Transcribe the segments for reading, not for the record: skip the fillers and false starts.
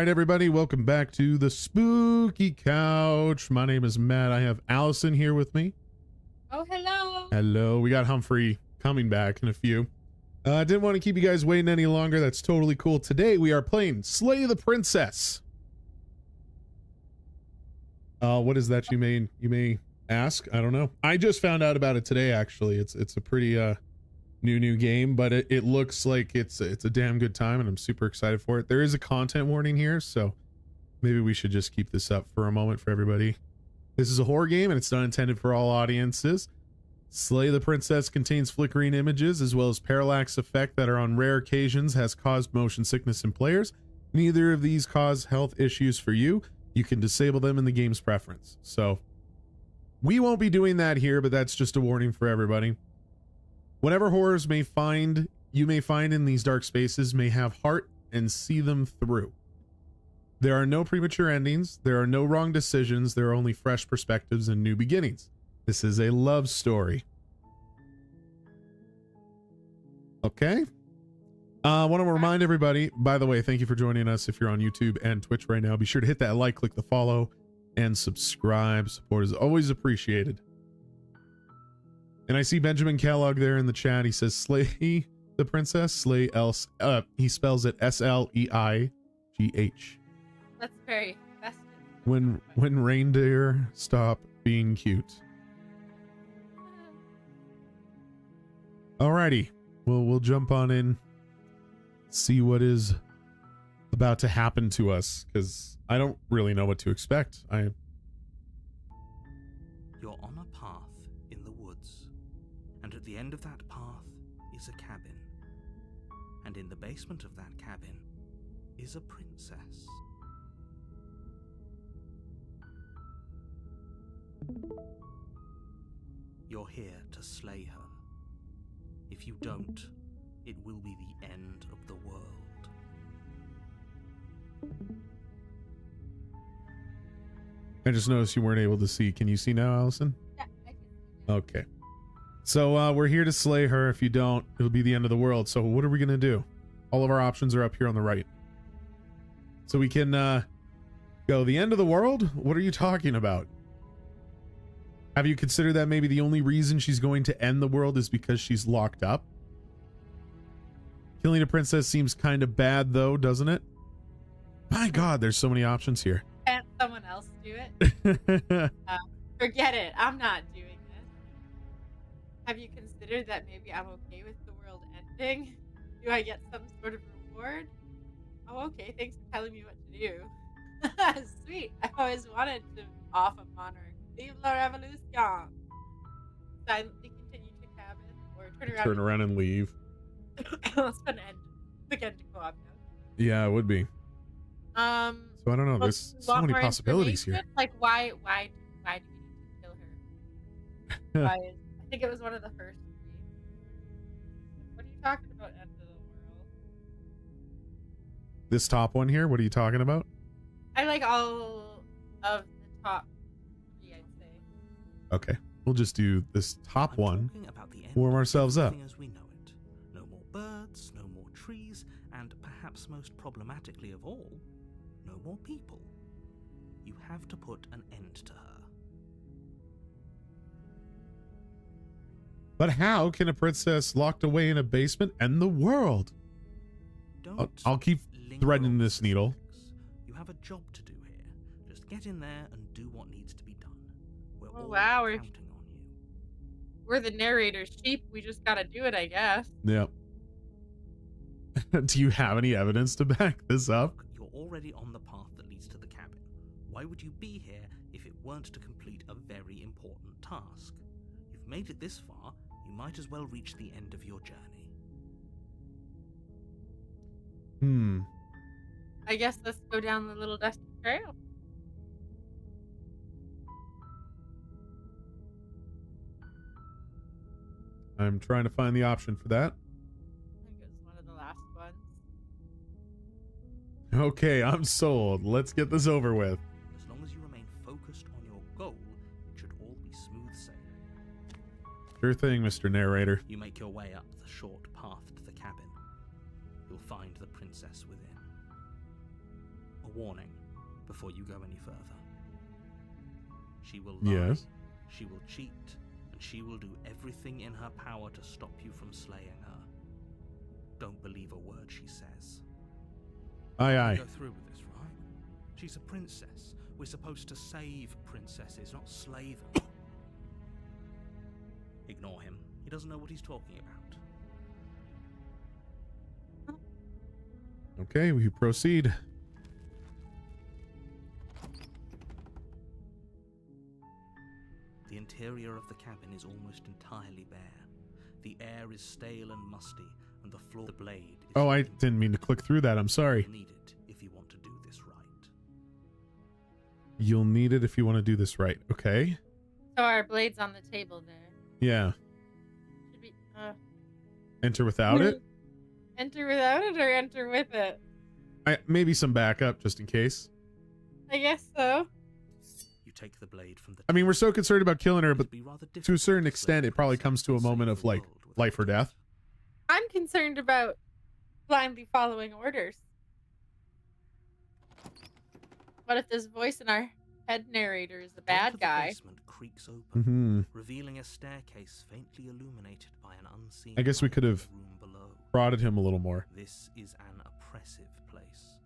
right, everybody, welcome back to the Spooky Couch. My name is Matt. I have Allison here with me. Oh, hello. Hello. We got Humphrey coming back in a few. I didn't want to keep you guys waiting any longer. That's totally cool. Today we are playing Slay the Princess. What is that, you may ask? I don't know. I just found out about it today, actually. It's a pretty new game, but it looks like it's a damn good time, and I'm super excited for it. There is a content warning here, so maybe we should just keep this up for a moment for everybody. This is a horror game, and it's not intended for all audiences. Slay the Princess contains flickering images as well as parallax effect that are on rare occasions has caused motion sickness in players. Neither of these cause health issues for you. You can disable them in the game's preference. So we won't be doing that here, but that's just a warning for everybody. Whatever horrors you may find in these dark spaces may have heart and see them through. There are no premature endings. There are no wrong decisions. There are only fresh perspectives and new beginnings. This is a love story. Okay. I want to remind everybody, by the way, thank you for joining us. If you're on YouTube and Twitch right now, be sure to hit that like, click the follow, and subscribe. Support is always appreciated. And I see Benjamin Kellogg there in the chat. He says, Slay the Princess. Slay else. He spells it S-L-E-I-G-H. That's very festive. When reindeer stop being cute. Alrighty. We'll jump on in. See what is about to happen to us, because I don't really know what to expect. You're on a path in the woods, and at the end of that path is a cabin. And in the basement of that cabin is a princess. You're here to slay her. If you don't, it will be the end of the world. I just noticed you weren't able to see. Can you see now, Allison? Yeah, I can. Okay. So we're here to slay her. If you don't, it'll be the end of the world. So what are we going to do? All of our options are up here on the right. So we can go the end of the world? What are you talking about? Have you considered that maybe the only reason she's going to end the world is because she's locked up? Killing a princess seems kind of bad, though, doesn't it? My God, there's so many options here. Can't someone else do it? Forget it. I'm not doing this. Have you considered that maybe I'm okay with the world ending? Do I get some sort of reward? Oh, okay. Thanks for telling me what to do. Sweet. I always wanted to off a monarch. Vive la revolution. Silently continue to cabin or turn around And leave. Let's put an end. Quick end to co-op now. Yeah, it would be. So I don't know. There's so many possibilities here. Like, why do we need to kill her? I think it was one of the first three. What are you talking about, end of the world? This top one here, what are you talking about? I like all of the top three, I'd say. Okay, we'll just do this top one. About the end warm ourselves up. As we know it. No more birds, no more trees, and perhaps most problematically of all, no more people. You have to put an end to her. But how can a princess locked away in a basement end the world? I'll keep threading this needle. You have a job to do here. Just get in there and do what needs to be done. We're all counting on you. We're the narrator's sheep. We just gotta do it, I guess. Yeah. Do you have any evidence to back this up? Look, you're already on the path that leads to the cabin. Why would you be here if it weren't to complete a very important task? You've made it this far, you might as well reach the end of your journey. I guess let's go down the little dusty trail. I'm trying to find the option for that. I think it was one of the last ones. Okay, I'm sold. Let's get this over with. As long as you remain focused on your goal, it should all be smooth sailing. Sure thing, Mr. Narrator. You make your way up the short path to the cabin. You'll find the princess within. A a warning before you go any further. She will lie, Yes. she will cheat, and she will do everything in her power to stop you from slaying her. Don't believe a word she says. Aye, We aye. go through with this, right? She's a princess. We're supposed to save princesses, not slay them. Ignore him. He doesn't know what he's talking about. Okay, we proceed. The interior of the cabin is almost entirely bare. The air is stale and musty, and the floor of the blade is Oh, I shaken. didn't mean to click through that. I'm sorry. You'll need it if you want to do this right. You'll need it if you want to do this right. Okay. So our blade's on the table there. Yeah. Should we Enter without it? enter without it or enter with it? Maybe some backup just in case. I guess so. You take the blade from the I mean, we're so concerned about killing her, but It'd be rather to a difficult certain slay extent, a it probably princess comes to a and save moment of the like world without life or it. death. I'm concerned about blindly following orders. What if this voice in our head narrator is the The door to bad the guy? basement creaks open, Hmm. revealing a staircase faintly illuminated by an unseen I guess we light could in have the room below. Prodded him a little more. This is an oppressive place.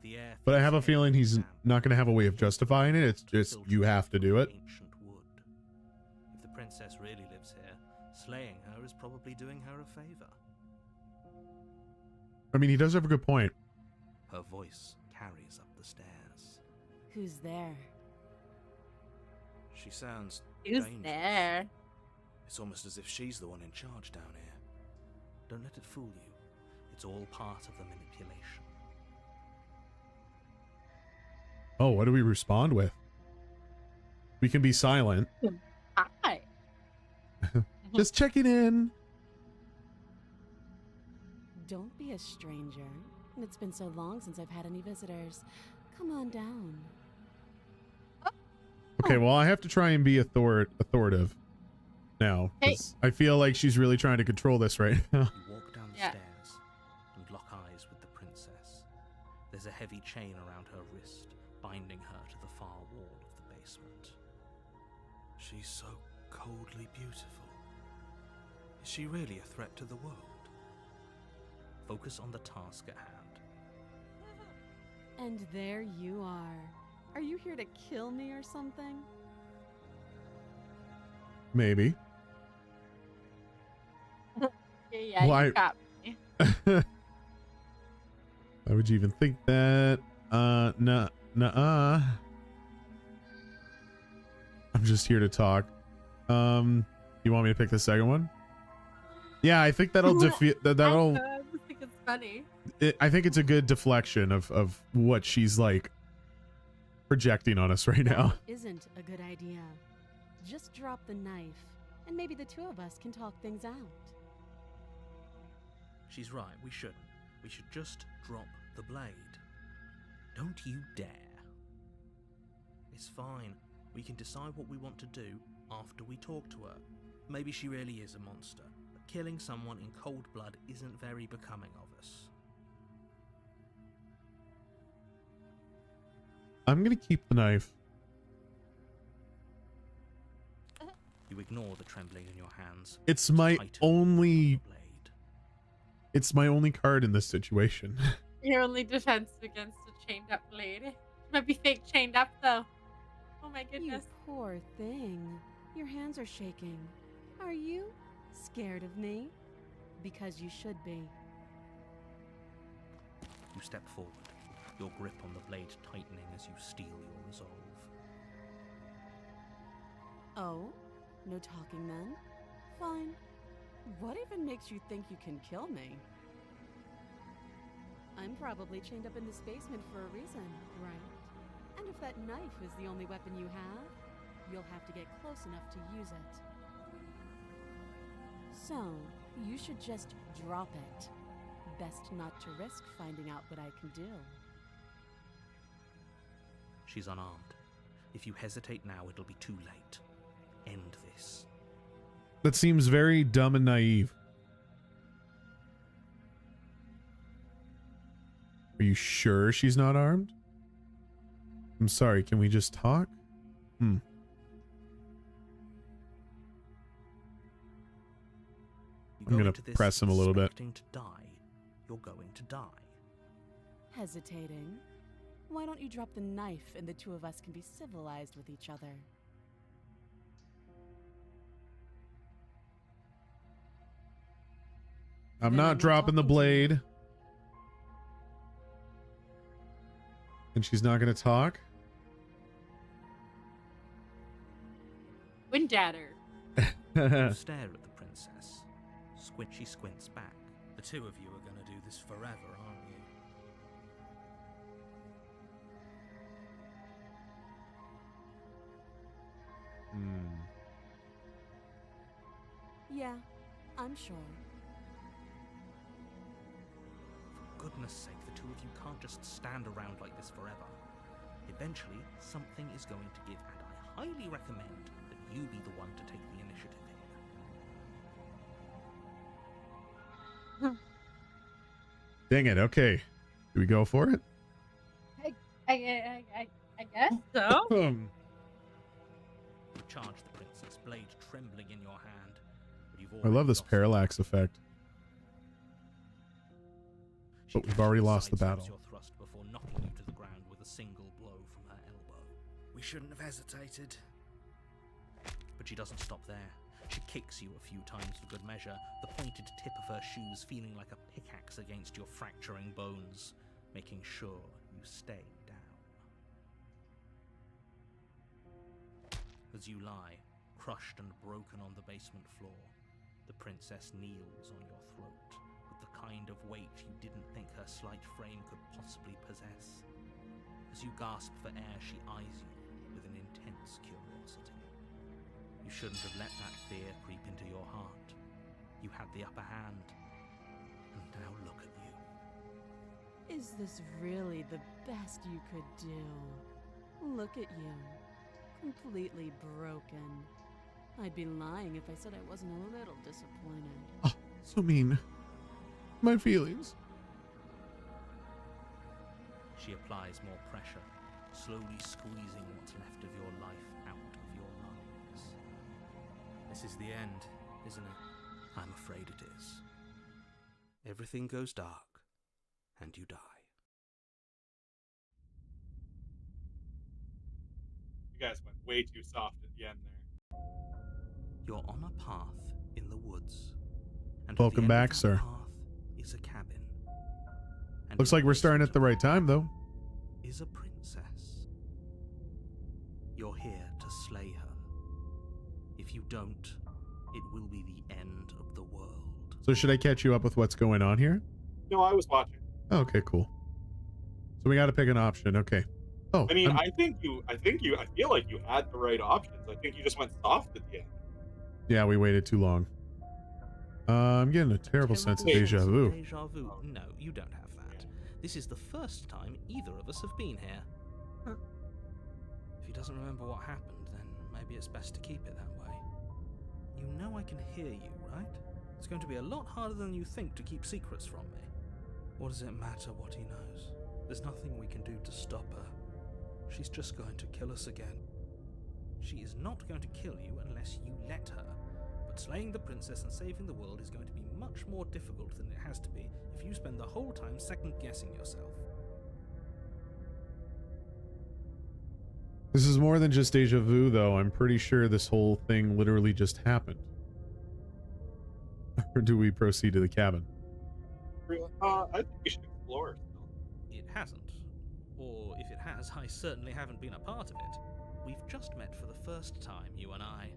The air But I feels have a heavy feeling and he's damp, not going to have a way of justifying it. It's just filtered you have to do it. from ancient wood. If the princess really lives here, slaying her is probably doing her a favor. I mean, he does have a good point. Her voice carries up the stairs. Who's there? She sounds Who's dangerous. there? It's almost as if she's the one in charge down here. Don't let it fool you. It's all part of the manipulation. Oh, what do we respond with? We can be silent. Hi. Just checking in. Don't be a stranger. It's been so long since I've had any visitors. Come on down. Okay, well, I have to try and be authoritative now. 'Cause I feel like she's really trying to control this right now. You walk down the Yeah. stairs and lock eyes with the princess. There's a heavy chain around her wrist, binding her to the far wall of the basement. She's so coldly beautiful. Is she really a threat to the world? Focus on the task at hand. And there you are. Are you here to kill me or something? Maybe. Yeah, Well, you got me. Why would you even think that? Nuh-uh. I'm just here to talk. You want me to pick the second one? Yeah, I think that'll defeat that'll I just think it's funny. I think it's a good deflection of what she's like projecting on us right now. Isn't a good idea. Just drop the knife, and maybe the two of us can talk things out. She's right, we shouldn't. We should just drop the blade. Don't you dare. It's fine. We can decide what we want to do after we talk to her. Maybe she really is a monster, but killing someone in cold blood isn't very becoming of us. I'm gonna keep the knife. You ignore the trembling in your hands. It's my Tighten only the blade. it's my only card in this situation. Your only defense against a chained up blade. It might be fake chained up though. Oh my You goodness. poor thing. Your hands are shaking. Are you scared of me? Because you should be. You step forward, your grip on the blade tightening as you steel your resolve. Oh? No talking then? Fine. What even makes you think you can kill me? I'm probably chained up in this basement for a reason, right? And if that knife is the only weapon you have, you'll have to get close enough to use it. So, you should just drop it. Best not to risk finding out what I can do. She's unarmed. If you hesitate now, it'll be too late. End this. That seems very dumb and naive. Are you sure she's not armed? I'm sorry, can we just talk? You I'm go gonna into this press him a little bit. expecting to die. You're going to die. Hesitating? Why don't you drop the knife and the two of us can be civilized with each other? I'm Then not dropping the talking to you. blade. And she's not gonna talk? Wind at her. You stare at the princess. She squints back. The two of you are going to do this forever, aren't you? Yeah, I'm sure. For goodness sake, the two of you can't just stand around like this forever. Eventually, something is going to give, and I highly recommend that you be the one to take the initiative here. Dang it, okay. Do we go for it? I guess so. You charge the princess, blade trembling in your hand. But you've I love already this lost. parallax effect. She But we've already lost the sidesteps battle. your thrust before knocking you to the ground with a single blow from her elbow. We shouldn't have hesitated. But she doesn't stop there. She kicks you a few times for good measure, the pointed tip of her shoes feeling like a pickaxe against your fracturing bones, making sure you stay down. As you lie, crushed and broken on the basement floor, the princess kneels on your throat with the kind of weight you didn't think her slight frame could possibly possess. As you gasp for air, she eyes you with an intense curiosity. You shouldn't have let that fear creep into your heart. You had the upper hand. And now look at you. Is this really the best you could do? Look at you. Completely broken. I'd be lying if I said I wasn't a little disappointed. Oh, so mean. My feelings. She applies more pressure, slowly squeezing what's left of your life out of your lungs. This is the end, isn't it? I'm afraid it is. Everything goes dark, and you die. You guys went way too soft at the end there. You're on a path in the woods. And at Welcome the end back, of that sir. path is a cabin. And Looks in like the we're starting at the right time, though. is a princess. You're here to slay her. If you don't, it will be the end of the world. So should I catch you up with what's going on here? No, I was watching. Oh, okay, cool. So we got to pick an option. Okay. Oh, I mean, I feel like you had the right options. I think you just went soft at the end. yeah, we waited too long. I'm getting a terrible sense of deja vu. Deja vu. No, you don't have that. This is the first time either of us have been here. If he doesn't remember what happened, then maybe it's best to keep it that way. You know I can hear you, right? It's going to be a lot harder than you think to keep secrets from me. What does it matter what he knows? There's nothing we can do to stop her. She's just going to kill us again. She is not going to kill you unless you let her. But slaying the princess and saving the world is going to be much more difficult than it has to be if you spend the whole time second-guessing yourself. This is more than just deja vu, though. I'm pretty sure this whole thing literally just happened. Or do we proceed to the cabin? I think we should explore still. It hasn't. Or if it has, I certainly haven't been a part of it. We've just met for the first time, you and I.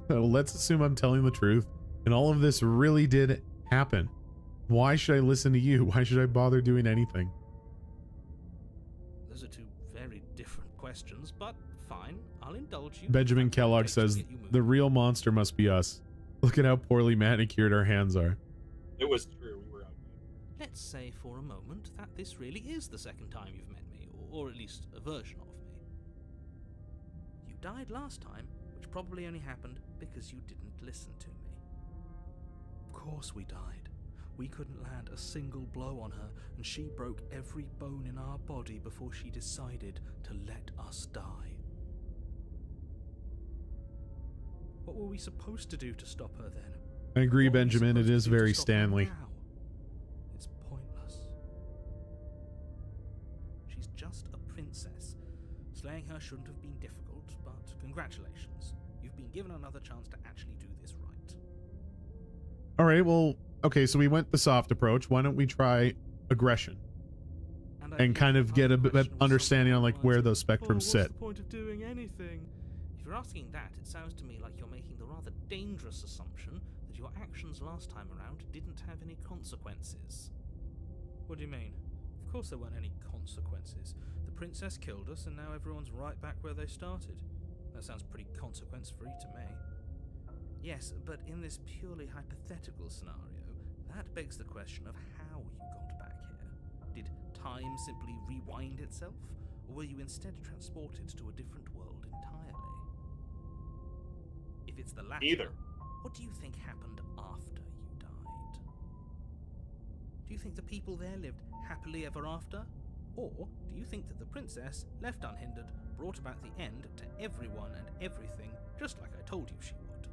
Let's assume I'm telling the truth, and all of this really did happen. Why should I listen to you? Why should I bother doing anything? Those are two very different questions, but fine, I'll indulge you. Benjamin That's what it Kellogg takes to says, get you moving. the real monster must be us. Look at how poorly manicured our hands are. It was true. We were out. Let's say for a moment that this really is the second time you've met me, or at least a version of me. You died last time, which probably only happened because you didn't listen to me. Of course we died. We couldn't land a single blow on her, and she broke every bone in our body before she decided to let us die. What were we supposed to do to stop her then? I agree, What are we Benjamin. It supposed is to do to very stop her Stanley. now? It's pointless. She's just a princess. Slaying her shouldn't have been difficult, but congratulations. You've been given another chance to actually do this right. All right, well, okay, so we went the soft approach. Why don't we try aggression? And kind of get a bit understanding on like where those spectrums sit. What's the point of doing anything? If you're asking that, it sounds to me like you're making the rather dangerous assumption that your actions last time around didn't have any consequences. What do you mean? Of course there weren't any consequences. The princess killed us and now everyone's right back where they started. That sounds pretty consequence-free to me. Yes, but in this purely hypothetical scenario, that begs the question of how you got back here. Did time simply rewind itself, or were you instead transported to a different world entirely? If it's the latter, Either. what do you think happened after you died? Do you think the people there lived happily ever after? Or do you think that the princess, left unhindered, brought about the end to everyone and everything, just like I told you she would?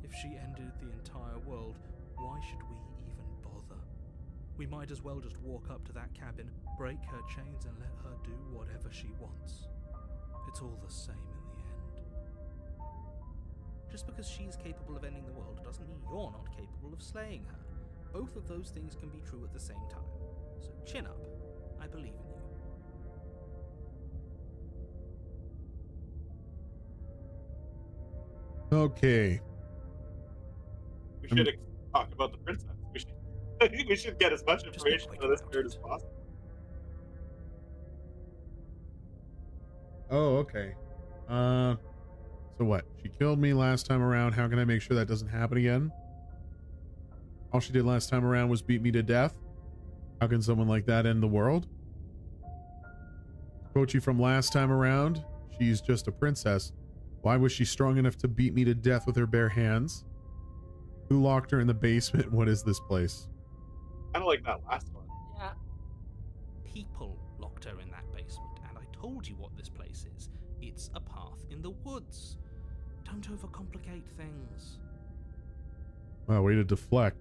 If she ended the entire world, why should we even bother? We might as well just walk up to that cabin, break her chains and let her do whatever she wants. It's all the same in the end. Just because she's capable of ending the world doesn't mean you're not capable of slaying her. Both of those things can be true at the same time. So chin up. I believe in you. Okay. We should talk about the princess. I think we should get as much information on this bird as possible. Oh, okay. So what? She killed me last time around. How can I make sure that doesn't happen again? All she did last time around was beat me to death. How can someone like that end the world? Quote you from last time around. She's just a princess. Why was she strong enough to beat me to death with her bare hands? Who locked her in the basement? What is this place? Kind of like that last one. Yeah. People locked her in that basement, and I told you what this place is. It's a path in the woods. Don't overcomplicate things. Wow, way to deflect.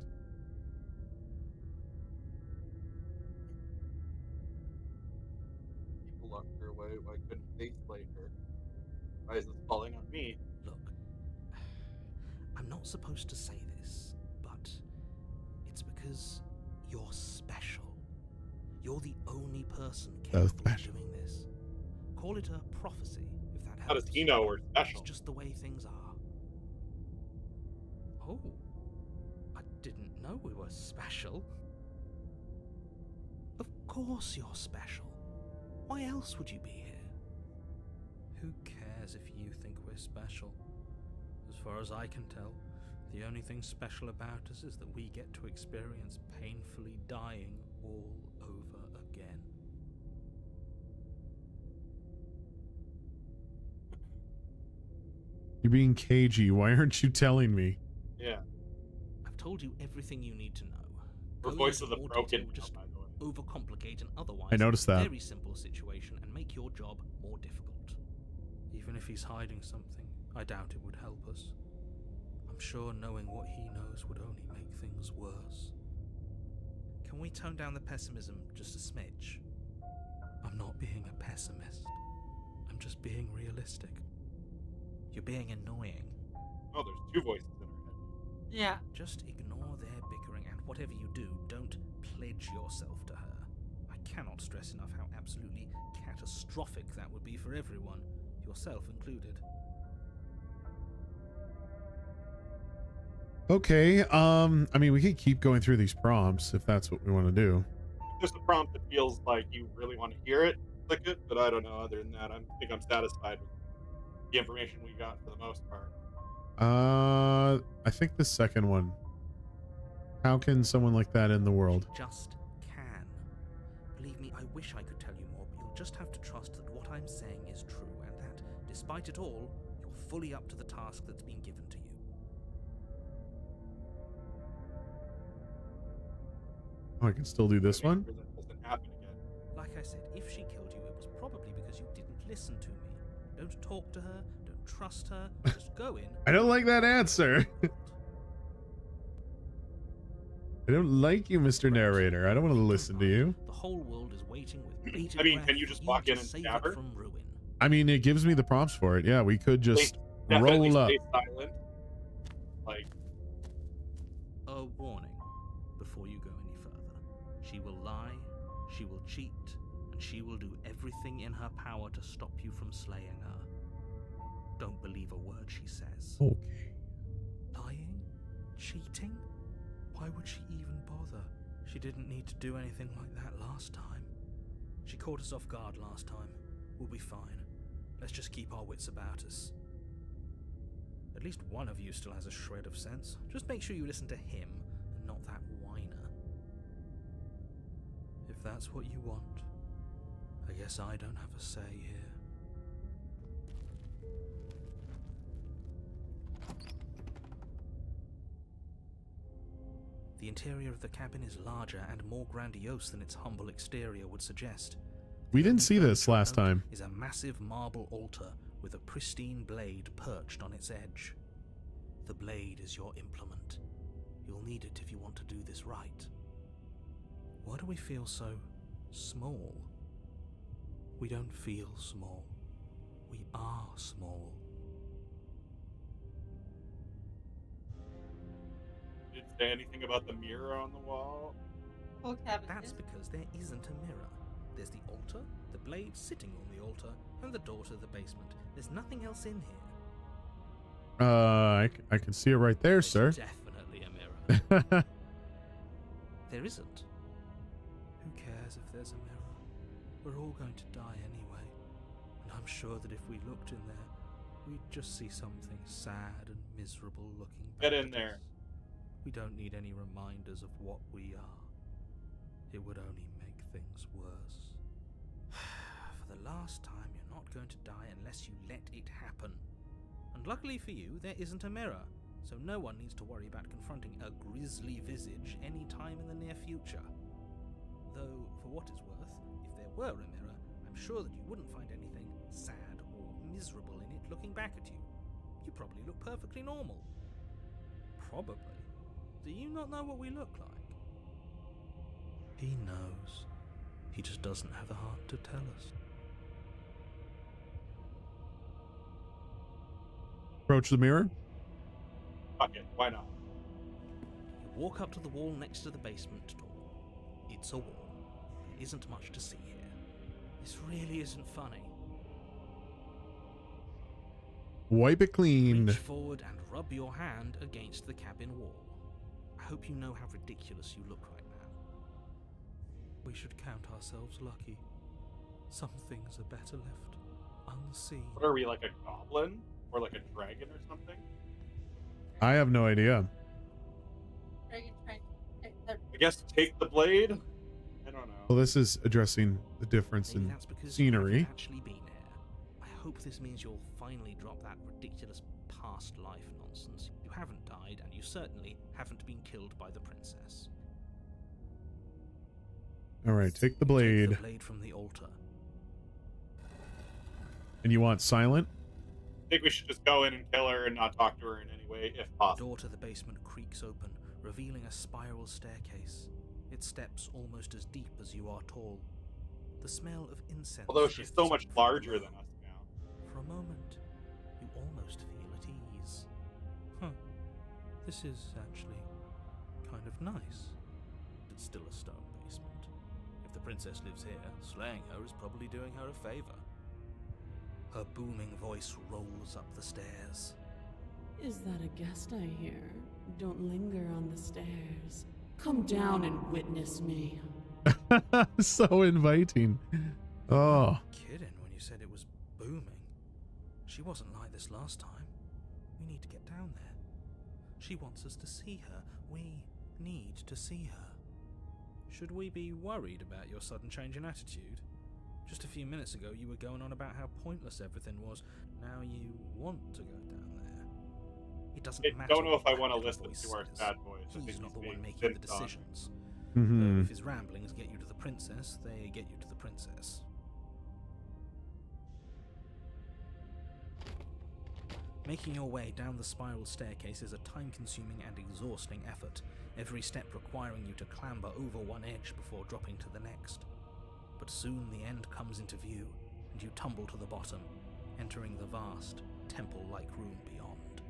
People locked her away. Why couldn't they slay her? Why is this falling on me? Look, I'm not supposed to say this, but it's because you're special. You're the only person capable of doing this. Call it a prophecy, if that helps. How does he know we're special? It's just the way things are. Oh, I didn't know we were special. Of course you're special. Why else would you be here? Who cares if you think we're special? As far as I can tell, the only thing special about us is that we get to experience painfully dying all over again. You're being cagey. Why aren't you telling me? Yeah. I've told you everything you need to know. Her Going voice into of the more broken detail will just by the way. overcomplicate an otherwise I noticed that. very simple situation and make your job more difficult. Even if he's hiding something, I doubt it would help us. I'm sure knowing what he knows would only make things worse. Can we tone down the pessimism just a smidge? I'm not being a pessimist. I'm just being realistic. You're being annoying. Oh, there's two voices in her head. Yeah. Just ignore their bickering, and whatever you do, don't pledge yourself to her. I cannot stress enough how absolutely catastrophic that would be for everyone, yourself included. Okay, I mean, we could keep going through these prompts if that's what we want to do. Just a prompt that feels like you really want to hear it, click it, but I don't know. Other than that, I think I'm satisfied with the information we got for the most part. I think the second one. How can someone like that end the world? Just can. Believe me, I wish I could tell you more, but you'll just have to trust that what I'm saying is true, and that, despite it all, you're fully up to the task that's been given to you. Oh, I can still do this to make one? sure that doesn't happen again. Like I said, if she killed you, it was probably because you didn't listen to me. Don't talk to her, don't trust her, just go in. I don't like that answer. I don't like you, Mr. Narrator. I don't want to listen to you. The whole world is waiting with bated I mean, breath can you for just walk in to and save stab it her? from ruin. I mean, it gives me the prompts for it. Yeah, we could just Definitely roll up. stay silent. Like, A warning before you go any further. She will lie, she will cheat, and she will do everything in her power to stop you from slaying her. Don't believe a word she says. Okay. Lying? Cheating? Why would she even bother? She didn't need to do anything like that last time. She caught us off guard last time. We'll be fine. Let's just keep our wits about us. At least one of you still has a shred of sense. Just make sure you listen to him and not that whiner. If that's what you want, I guess I don't have a say here. The interior of the cabin is larger and more grandiose than its humble exterior would suggest. We The didn't only see this furniture last note time. is a massive marble altar with a pristine blade perched on its edge. The blade is your implement. You'll need it if you want to do this right. Why do we feel so small? We don't feel small. We are small. did it say anything about the mirror on the wall? Whole cabin. That's because there isn't a mirror. There's the altar, the blade sitting on the altar, and the door to the basement. There's nothing else in here. I can see it right there, There's sir. definitely a mirror. There isn't. Who cares if there's a mirror? We're all going to die anyway. And I'm sure that if we looked in there, we'd just see something sad and miserable looking back Get in at there. us. We don't need any reminders of what we are. It would only make things worse. For the last time, you're not going to die unless you let it happen. And luckily for you, there isn't a mirror, so no one needs to worry about confronting a grisly visage any time in the near future. Though, for what it's worth, if there were a mirror, I'm sure that you wouldn't find anything sad or miserable in it looking back at you. You probably look perfectly normal. Probably. Do you not know what we look like? He knows. He just doesn't have the heart to tell us. Approach the mirror. Fuck it, why not? You walk up to the wall next to the basement door. It's a wall. There isn't much to see here. This really isn't funny. Wipe it clean. Reach forward and rub your hand against the cabin wall. I hope you know how ridiculous you look right now. We should count ourselves lucky. Some things are better left unseen. What are we, like a goblin? Or like a dragon or something? I have no idea. Dragon trying to take the- I guess take the blade? I don't know. Well, this is addressing the difference Maybe in that's because scenery. you haven't actually been here. I hope this means you'll finally drop that ridiculous past life nonsense. You haven't died, and you certainly haven't been killed by the princess. All right, take the Take blade. the blade from the altar. And you want silent? I think we should just go in and kill her and not talk to her in any way, if The possible. door to the basement creaks open, revealing a spiral staircase. Its steps almost as deep as you are tall. The smell of incense. Although she's so drifts much in from larger below. than us now. For a moment, you almost feel at ease. Huh. This is actually kind of nice. It's still a stone basement. If the princess lives here, slaying her is probably doing her a favor. Her booming voice rolls up the stairs. Is that a guest I hear? Don't linger on the stairs. Come down and witness me. So inviting. Oh, Kidding when you said it was booming. She wasn't like this last time. We need to get down there. She wants us to see her. We need to see her. Should we be worried about your sudden change in attitude? Just a few minutes ago, you were going on about how pointless everything was. Now you want to go down there. It doesn't I matter. don't know if I what want to that listen voice to our says. sad voice. I think He's not the being one making the picked on. decisions. Though if his ramblings get you to the princess, they get you to the princess. Making your way down the spiral staircase is a time-consuming and exhausting effort, every step requiring you to clamber over one edge before dropping to the next. But soon the end comes into view, and you tumble to the bottom, entering the vast, temple-like room beyond.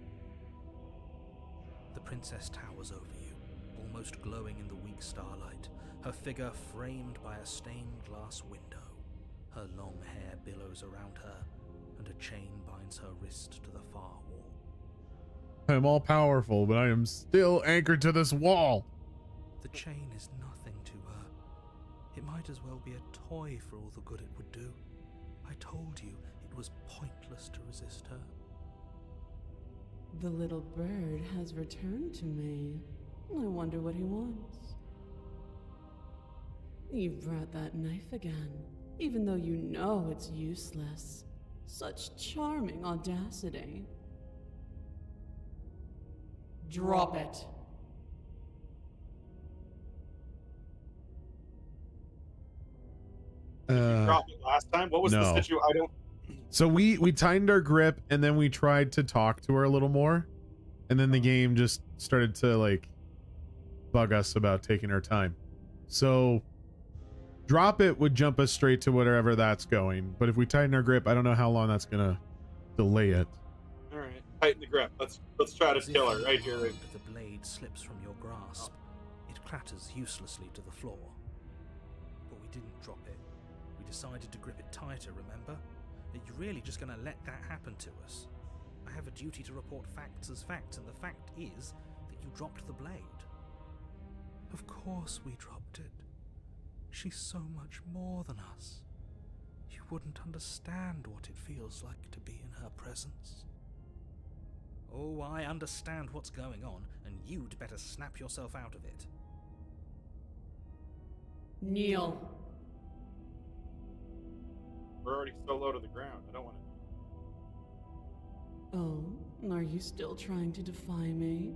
The princess towers over you, almost glowing in the weak starlight, her figure framed by a stained glass window. Her long hair billows around her, and a chain binds her wrist to the far wall. I am all powerful, but I am still anchored to this wall. The chain is nothing to her. It might as well be a toy for all the good it would do. I told you it was pointless to resist her. The little bird has returned to me. I wonder what he wants. You've brought that knife again, even though you know it's useless. Such charming audacity. Drop it. Did you drop it last time? What was the no. situation? I don't. So we tightened our grip, and then we tried to talk to her a little more, and then the game just started to like bug us about taking our time. So drop it would jump us straight to whatever that's going, but if we tighten our grip, I don't know how long that's gonna delay it. All right, tighten the grip. Let's try to As if kill her right here. unharmed, the blade slips from your grasp. It clatters uselessly to the floor. But we didn't drop it. We decided to grip it tighter, remember? Are you really just going to let that happen to us? I have a duty to report facts as facts, and the fact is that you dropped the blade. Of course we dropped it. She's so much more than us. You wouldn't understand what it feels like to be in her presence. Oh, I understand what's going on, and you'd better snap yourself out of it. Kneel. We're already so low to the ground. I don't want to. Oh, are you still trying to defy me?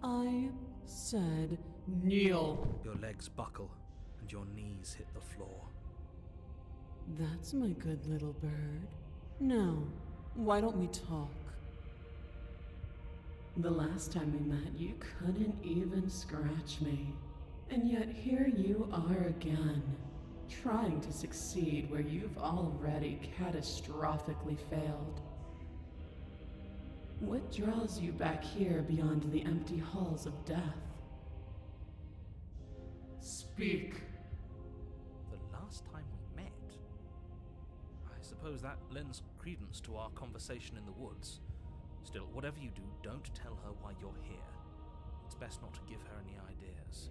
I said kneel. Your legs buckle, and your knees hit the floor. That's my good little bird. Now, why don't we talk? The last time we met, you couldn't even scratch me. And yet here you are again, trying to succeed where you've already catastrophically failed. What draws you back here beyond the empty halls of death? Speak. The last time we met? I suppose that lends credence to our conversation in the woods. Still, whatever you do, don't tell her why you're here. It's best not to give her any ideas.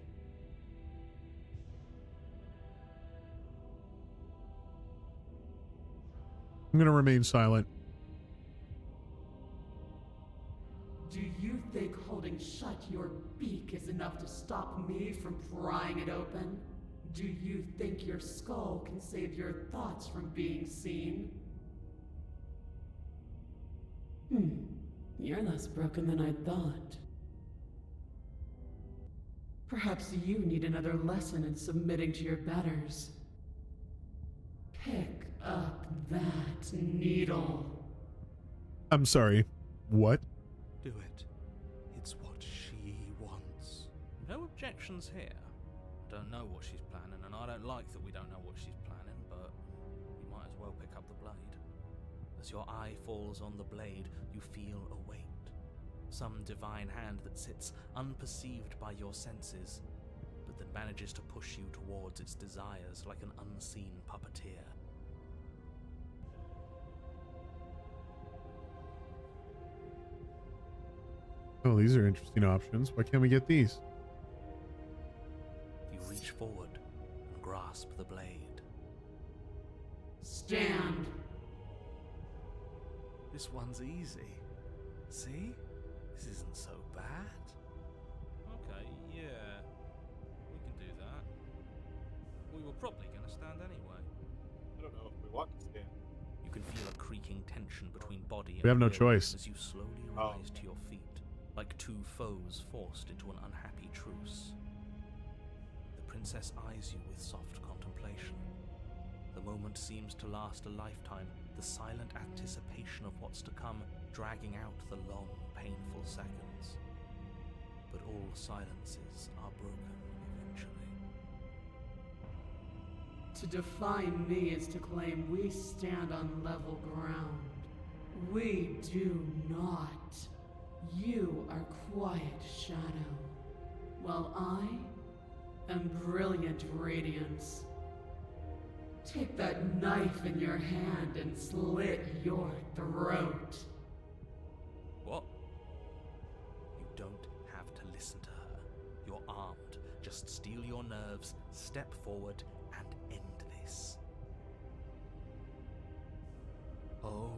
I'm gonna remain silent. Do you think holding shut your beak is enough to stop me from prying it open? Do you think your skull can save your thoughts from being seen? You're less broken than I thought. Perhaps you need another lesson in submitting to your betters. Pick up that needle. I'm sorry. What? Do it. It's what she wants. No objections here. Don't know what she's planning, and I don't like that we don't know what she's planning, but you might as well pick up the blade. As your eye falls on the blade, you feel a weight. Some divine hand that sits unperceived by your senses, but that manages to push you towards its desires like an unseen puppeteer. Oh, these are interesting options. Why can't we get these? You reach forward and grasp the blade. Stand. This one's easy. See? This isn't so bad. Okay, yeah. We can do that. We were probably going to stand anyway. I don't know if we want to stand. You can feel a creaking tension between body and We have no will choice. as you slowly rise to your feet, like two foes forced into an unhappy truce. The princess eyes you with soft contemplation. The moment seems to last a lifetime, the silent anticipation of what's to come dragging out the long, painful seconds. But all silences are broken eventually. To define me is to claim we stand on level ground. We do not. You are quiet shadow, while I am brilliant radiance. Take that knife in your hand and slit your throat. What? You don't have to listen to her. You're armed. Just steel your nerves, step forward, and end this. Oh,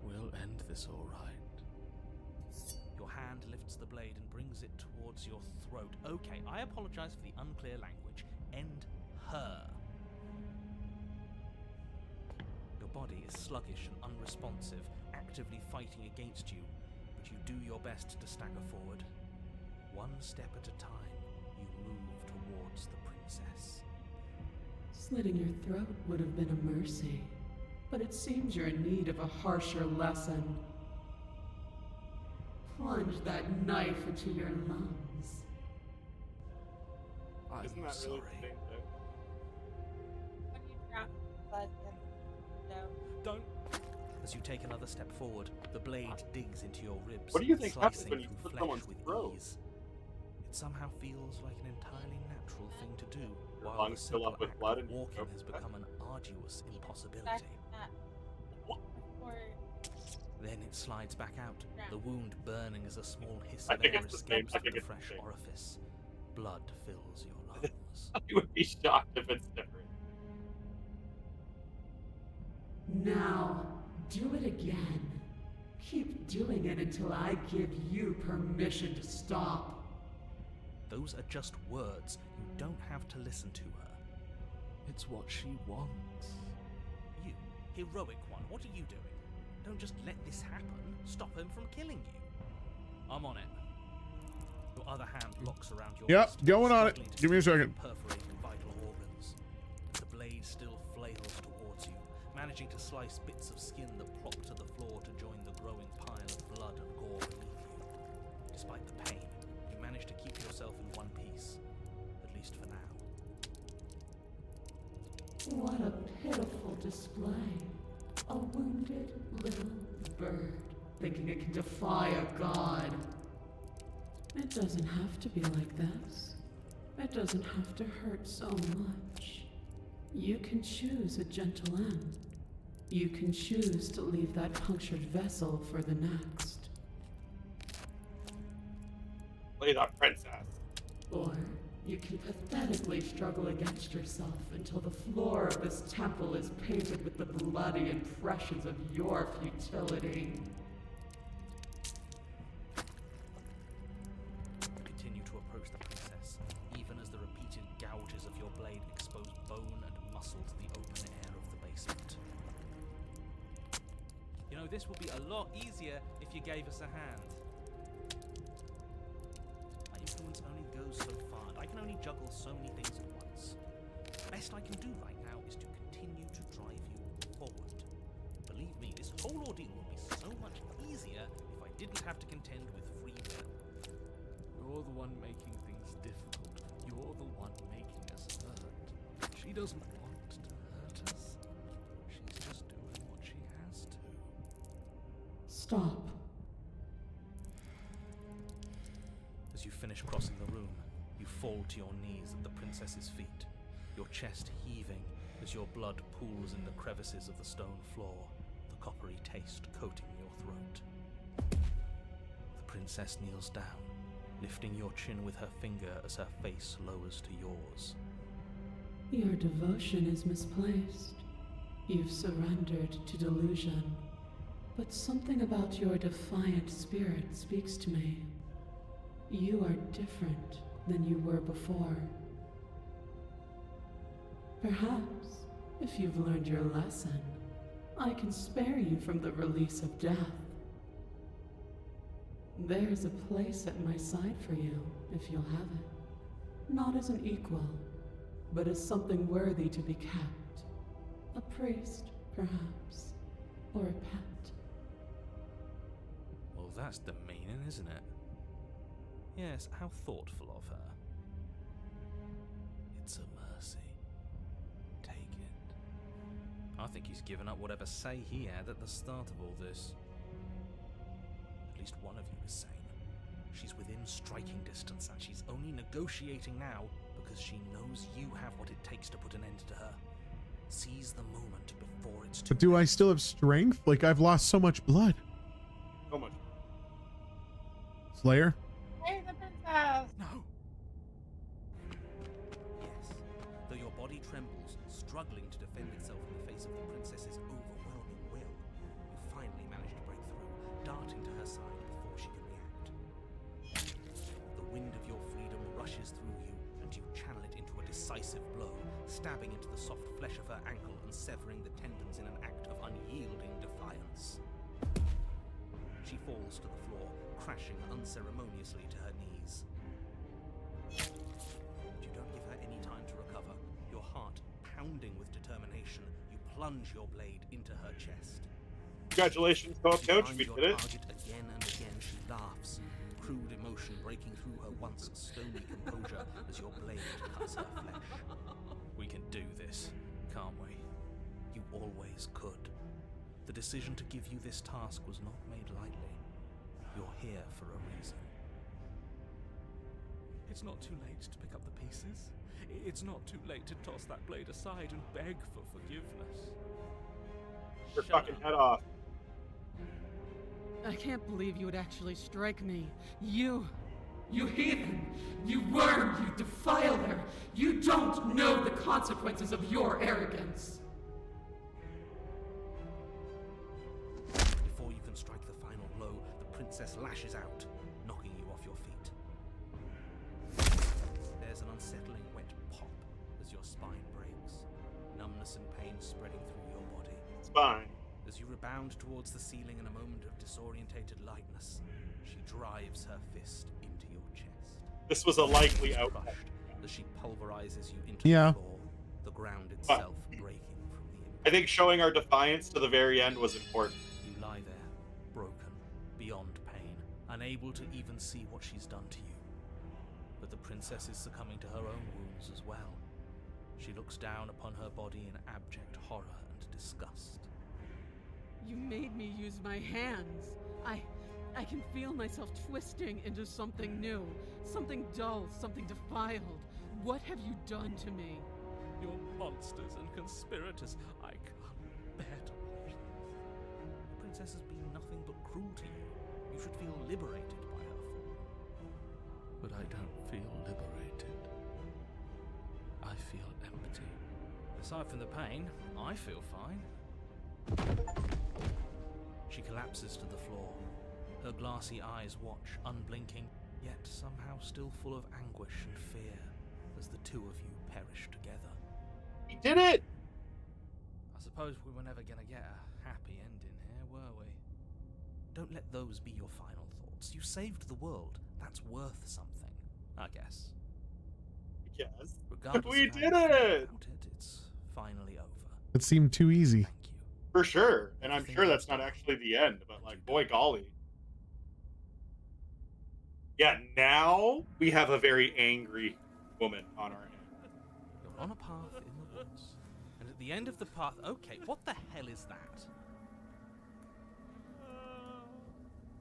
we'll end this all right. Your hand lifts the blade and brings it towards your throat. Okay, I apologize for the unclear language. End her. Your body is sluggish and unresponsive, actively fighting against you, but you do your best to stagger forward. One step at a time, you move towards the princess. Slitting your throat would have been a mercy, but it seems you're in need of a harsher lesson. Plunge that knife into your lungs. I'm Isn't that sorry. really the same thing? When you drop blood, then no. Don't! As you take another step forward, the blade digs into your ribs, What do you think happens slicing when you through slit flesh someone's with throat? ease. It somehow feels like an entirely natural thing to do, Your while the lungs fill simple up with act blood of and you walking choke has to death? become an arduous impossibility. Back that. Before Then it slides back out, the wound burning as a small hiss I of think air it's the same. escapes I from think the it's the fresh same. orifice. Blood fills your lungs. I would be shocked if it's different. Now, do it again. Keep doing it until I give you permission to stop. Those are just words. You don't have to listen to her. It's what she wants. You, heroic one, what are you doing? Don't just let this happen. Stop him from killing you. I'm on it. Your other hand locks around your Yep, wrist, going on it. struggling to Give me a keep second. from perforating vital organs. The blade still flails towards you, managing to slice bits of skin that plop to the floor to join the growing pile of blood and gore beneath you. Despite the pain, you manage to keep yourself in one piece, at least for now. What a pitiful display. A wounded little bird thinking it can defy a god. It doesn't have to be like this. It doesn't have to hurt so much. You can choose a gentle end. You can choose to leave that punctured vessel for the next. Play that princess. Or you can pathetically struggle against yourself until the floor of this temple is painted with the bloody impressions of your futility. Continue to approach the princess, even as the repeated gouges of your blade expose bone and muscle to the open air of the basement. You know, this would be a lot easier if you gave us a hand. My influence only goes so far, and I can only juggle so many things at once. The best I can do right now is to continue to drive you forward. Believe me, this whole ordeal would be so much easier if I didn't have to contend with free will. You're the one making things difficult. You're the one making us hurt. She doesn't want to hurt us. She's just doing what she has to. Stop. As you finish crossing the room, you fall to your knees at the princess's feet, your chest heaving as your blood pools in the crevices of the stone floor, the coppery taste coating your throat. The princess kneels down, lifting your chin with her finger as her face lowers to yours. Your devotion is misplaced. You've surrendered to delusion. But something about your defiant spirit speaks to me. You are different than you were before. Perhaps, if you've learned your lesson, I can spare you from the release of death. There's a place at my side for you, if you'll have it. Not as an equal, but as something worthy to be kept. A priest, perhaps, or a pet. Well, that's demeaning, isn't it? Yes, how thoughtful of her. It's a mercy. Take it. I think he's given up whatever say he had at the start of all this. At least one of you is sane. She's within striking distance, and she's only negotiating now because she knows you have what it takes to put an end to her. Seize the moment before it's too But do I late. still have strength? Like, I've lost so much blood. So much. Slayer? Hey, the princess! No! Yes, though your body trembles, struggling to defend itself in the face of the princess's overwhelming will, you finally manage to break through, darting to her side before she can react. The wind of your freedom rushes through you, and you channel it into a decisive blow, stabbing into the soft flesh of her ankle and severing the tendons in an act of unyielding defiance. She falls to the floor, crashing unceremoniously to her knees. But you don't give her any time to recover. Your heart pounding with determination, you plunge your blade into her chest. Congratulations, You coach. find We your did it. target again and again. She laughs, crude emotion breaking through her once stony composure as your blade cuts her flesh. We can do this, can't we? You always could. The decision to give you this task was not made lightly. You're here for a reason. It's not too late to pick up the pieces. It's not too late to toss that blade aside and beg for forgiveness. Your Shut fucking up. head off. I can't believe you would actually strike me. You heathen! You worm! You defiler! You don't know the consequences of your arrogance! Before you can strike the final blow, the princess lashes out, knocking you off your feet. There's an unsettling wet pop as your spine breaks, numbness and pain spreading through your body. It's fine. As you rebound towards the ceiling in a moment of disorientated lightness, she drives her fist into your chest. This was a likely She's outcome. crushed as she pulverizes you into Yeah. the floor, the ground itself breaking from the impact. I think showing our defiance to the very end was important. You lie there, broken, beyond pain, unable to even see what she's done to you. But the princess is succumbing to her own wounds as well. She looks down upon her body in abject horror and disgust. You made me use my hands. I can feel myself twisting into something new, something dull, something defiled. What have you done to me? You're monsters and conspirators. I can't bear to watch this. The princess has been nothing but cruel to you. You should feel liberated by her fall. But I don't feel liberated. I feel empty. Aside from the pain, I feel fine. She collapses to the floor. Her glassy eyes watch, unblinking, yet somehow still full of anguish and fear, as the two of you perish together. We did it! I suppose we were never gonna get a happy ending here, were we? Don't let those be your final thoughts. You saved the world. That's worth something, I guess. Yes. Regardless We of how did you feel it! about it, it's finally over. It seemed too easy. Thank you. For sure. And I'm sure that's not actually the end, but like, boy golly. Yeah, now we have a very angry woman on our hands. You're on a path in the woods, and at the end of the path, okay, what the hell is that?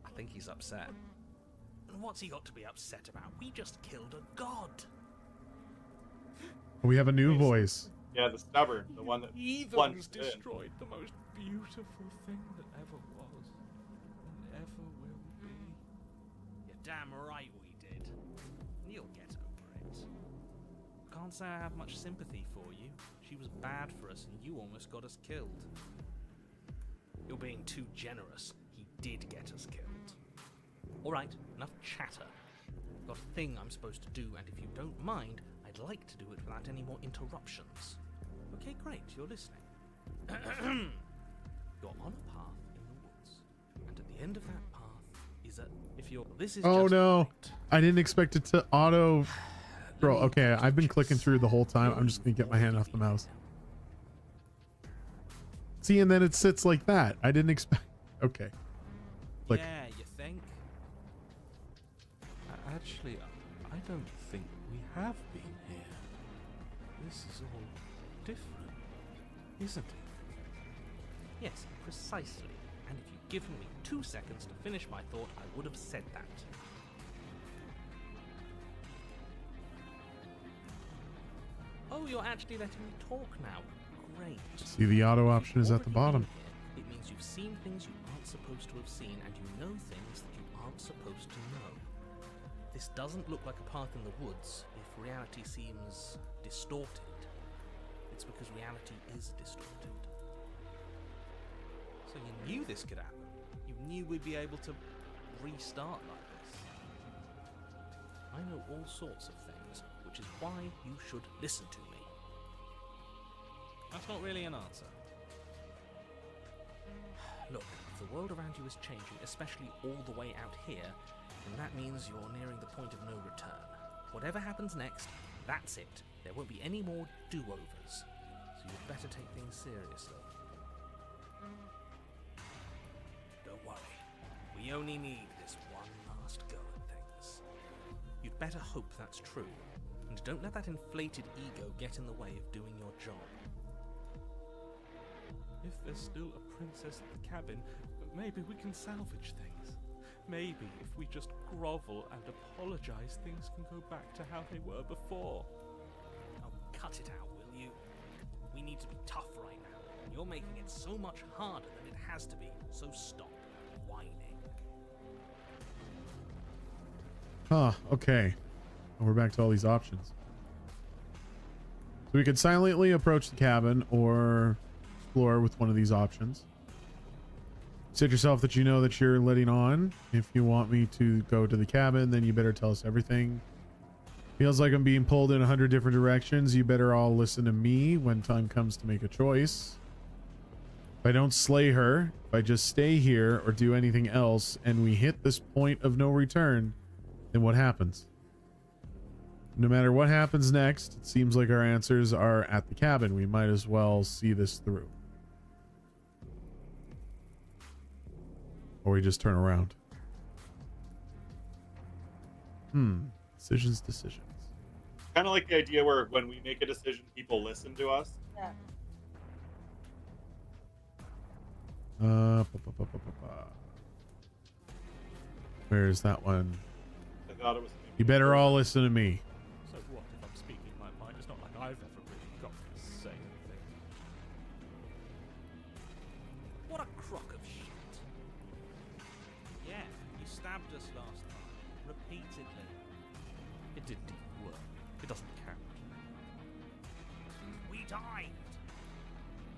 I think he's upset. And what's he got to be upset about? We just killed a god. We have a new voice. Yeah, the stubborn, the one that Heathens plunged in. destroyed the most beautiful thing that ever was and ever will be. You're damn right we did. And you'll get over it. Can't say I have much sympathy for you. She was bad for us, and you almost got us killed. You're being too generous. He did get us killed. Alright, enough chatter. I've got a thing I'm supposed to do, and if you don't mind, I'd like to do it without any more interruptions. Okay, great, you're listening. You're on a path in the woods, and at the end of that path is a... If you're... This is Oh just no. right. I didn't expect it to auto Bro, okay, I've been clicking through the whole time. I'm just gonna get my hand off the mouse. See, and then it sits like that. I didn't expect. Okay. Click. Yeah, you think? Actually, I don't think we have been here. This is all different, isn't it? Yes, precisely. And if you'd given me 2 seconds to finish my thought, I would have said that. Oh, you're actually letting me talk now. Great. See, the auto option is at the bottom. It means you've seen things you aren't supposed to have seen, and you know things that you aren't supposed to know. This doesn't look like a path in the woods if reality seems distorted. It's because reality is distorted. So you knew this could happen. You knew we'd be able to restart like this. I know all sorts of things, which is why you should listen to me. That's not really an answer. Look, if the world around you is changing, especially all the way out here, then that means you're nearing the point of no return. Whatever happens next, that's it. There won't be any more do-overs. So you'd better take things seriously. Don't worry. We only need this one last go at things. You'd better hope that's true. And don't let that inflated ego get in the way of doing your job. If there's still a princess at the cabin, maybe we can salvage things. Maybe if we just grovel and apologize, things can go back to how they were before. Oh, cut it out, will you? We need to be tough right now. You're making it so much harder than it has to be, so stop whining. Huh, okay. Well, we're back to all these options. So we could silently approach the cabin or explore with one of these options. Said yourself that you know that you're letting on. If you want me to go to the cabin, then you better tell us everything. Feels like I'm being pulled in 100 different directions. You better all listen to me when time comes to make a choice. If I don't slay her, if I just stay here or do anything else, and we hit this point of no return, then what happens? No matter what happens next, it seems like our answers are at the cabin. We might as well see this through. Or we just turn around. Decisions. Kind of like the idea where when we make a decision, people listen to us. Yeah. Where is that one? I thought it was. You better all listen to me. So what if I'm speaking my mind? It's not like I've ever really got to say anything. What a crock of shit. Yeah, you stabbed us last time. Repeatedly. It didn't even work. It doesn't count. We died.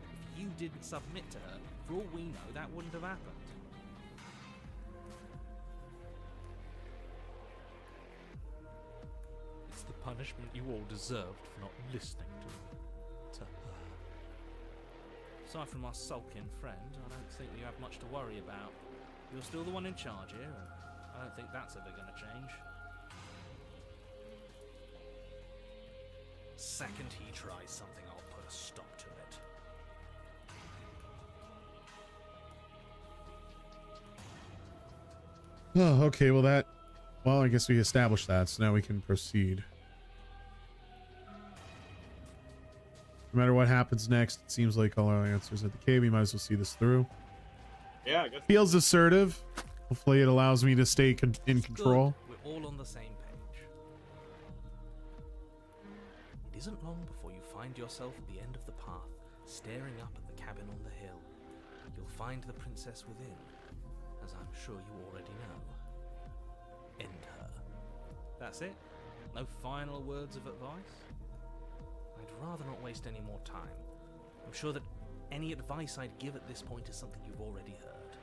If you didn't submit to her, for all we know, that wouldn't have happened. It's the punishment you all deserved for not listening to her. Aside from our sulking friend, I don't think you have much to worry about. You're still the one in charge here, and I don't think that's ever going to change. Second he tries something, I'll put a stop to it. Oh, okay. Well, I guess we established that, so now we can proceed. No matter what happens next, it seems like all our answers at the cave. We might as well see this through. Yeah, I guess. Feels assertive. Hopefully it allows me to stay in control. Good. We're all on the same page. It isn't long before you find yourself at the end of the path, staring up at the cabin on the hill. You'll find the princess within, as I'm sure you already know. End her. That's it? No final words of advice? I'd rather not waste any more time. I'm sure that any advice I'd give at this point is something you've already heard.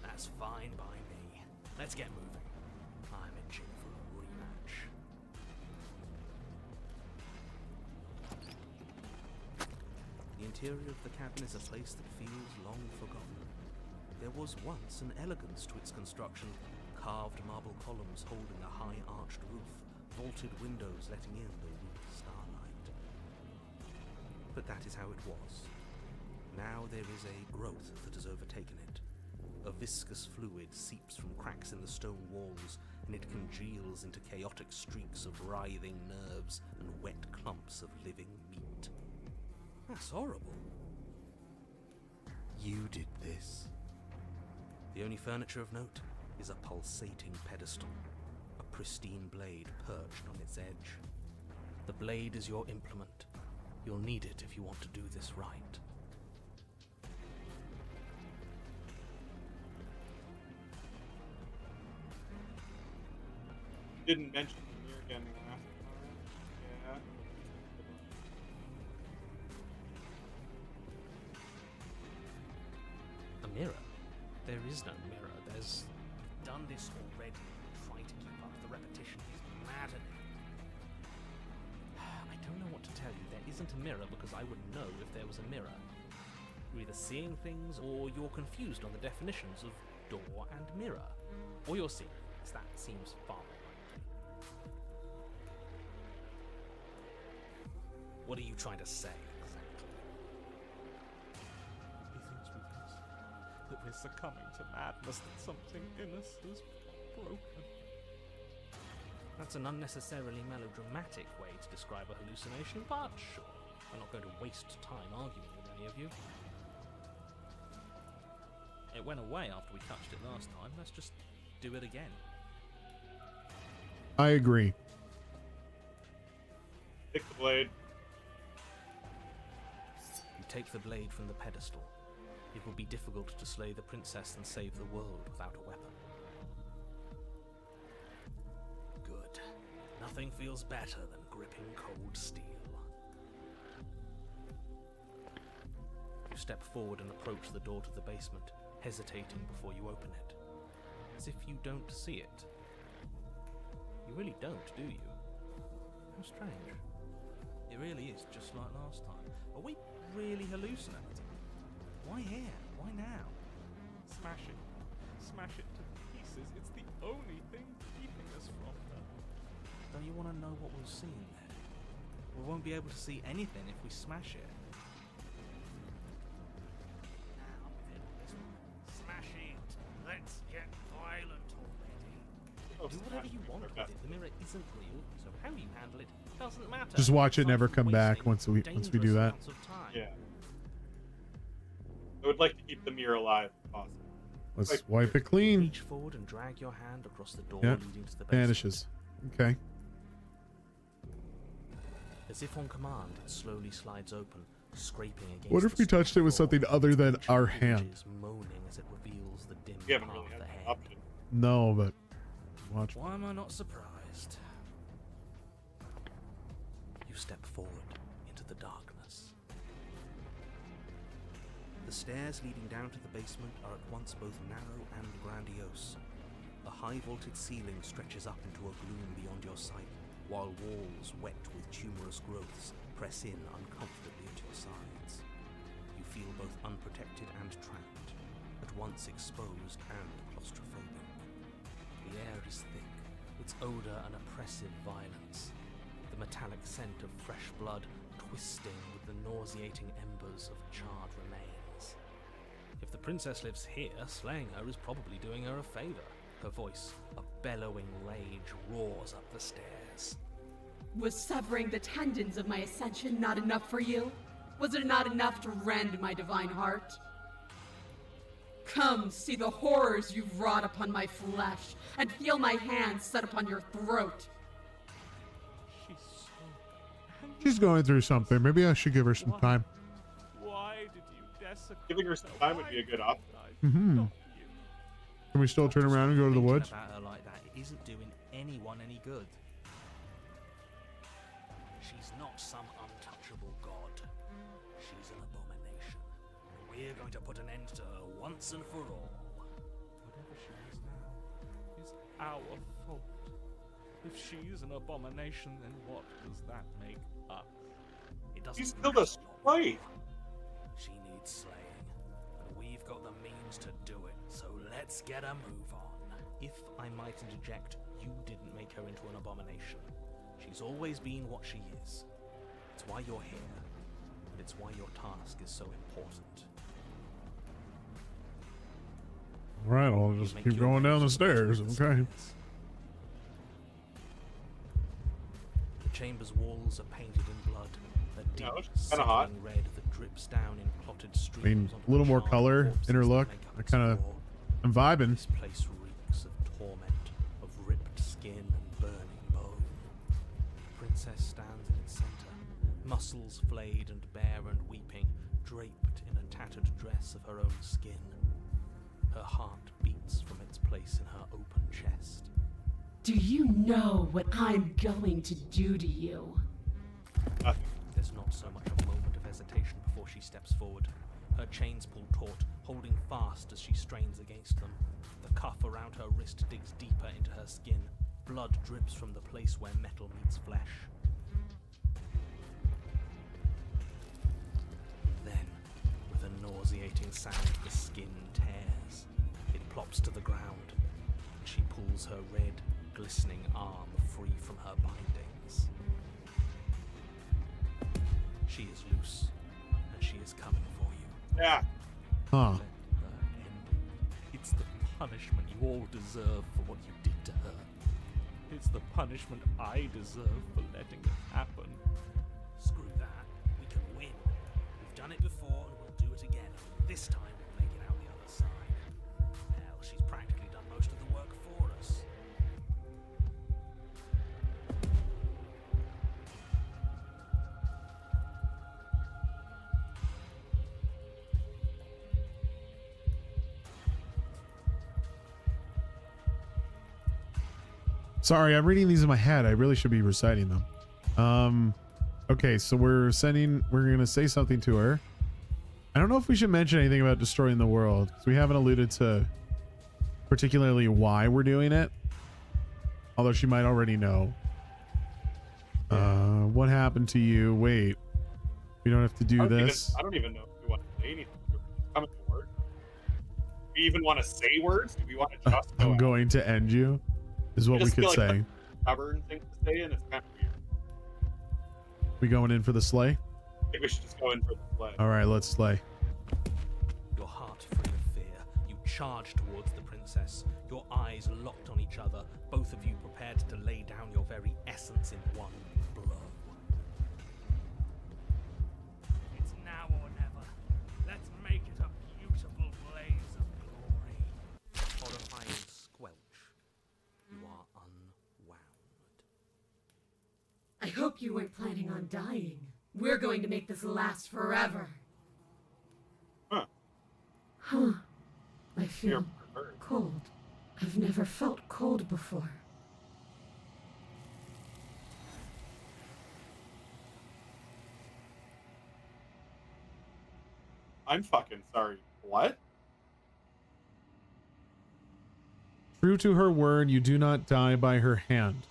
That's fine by me. Let's get moving. I'm itching for a rematch. The interior of the cabin is a place that feels long forgotten. There was once an elegance to its construction, carved marble columns holding a high arched roof, vaulted windows letting in the weak starlight. But that is how it was. Now there is a growth that has overtaken it. A viscous fluid seeps from cracks in the stone walls, and it congeals into chaotic streaks of writhing nerves and wet clumps of living meat. That's horrible. You did this. The only furniture of note is a pulsating pedestal, a pristine blade perched on its edge. The blade is your implement. You'll need it if you want to do this right. Didn't mention the mirror again last time. Yeah. A mirror? There is no mirror. There's done this already. Trying to keep up the repetition is maddening. I don't know what to tell you. There isn't a mirror because I would know if there was a mirror. You're either seeing things or you're confused on the definitions of door and mirror. Or you're seeing things. That seems far more likely. What are you trying to say exactly? He thinks with us that we're succumbing to madness, that something in us is broken. That's an unnecessarily melodramatic way to describe a hallucination, but sure. I'm not going to waste time arguing with any of you. It went away after we touched it last time. Let's just do it again. I agree. Pick the blade. You take the blade from the pedestal. It will be difficult to slay the princess and save the world without a weapon. Good. Nothing feels better than gripping cold steel. You step forward and approach the door to the basement, hesitating before you open it. As if you don't see it. You really don't, do you? How strange. It really is just like last time. Are we really hallucinating? Why here? Why now? Smash it. Smash it to pieces. It's the only thing keeping us from her. Don't you want to know what we'll see in there? We won't be able to see anything if we smash it. Now then, smash it. Let's get violent already. Do whatever you want with it. The mirror isn't real, so how you handle it doesn't matter. Just watch it Aside never from come back wasting once we do that. dangerous amounts of time. Yeah. I would like to keep the mirror alive if possible. Let's wipe it clean. Reach forward and drag your hand across the door Yeah. leading to the basement. Vanishes. Okay. As if on command, it slowly slides open, scraping against What if the we touched it with stone something floor, other than each our hinge hand? is moaning as it reveals the dim We haven't path really had ahead. that option. No, but watch. Why am I not surprised? You step forward into the darkness. The stairs leading down to the basement are at once both narrow and grandiose. A high vaulted ceiling stretches up into a gloom beyond your sight, while walls wet with tumorous growths press in uncomfortably at your sides. You feel both unprotected and trapped, at once exposed and claustrophobic. The air is thick, its odor an oppressive violence, the metallic scent of fresh blood twisting with the nauseating embers of charred remains. If the princess lives here, slaying her is probably doing her a favor. Her voice, a bellowing rage, roars up the stairs. Was severing the tendons of my ascension not enough for you? Was it not enough to rend my divine heart? Come, see the horrors you've wrought upon my flesh, and feel my hands set upon your throat. She's so angry. She's going through something. Maybe I should give her some time. Why did you desecrate Giving her some time would be a good option. Mhm. Can we still turn around and go to the Thinking woods? about her like that isn't doing anyone any good. She's not some untouchable god. She's an abomination. We're going to put an end to her once and for all. Whatever she is now is our fault. If she's an abomination, then what does that make us? It doesn't She's killed matter us what twice. She needs slaying, and we've got the means to do it, so let's get a move on. if I might interject, you didn't make her into an abomination. She's always been what she is. It's why you're here, and it's why your task is so important. All right, I'll just keep going down the stairs. Okay. The chamber's walls are painted in blood, a deep, it's kinda hot. sickling red that drips down in clotted streams. I mean, onto a little the more charred color corpses in her that look. make up I its kind of, floor. I'm vibing. This place reeks of torment, of ripped skin and burning bone. The princess stands in its center, muscles flayed and bare and weeping, draped in a tattered dress of her own skin. Her heart beats from its place in her open chest. Do you know what I'm going to do to you? Nothing. There's not so much a moment of hesitation before she steps forward. Her chains pull taut, holding fast as she strains against them. The cuff around her wrist digs deeper into her skin. Blood drips from the place where metal meets flesh. Then, with a nauseating sound, the skin tears. It plops to the ground, and she pulls her red, glistening arm free from her bindings. She is loose, and she is coming for you. Yeah. Huh. Let her end it. It's the punishment you all deserve for what you did to her. It's the punishment I deserve for letting it happen. Screw that. We can win. We've done it before, and we'll do it again. This time, we'll make it out the other side. Hell, she's practically done most of the work for us. Sorry, I'm reading these in my head. I really should be reciting them. Okay, so we're gonna say something to her. I don't know if we should mention anything about destroying the world, because we haven't alluded to particularly why we're doing it. Although she might already know. What happened to you? Wait. We don't have to do this. I don't even know if we want to say anything. Come to words. Do we even want to say words? Do we want to just go I'm out? going to end you, is what we just could feel like say. that's a stubborn thing to say, and it's kind of weird. We going in for the slay? I think we should just go in for the play. All right, let's slay. Your heart free of fear, you charge towards the princess, your eyes locked on each other, both of you prepared to lay down your very essence in one blow. It's now or never. Let's make it a beautiful blaze of glory. Horrifying squelch. You are unwound. I hope you weren't planning on dying. We're going to make this last forever. Huh. Huh. I You're feel preferred. cold. I've never felt cold before. I'm fucking sorry. What? True to her word, you do not die by her hand.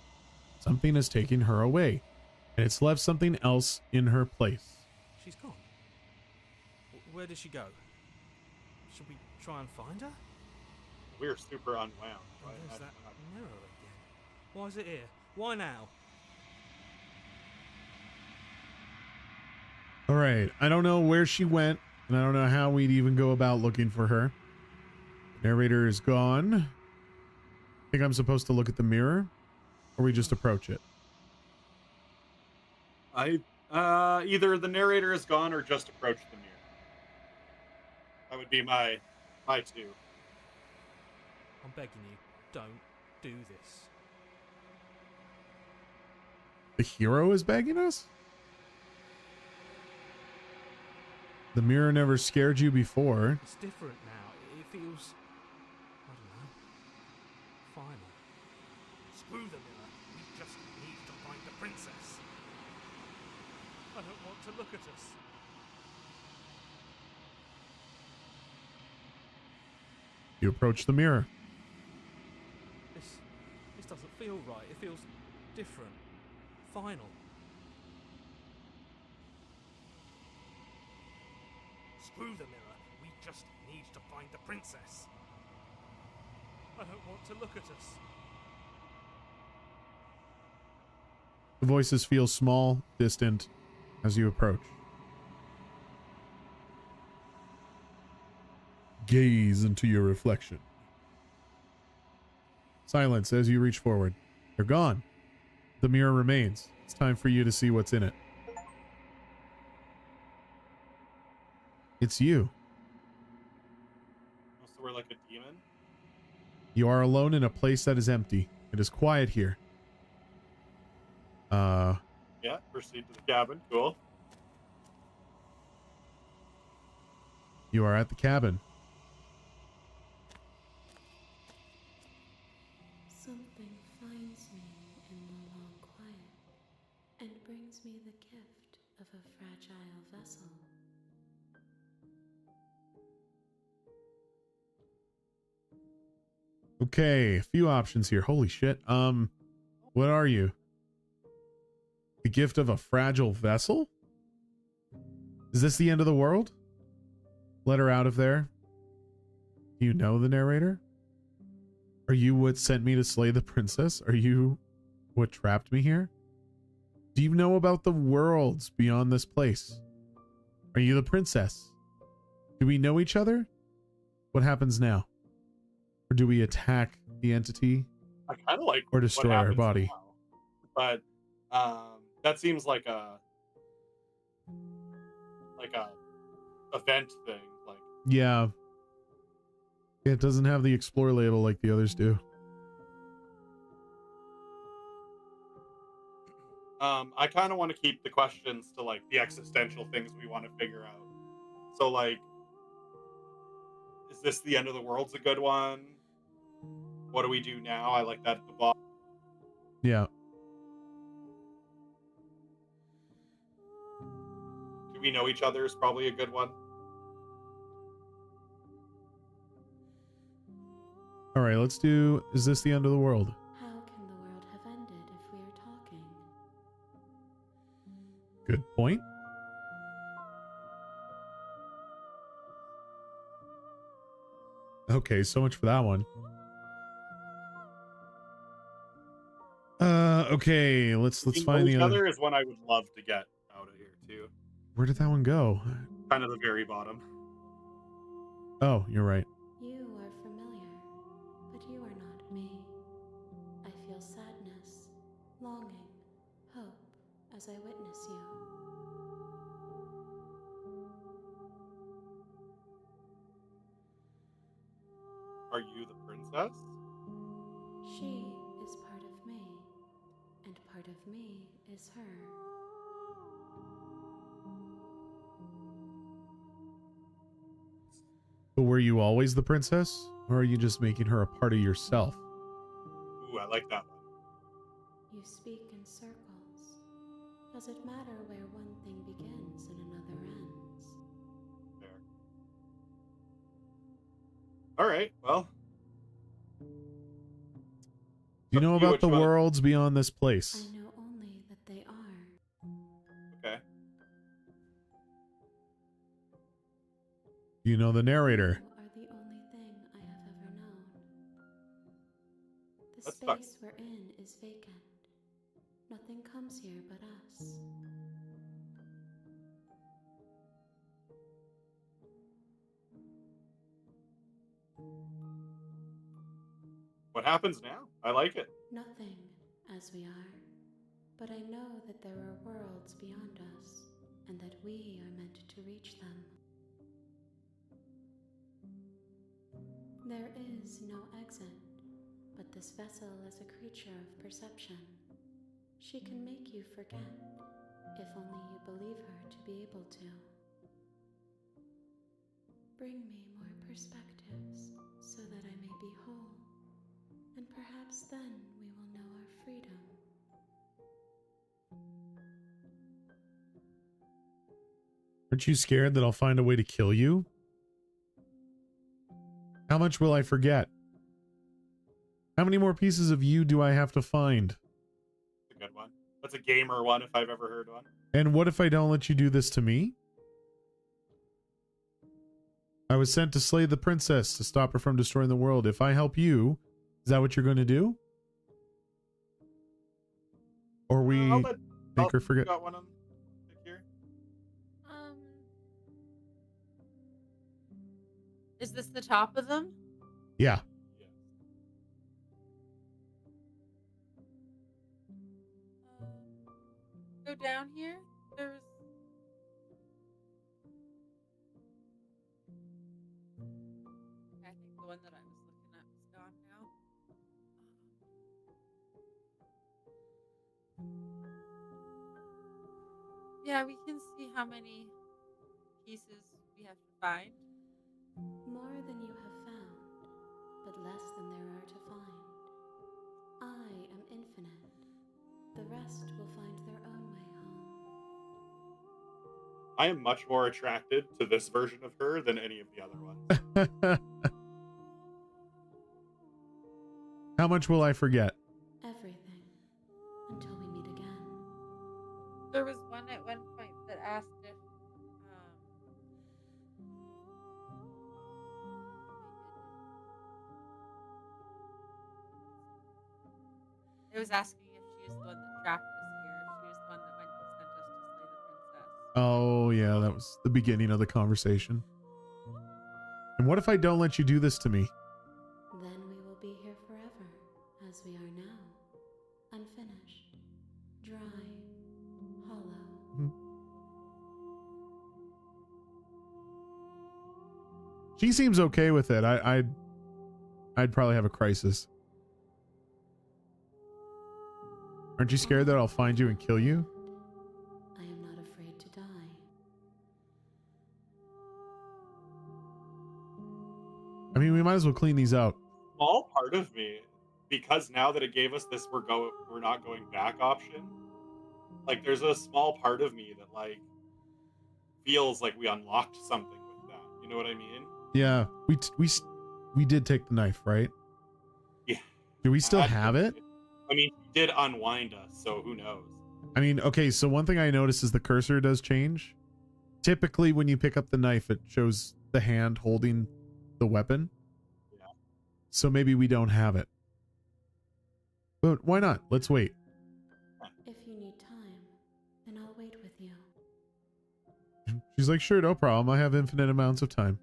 Something has taken her away, and it's left something else in her place. She's gone. Where did she go? Should we try and find her? We're super unwound. Oh, Right? there's that mirror again. Why is it here? Why now? All right, I don't know where she went, and I don't know how we'd even go about looking for her. Narrator is gone. I think I'm supposed to look at the mirror, or we just approach it. Either the narrator is gone or just approach the mirror. That would be my two. I'm begging you, don't do this. The hero is begging us? The mirror never scared you before. It's different now. It feels, I don't know, final. Screw the mirror. We just need to find the princess. I don't want to look at us. You approach the mirror. This doesn't feel right. It feels different. Final. Screw the mirror. We just need to find the princess. I don't want to look at us. The voices feel small, distant, as you approach. Gaze into your reflection. Silence as you reach forward. They're gone. The mirror remains. It's time for you to see what's in it. It's you. So we're like a demon? You are alone in a place that is empty. It is quiet here. Yeah, proceed to the cabin. Cool. You are at the cabin. Something finds me in the long quiet and brings me the gift of a fragile vessel. Okay, a few options here. Holy shit. What are you? The gift of a fragile vessel? Is this the end of the world? Let her out of there. Do you know the narrator? Are you what sent me to slay the princess? Are you what trapped me here? Do you know about the worlds beyond this place? Are you the princess? Do we know each other? What happens now? Or do we attack the entity I kind of like or destroy what her happens body? now. But that seems like a event thing. Like, Yeah. It doesn't have the explore label like the others do. I kind of want to keep the questions to like the existential things we want to figure out. So like, is this the end of the world's a good one? What do we do now? I like that at the bottom. Yeah. Do we know each other is probably a good one. All right, let's do, is this the end of the world? How can the world have ended if we are talking? Good point. Okay, so much for that one. Okay, let's Do we find know the each other. other is one I would love to get out of here too. Where did that one go? Kind of the very bottom. Oh, you're right. You are familiar, but you are not me. I feel sadness, longing, hope as I witness you. Are you the princess? She is part of me, and part of me is her. But were you always the princess? Or are you just making her a part of yourself? Ooh, I like that one. You speak in circles. Does it matter where one thing begins and another ends? There. All right. Well, Do you know Up to you about the which one. worlds beyond this place? I know only that they are. okay. Do you know the narrator? You are the only thing I have ever known. The That's fine. space we're in is vacant. Nothing comes here but us. What happens now? I like it. Nothing, as we are. But I know that there are worlds beyond us, and that we are meant to reach them. There is no exit, but this vessel is a creature of perception. She can make you forget, if only you believe her to be able to. Bring me more perspectives, so that I may be whole, and perhaps then we will know our freedom. Aren't you scared that I'll find a way to kill you? How much will I forget? How many more pieces of you do I have to find? That's a good one. That's a gamer one if I've ever heard one. And what if I don't let you do this to me? I was sent to slay the princess to stop her from destroying the world. If I help you, Is that what you're going to do? Or we I'll let make her forget? got one on pick here. Is this the top of them? Yeah. Yeah. Go down here. There's. I think the one that I was looking at was gone now. Yeah, we can see how many pieces we have to find. More than you have found, but less than there are to find. I am infinite. The rest will find their own way home. I am much more attracted to this version of her than any of the other ones. How much will I forget? Everything. Until we meet again. There was one at one point that asked if it was asking if she is the one that tracked us here, if she was the one that went and sent us to slay the princess. Oh, yeah, that was the beginning of the conversation. And what if I don't let you do this to me? Then we will be here forever, as we are now. Unfinished. Dry. Hollow. She seems okay with it. I'd probably have a crisis. Aren't you scared that I'll find you and kill you? I am not afraid to die. I mean, we might as well clean these out. Small part of me, because now that it gave us this we're not going back option, like there's a small part of me that like feels like we unlocked something with that. You know what I mean? Yeah, we did take the knife, right? Yeah. Do we still have it? I mean, she did unwind us, so who knows? I mean, okay, so one thing I noticed is the cursor does change. Typically, when you pick up the knife, it shows the hand holding the weapon. Yeah. So maybe we don't have it. But why not? Let's wait. If you need time, then I'll wait with you. She's like, sure, no problem. I have infinite amounts of time.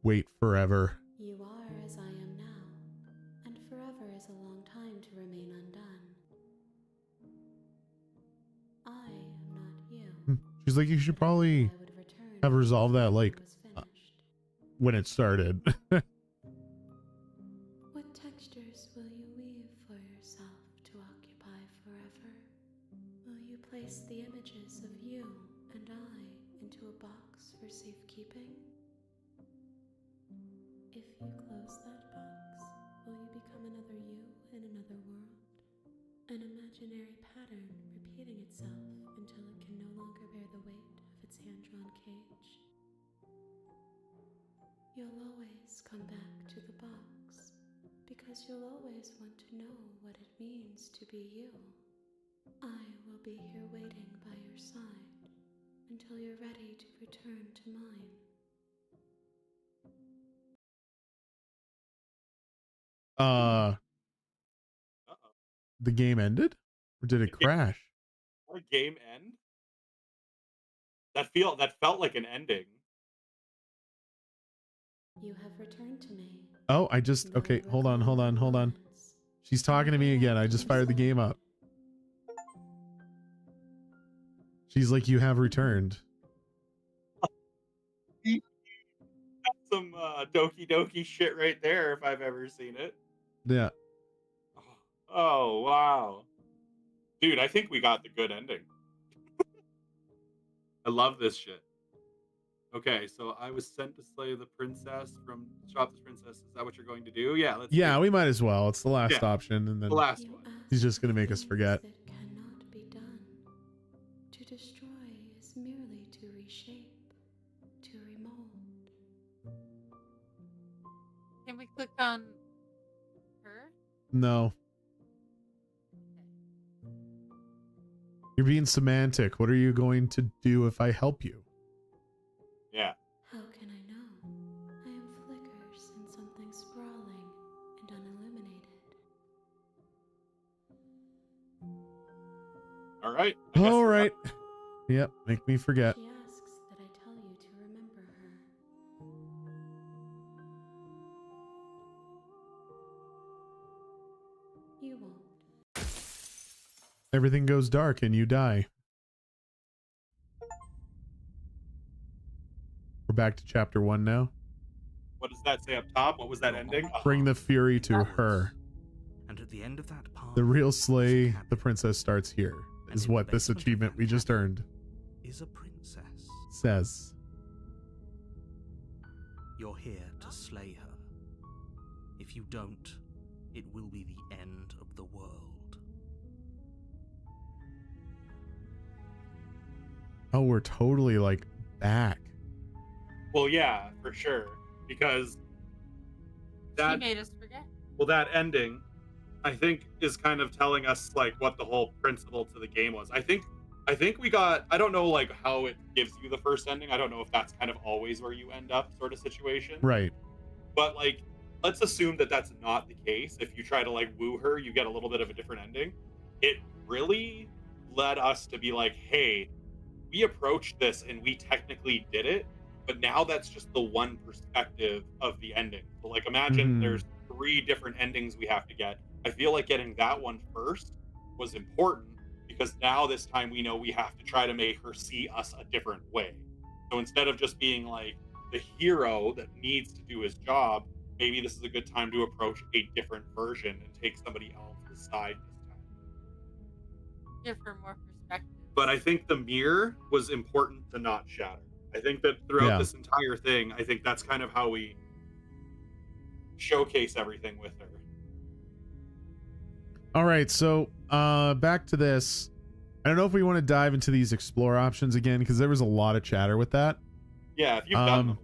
Wait forever. You are as I am now, and forever is a long time to remain undone. I am not you. She's like, you should probably I would return have resolved that, like, was finished. when it started. What textures will you weave for yourself to occupy forever? Will you place the images of you and I into a box for safekeeping? If you close that box, will you become another you in another world? An imaginary pattern repeating itself until it can no longer bear the weight of its hand-drawn cage? You'll always come back to the box, because you'll always want to know what it means to be you. I will be here waiting by your side until you're ready to return to mine. Uh-oh. The game ended? Or did it crash? Our game end? That felt like an ending. You have returned to me. Oh, okay, hold on. She's talking to me again. I just fired the game up. She's like, you have returned. Some Doki Doki shit right there if I've ever seen it. Yeah. Oh, wow. Dude, I think we got the good ending. I love this shit. Okay, so I was sent to slay the princess from Stop this Princess. Is that what you're going to do? Yeah, let's do it. We might as well. It's the last option, and then The last You one. he's just gonna make us forget. That cannot be done. To destroy is merely to reshape, to remold. Can we click on her? No. You're being semantic. What are you going to do if I help you? Yeah. How can I know? I All right. I guess All we're right. up. Yep. Make me forget. She asks that I tell you to remember her. You won't. Everything goes dark and you die. We're back to chapter 1 now. What does that say up top? What was that You're ending? on Bring the fury to path. her. And at the end of that path, The real is a slay cabin. the princess starts here. And Is in the what this basement of achievement that we just cabin earned is a princess. says. You're here to slay her. If you don't, it will be the end of the world. Oh, we're totally like back. Well, yeah, for sure. Because She that made us forget. that ending, I think, is kind of telling us like what the whole principle to the game was. I think we got, I don't know like how it gives you the first ending. I don't know if that's kind of always where you end up sort of situation. Right. But like, let's assume that that's not the case. If you try to like woo her, you get a little bit of a different ending. It really led us to be like, hey, we approached this and we technically did it, but now that's just the one perspective of the ending. So like, imagine Mhm. there's 3 different endings we have to get. I feel like getting that one first was important because now this time we know we have to try to make her see us a different way. So instead of just being like the hero that needs to do his job, maybe this is a good time to approach a different version and take somebody else's side this time. Give her more perspective. But I think the mirror was important to not shatter. I think that throughout Yeah. this entire thing, I think that's kind of how we showcase everything with her. All right, so back to this. I don't know if we want to dive into these explore options again because there was a lot of chatter with that. Yeah, if you've done them.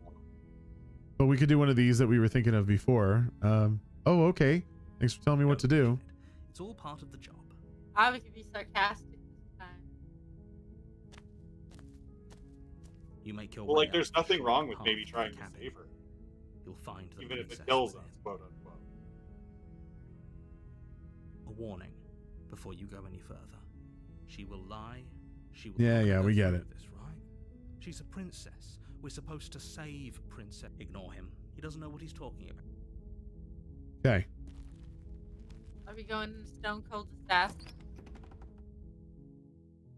But we could do one of these that we were thinking of before. Oh, okay. Thanks for telling me what to do. It's all part of the job. We could be sarcastic this time. You make your Well, way like, up there's the nothing short wrong with path maybe of the trying to cabin. save her, You'll find the even if it princess kills within. us, quote unquote. A warning before you go any further. She will lie. She will. Yeah, not yeah, go we get through it. This, right? She's a princess. We're supposed to save Princess. Ignore him. He doesn't know what he's talking about. Okay. Are we going stone cold assassin?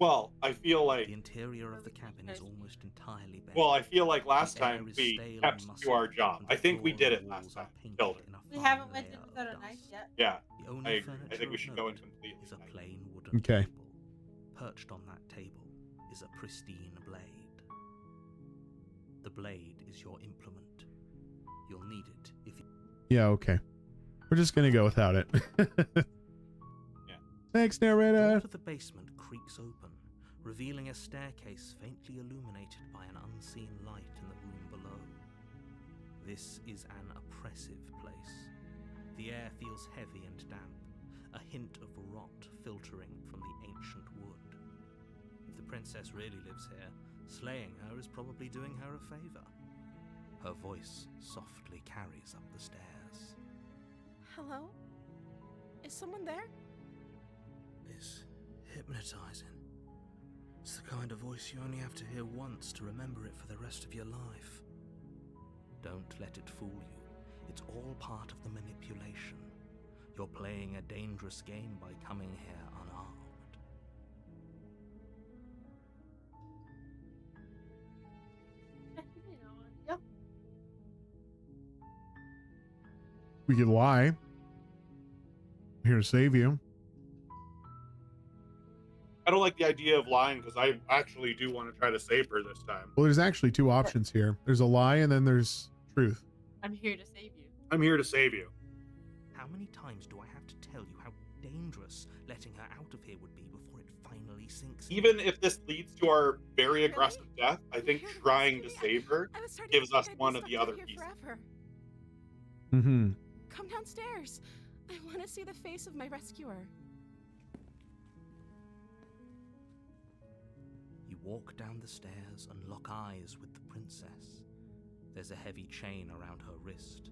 Well, I feel like The interior of the cabin is almost entirely bare. Well, I feel like last The air time is we stale kept and to our musty, job. and the I think we floor did and it last walls are time. painted Killed her. in a We fine haven't went layer into the of night dust. yet. Yeah, The only I agree. I furniture think we of should go in note completely. is a night. plain wooden Okay. table. Perched on that table is a pristine blade. The blade is your implement. You'll need it if you... Yeah, okay. We're just going to go without it. Yeah. Thanks, The narrator. door to the basement creaks open, revealing a staircase faintly illuminated by an unseen light in the room below. This is an oppressive place. The air feels heavy and damp, a hint of rot filtering from the ancient wood. If the princess really lives here, slaying her is probably doing her a favor. Her voice softly carries up the stairs. Hello? Is someone there? It's hypnotizing. It's the kind of voice you only have to hear once to remember it for the rest of your life. Don't let it fool you. It's all part of the manipulation. You're playing a dangerous game by coming here unarmed. Yep. We could lie. I'm here to save you. I don't like the idea of lying because I actually do want to try to save her this time. Well, there's actually 2 options here. There's a lie and then there's truth. I'm here to save you. I'm here to save you. How many times do I have to tell you how dangerous letting her out of here would be before it finally sinks in? Even if this leads to our very aggressive death, I think You're here trying to rescue me. save her I was starting gives to us think I'd be one of stuck the out other here pieces. forever. Mm-hmm. Come downstairs. I want to see the face of my rescuer. You walk down the stairs and lock eyes with the princess. There's a heavy chain around her wrist,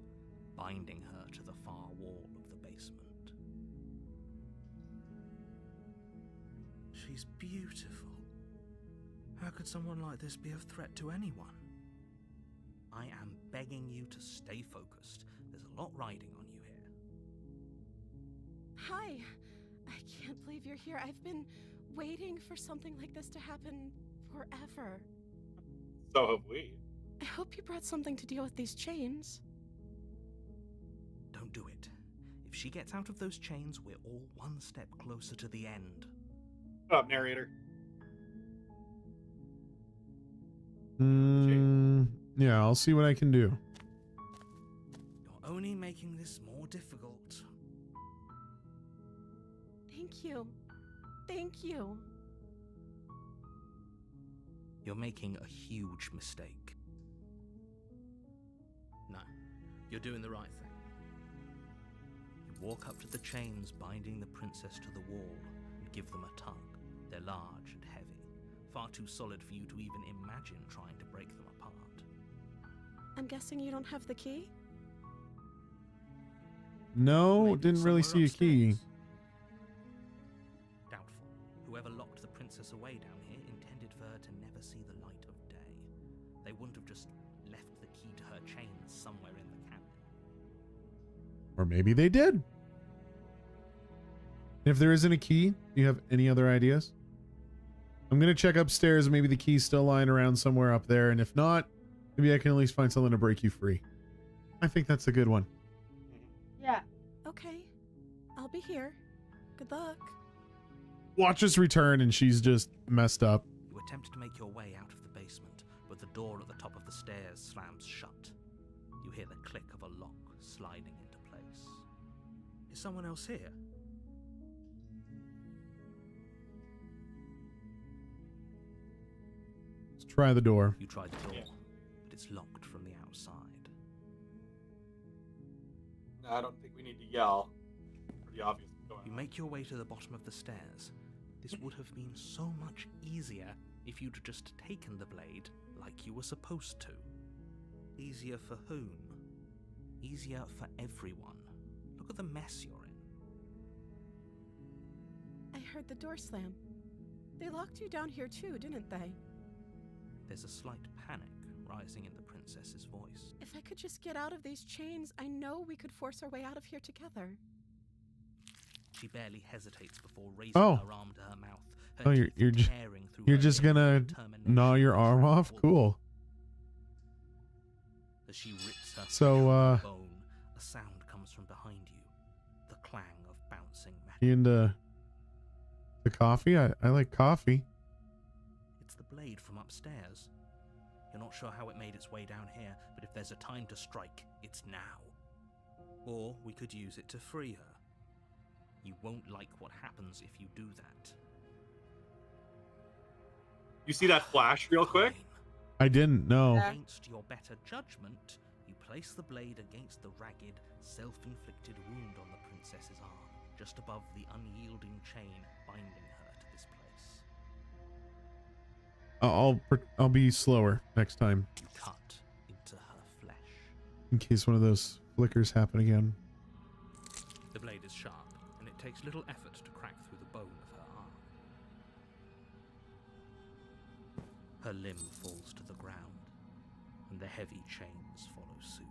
binding her to the far wall of the basement. She's beautiful. How could someone like this be of threat to anyone? I am begging you to stay focused. There's a lot riding on you here. Hi. I can't believe you're here. I've been waiting for something like this to happen forever. So have we. I hope you brought something to deal with these chains. Don't do it. If she gets out of those chains, we're all one step closer to the end. Shut up, narrator. Yeah, I'll see what I can do. You're only making this more difficult. Thank you. Thank you. You're making a huge mistake. No, you're doing the right thing. You walk up to the chains binding the princess to the wall and give them a tug. They're large and heavy, far too solid for you to even imagine trying to break them apart. I'm guessing you don't have the key? No, Maybe didn't really see somewhere a key. upstairs. Doubtful. Whoever locked the princess away down here intended for her to never see the light of day. They wouldn't have just left the key to her chains somewhere in the canyon. Or maybe they did. If there isn't a key, do you have any other ideas? I'm going to check upstairs. Maybe the key's still lying around somewhere up there. And if not, maybe I can at least find something to break you free. I think that's a good one. Yeah. Okay. I'll be here. Good luck. Watch us return and she's just messed up. You attempt to make your way out of the basement, but the door at the top of the stairs slams shut. You hear the click of a lock sliding into place. Is someone else here? Let's try the door. You try the door, Yeah. but it's locked from the outside. No, I don't think we need to yell. Pretty obvious what's going You on. make your way to the bottom of the stairs. This would have been so much easier if you'd just taken the blade like you were supposed to. Easier for whom? Easier for everyone. Look at the mess you're in. I heard the door slam. They locked you down here too, didn't they? There's a slight panic rising in the princess's voice. If I could just get out of these chains, I know we could force our way out of here together. She barely hesitates before raising Oh. her arm to her mouth. Her Oh, you're- teeth you're ju- tearing through You're her just lip gonna with determination gnaw your to arm try off? to Cool. As she rips her So, flesh from the bone, a sound comes from behind you. The clang of bouncing metal. You into the coffee? I like coffee. It's the blade from upstairs. You're not sure how it made its way down here, but if there's a time to strike, it's now. Or we could use it to free her. You won't like what happens if you do that. You see that flash real quick? Fine. I didn't know. Yeah. Against your better judgment, you place the blade against the ragged, self-inflicted wound on the princess's arm, just above the unyielding chain binding her to this place. I'll be slower next time You cut into her flesh. in case one of those flickers happen again. The blade is sharp, and it takes little effort to crack through the bone of her arm. Her limb falls to the ground, and the heavy chains follow suit.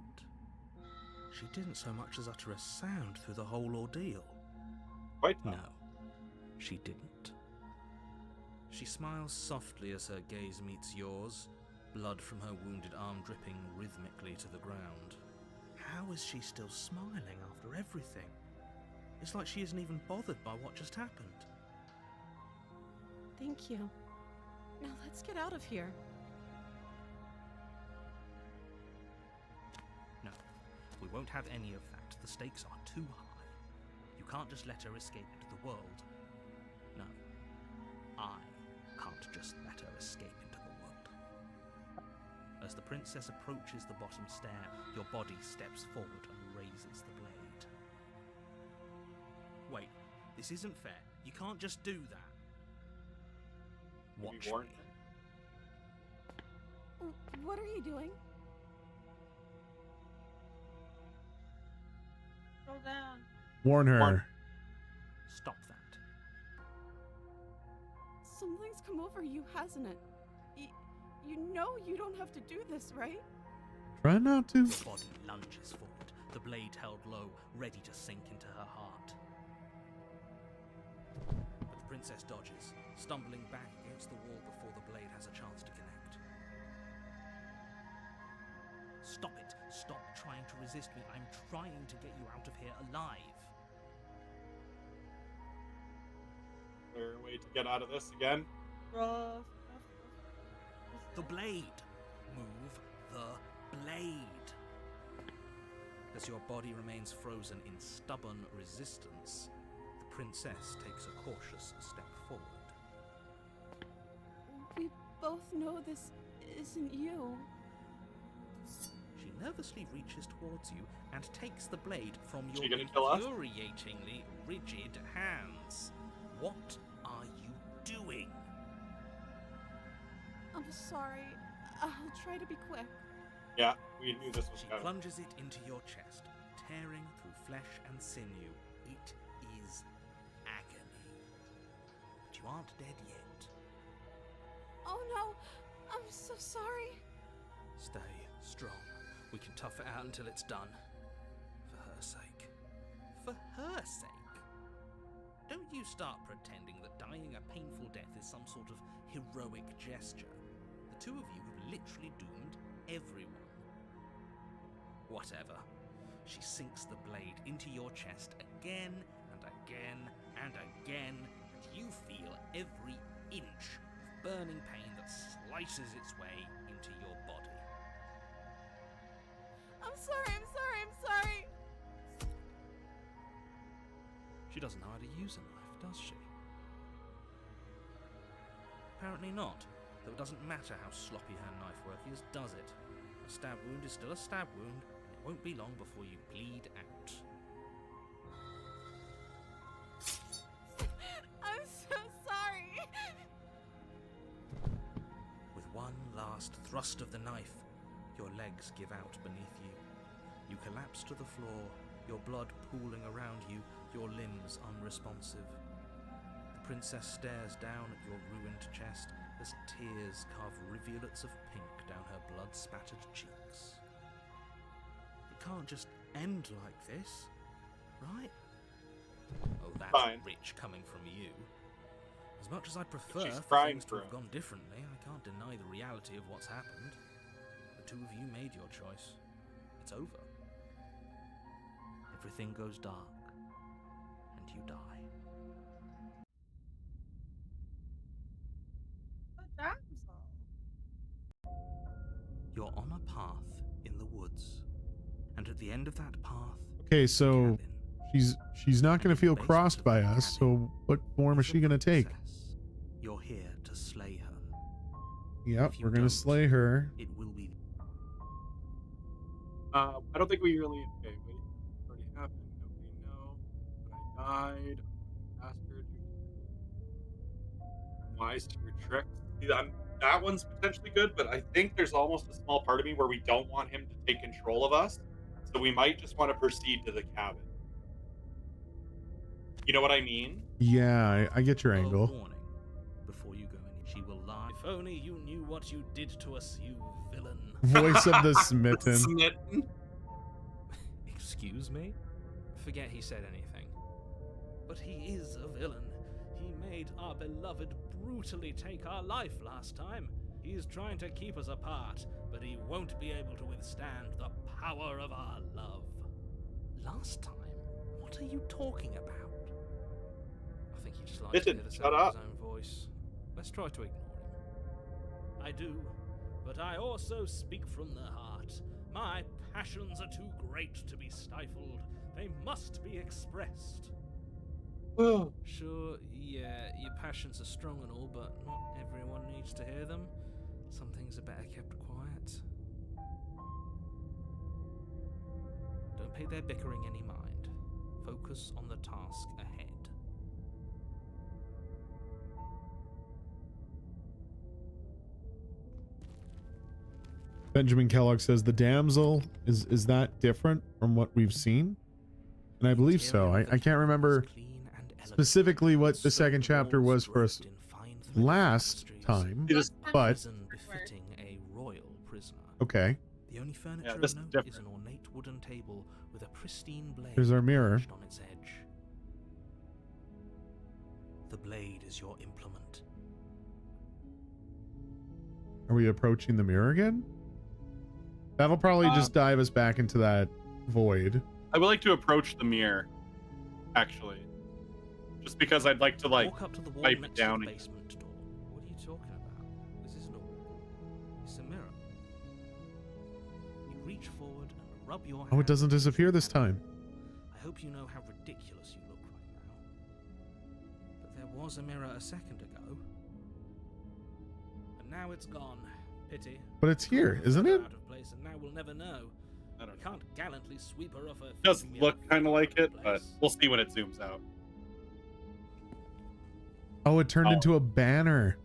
She didn't so much as utter a sound through the whole ordeal. Quite No, she didn't. She smiles softly as her gaze meets yours, blood from her wounded arm dripping rhythmically to the ground. How is she still smiling after everything? It's like she isn't even bothered by what just happened. Thank you. Now let's get out of here. No, we won't have any of that. The stakes are too high. You can't just let her escape into the world. No, I can't just let her escape into the world. As the princess approaches the bottom stair, your body steps forward and raises the blade. Wait, this isn't fair. You can't just do that. Maybe Watch warn me. What are you doing? Roll down. Warn her. Warn- Stop that. Something's come over you, hasn't it? You know you don't have to do this, right? Try not to. Your body lunges forward, the blade held low, ready to sink into her heart. But the princess dodges, stumbling back against the wall before the blade has a chance to connect. Stop it! Stop trying to resist me. I'm trying to get you out of here alive. Is there a way to get out of this again? The blade! Move the blade! As your body remains frozen in stubborn resistance, the princess takes a cautious step forward. We both know this isn't you. She nervously reaches towards you and takes the blade from your She gonna kill us? infuriatingly rigid hands. What are you doing? I'm sorry. I'll try to be quick. Yeah, we knew this was She coming. plunges it into your chest, tearing through flesh and sinew. It is agony. But you aren't dead yet. Oh no, I'm so sorry. Stay strong. We can tough it out until it's done. For her sake. For her sake? Don't you start pretending that dying a painful death is some sort of heroic gesture. The two of you have literally doomed everyone. Whatever. She sinks the blade into your chest again and again and again, and you feel every inch of burning pain that slices its way into your body. I'm sorry. She doesn't know how to use a knife, does she? Apparently not, though it doesn't matter how sloppy her knife work is, does it? A stab wound is still a stab wound, and it won't be long before you bleed out. I'm so sorry. With one last thrust of the knife, your legs give out beneath you. You collapse to the floor, your blood pooling around you, your limbs unresponsive. The princess stares down at your ruined chest as tears carve rivulets of pink down her blood-spattered cheeks. It can't just end like this, right? Oh, that's Fine. rich coming from you. As much as I'd prefer She's for crying things to for have him. gone differently, I can't deny the reality of what's happened. The two of you made your choice. It's over. Everything goes dark, and you die. The damsel. You're on a path in the woods, and at the end of that path, Okay, so cabin. she's not going to feel Basement crossed of by the us. cabin So what form is is she the going to take? princess. You're here to slay her. Yep, If you we're going don't, to slay her. It will be. I don't think we really. Okay, wait. It's already happened. Nobody know. But I died. Bastard. I'm wise to your tricks. See, that one's potentially good, but I think there's almost a small part of me where we don't want him to take control of us. So we might just want to proceed to the cabin. You know what I mean? Yeah, I get your A angle. warning. Before you go in, she will lie. If only you knew what you did to us, you villain. Voice of the smitten. Smitten. Excuse me? Forget he said anything. But he is a villain. He made our beloved brutally take our life last time. He is trying to keep us apart, but he won't be able to withstand the power of our love. Last time? What are you talking about? I think he just likes to Listen, hear the shut sound of up. his own voice. Let's try to ignore him. I do, but I also speak from the heart. My passions are too great to be stifled. They must be expressed. Sure, yeah, your passions are strong and all, but not everyone needs to hear them. Some things are better kept quiet. Don't pay their bickering any mind. Focus on the task ahead. Benjamin Kellogg says the damsel is that different from what we've seen? And I believe so. I can't remember specifically what the second chapter was for us last time, You just- but Prison befitting a royal prisoner. okay. The only furniture this of is note different. is an ornate wooden table with a pristine blade Here's our mirror. perched on its edge. The blade is your implement. Are we approaching the mirror again? That'll probably just dive us back into that void. I would like to approach the mirror, actually. Just because I'd like to, like, Walk up to the wall wipe it next down to the again. basement door. What are you talking about? This isn't a wall. It's a mirror. You reach forward and rub your Oh, it hand doesn't against disappear the this time. panel. I hope you know how ridiculous you look right now. But there was a mirror a second ago. And now it's gone. Pity. But it's here, isn't it? Out of place, and now we'll never know. I don't You know. can't gallantly sweep her off her feet Does and be look like, kind of like "Out of it, but place." we'll see when it zooms out. Oh, it turned Oh. into a banner.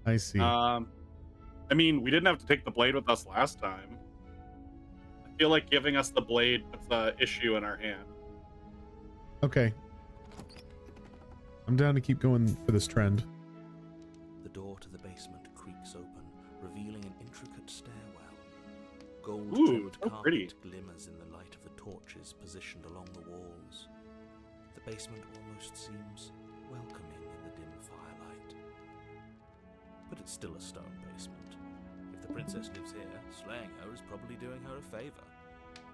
I see. I mean, we didn't have to take the blade with us last time. I feel like giving us the blade puts the issue in our hand. Okay. I'm down to keep going for this trend. The door to the basement creaks open, revealing an intricate stairwell. Gold-trimmed so carpet pretty. glimmers in the light of the torches positioned along the walls. The basement almost seems welcoming in the dim firelight. But it's still a stone basement. If the princess lives here, slaying her is probably doing her a favor.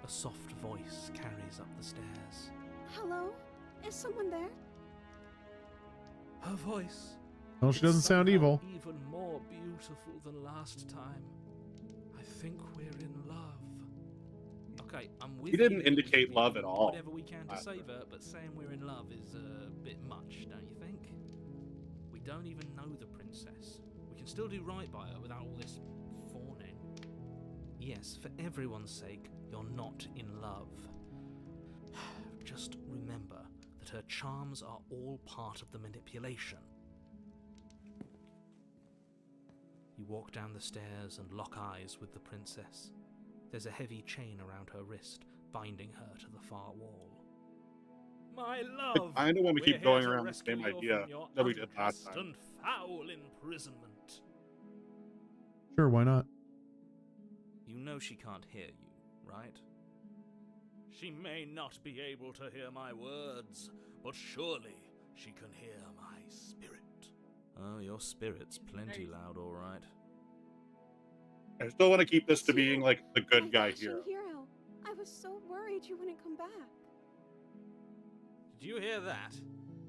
A soft voice carries up the stairs. Hello? Is someone there? Her voice. Well, she doesn't It's sound somehow evil. Even more beautiful than last time. I think we're in love. Okay, I'm with He didn't you. indicate We love do at all Whatever we can to last save her, but saying we're in love is a bit much, don't you think? We don't even know the princess. We can still do right by her without all this fawning. Yes, for everyone's sake, you're not in love. Just remember that her charms are all part of the manipulation. You walk down the stairs and lock eyes with the princess. There's a heavy chain around her wrist, binding her to the far wall. My love! I know when we we're keep here going to around the rescue same you idea from your that we did last unjust time. and foul imprisonment. Sure, why not? You know she can't hear you, right? She may not be able to hear my words, but surely she can hear my spirit. Oh, your spirit's plenty loud, all right. I still want to keep this to It's being you, like the my good guy dashing hero. hero. I was so worried you wouldn't come back. Did you hear that?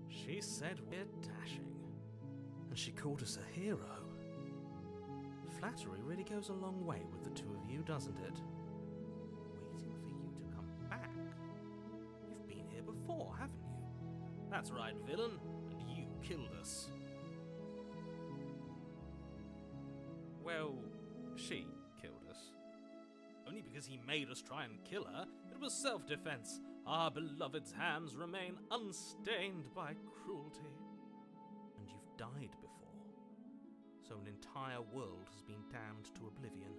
She said we're dashing. And she called us a hero. Flattery really goes a long way with the two of you, doesn't it? Waiting for you to come back. You've been here before, haven't you? That's right, villain. And you killed us. Well, she killed us. Only because he made us try and kill her. It was self-defense. Our beloved's hands remain unstained by cruelty. And you've died before. So an entire world has been damned to oblivion.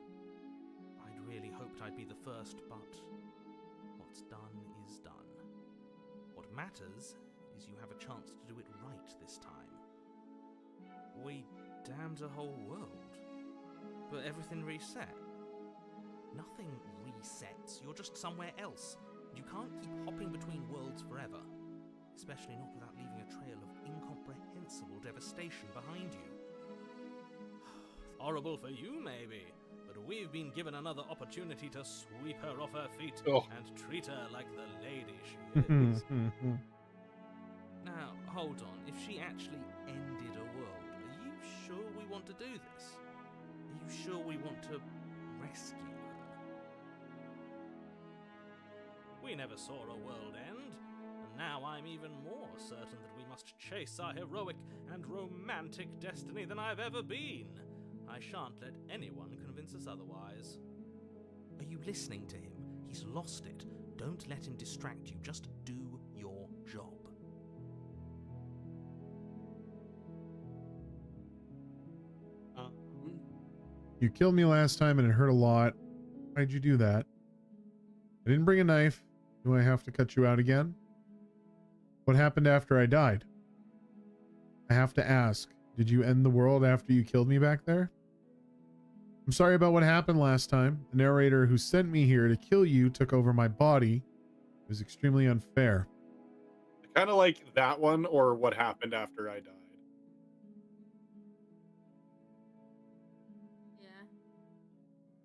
I'd really hoped I'd be the first, but what's done is done. What matters is you have a chance to do it right this time. We damned a whole world. But everything reset. Nothing resets. You're just somewhere else. You can't keep hopping between worlds forever. Especially not without leaving a trail of incomprehensible devastation behind you. Horrible for you, maybe. But we've been given another opportunity to sweep her off her feet and treat her like the lady she is. Now, hold on. If she actually ended a world, are you sure we want to do this? Are you sure we want to rescue her? We never saw a world end, and now I'm even more certain that we must chase our heroic and romantic destiny than I've ever been. I shan't let anyone convince us otherwise. Are you listening to him? He's lost it. Don't let him distract you. Just do your job. You killed me last time and it hurt a lot. Why'd you do that? I didn't bring a knife. Do I have to cut you out again? What happened after I died? I have to ask. Did you end the world after you killed me back there? I'm sorry about what happened last time. The narrator who sent me here to kill you took over my body. It was extremely unfair. I kind of like that one or what happened after I died. Yeah.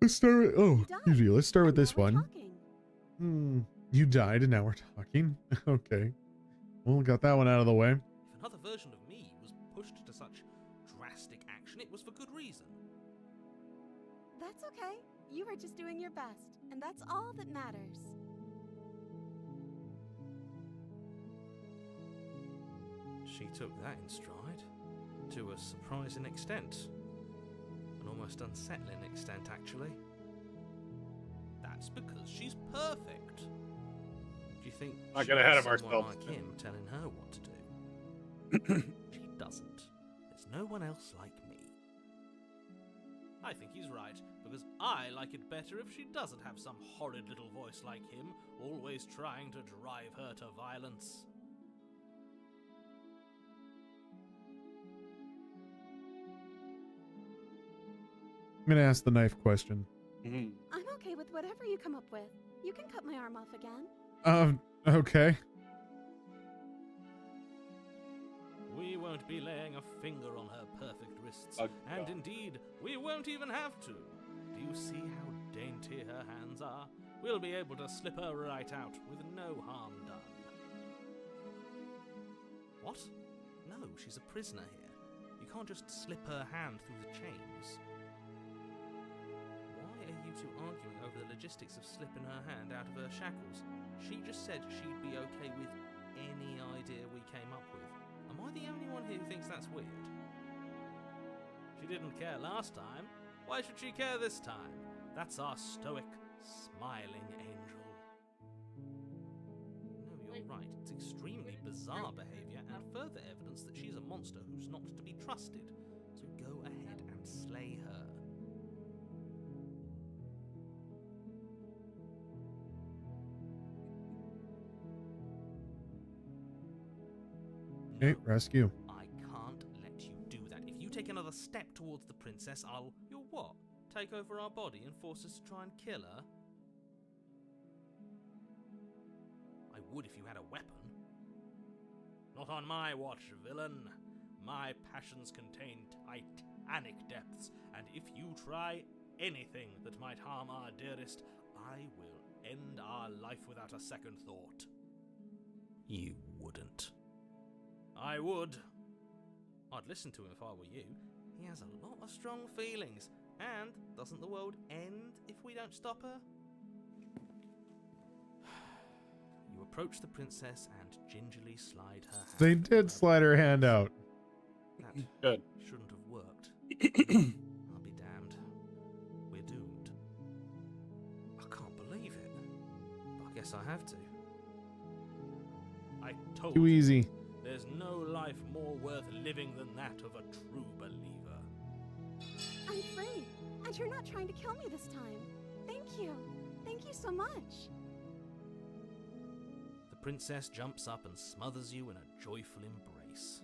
Let's start with, You died, excuse me. Let's start with and this now we're one. talking. You died and now we're talking. Okay. Well, got that one out of the way. If another version of me was pushed to such drastic action, it was for good reason. That's okay. You were just doing your best, and that's all that matters. She took that in stride, to a surprising extent. An almost unsettling extent, actually. That's because she's perfect. Do you think Not she get ahead has of someone ourselves. like him telling her what to do? She doesn't. There's no one else like me. I think he's right, because I like it better if she doesn't have some horrid little voice like him, always trying to drive her to violence. I'm going to ask the knife question. Mhm. I'm okay with whatever you come up with. You can cut my arm off again. Okay. We won't be laying a finger on her perfect wrists, Oh, and God. indeed, we won't even have to. Do you see how dainty her hands are? We'll be able to slip her right out with no harm done. What? No, she's a prisoner here. You can't just slip her hand through the chains. Why are you two arguing over the logistics of slipping her hand out of her shackles? She just said she'd be okay with any idea we came up with. Am I the only one here who thinks that's weird? She didn't care last time. Why should she care this time? That's our stoic, smiling angel. No, you're right. It's extremely bizarre behavior and further evidence that she's a monster who's not to be trusted. So go ahead and slay her. Okay, rescue. I can't let you do that. If you take another step towards the princess, You'll what? Take over our body and force us to try and kill her? I would if you had a weapon. Not on my watch, villain. My passions contain titanic depths, and if you try anything that might harm our dearest, I will end our life without a second thought. You wouldn't. I would. I'd listen to him if I were you. He has a lot of strong feelings. And doesn't the world end if we don't stop her? You approach the princess and gingerly slide her hand. They did slide her hand out. That Good. shouldn't have worked. I'll be damned. We're doomed. I can't believe it. But I guess I have to. I told Too you. easy. There's no life more worth living than that of a true believer. I'm free, and you're not trying to kill me this time. Thank you. Thank you so much. The princess jumps up and smothers you in a joyful embrace.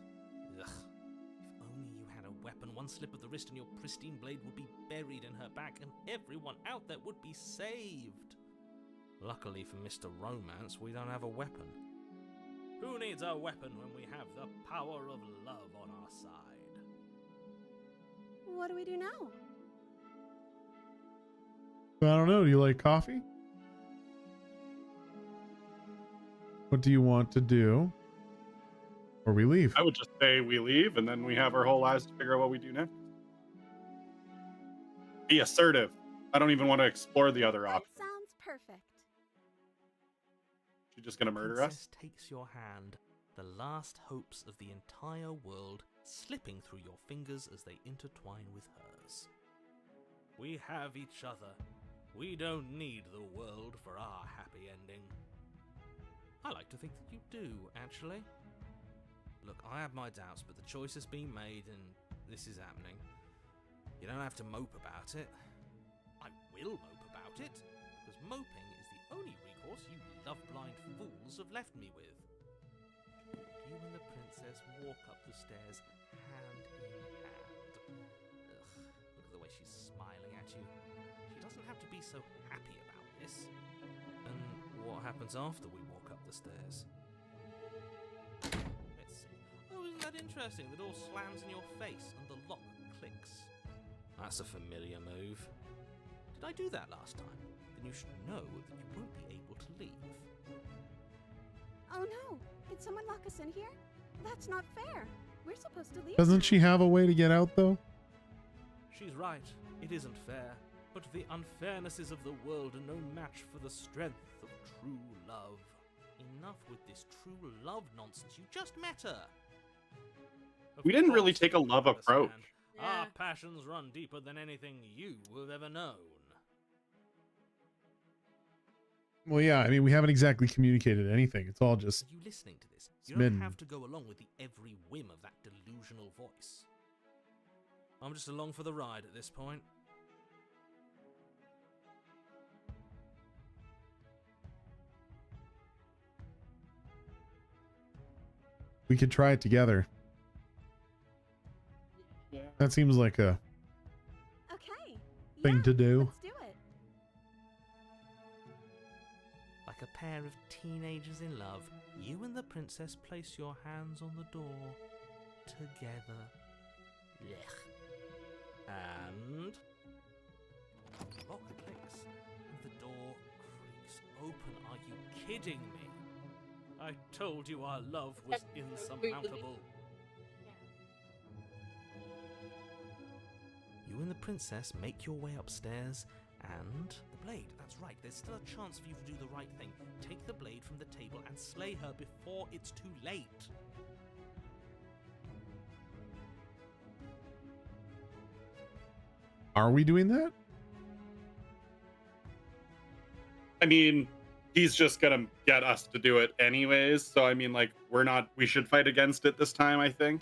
Ugh. If only you had a weapon, one slip of the wrist and your pristine blade would be buried in her back, and everyone out there would be saved. Luckily for Mr. Romance, we don't have a weapon. Who needs a weapon when we have the power of love on our side? What do we do now? I don't know. Do you like coffee? What do you want to do? Or we leave? I would just say we leave, and then we have our whole lives to figure out what we do next. Be assertive. I don't even want to explore the other That option. sounds perfect. She's just gonna murder Princess us. takes your hand, the last hopes of the entire world slipping through your fingers as they intertwine with hers. We have each other. We don't need the world for our happy ending. I like to think that you do, actually. Look, I have my doubts, but the choice has been made and this is happening. You don't have to mope about it. I will mope about it, because moping is the only recourse you love-blind fools have left me with. You and the princess walk up the stairs hand in be so happy about this. And what happens after we walk up the stairs? Let's see. Oh, isn't that interesting? The door slams in your face and the lock clicks. That's a familiar move. Did I do that last time? Then you should know that you won't be able to leave. Oh no! Did someone lock us in here? That's not fair. We're supposed to leave. Doesn't she have a way to get out though? She's right. It isn't fair. But the unfairnesses of the world are no match for the strength of true love. Enough with this true love nonsense. You just met her. We didn't really take a love approach. Our Yeah. passions run deeper than anything you have ever known. Well, yeah, I mean, we haven't exactly communicated anything. It's all just Are you listening to this? It's You don't been- have to go along with the every whim of that delusional voice. I'm just along for the ride at this point. we could try it together. Yeah. That seems like a Okay. thing Yeah, to do. Let's do it. Like a pair of teenagers in love, you and the princess place your hands on the door together. Blech. And the lock clicks and the door creaks open. Are you kidding me? I told you our love was insurmountable. You and the princess make your way upstairs, and the blade, that's right, there's still a chance for you to do the right thing. Take the blade from the table and slay her before it's too late. Are we doing that? I mean, he's just gonna get us to do it anyways. So I mean, like, we should fight against it this time, I think.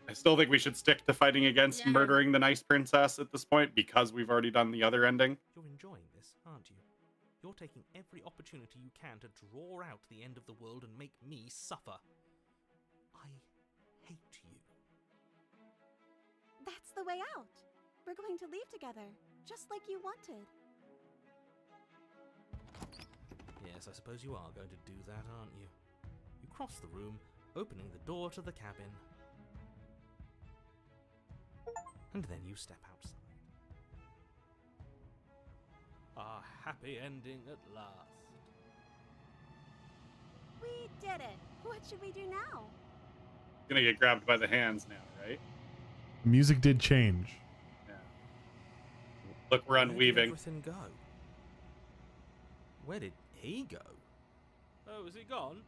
I still think we should stick to fighting against Yeah. murdering the nice princess at this point because we've already done the other ending. You're enjoying this, aren't you? You're taking every opportunity you can to draw out the end of the world and make me suffer. I hate you. That's the way out. We're going to leave together, just like you wanted. Yes, I suppose you are going to do that, aren't you? You cross the room, opening the door to the cabin. And then you step outside. A happy ending at last. We did it. What should we do now? Gonna get grabbed by the hands now, right? The music did change. Yeah. Look, we're Where did unweaving. everything go? Where did he go? Oh, is he gone?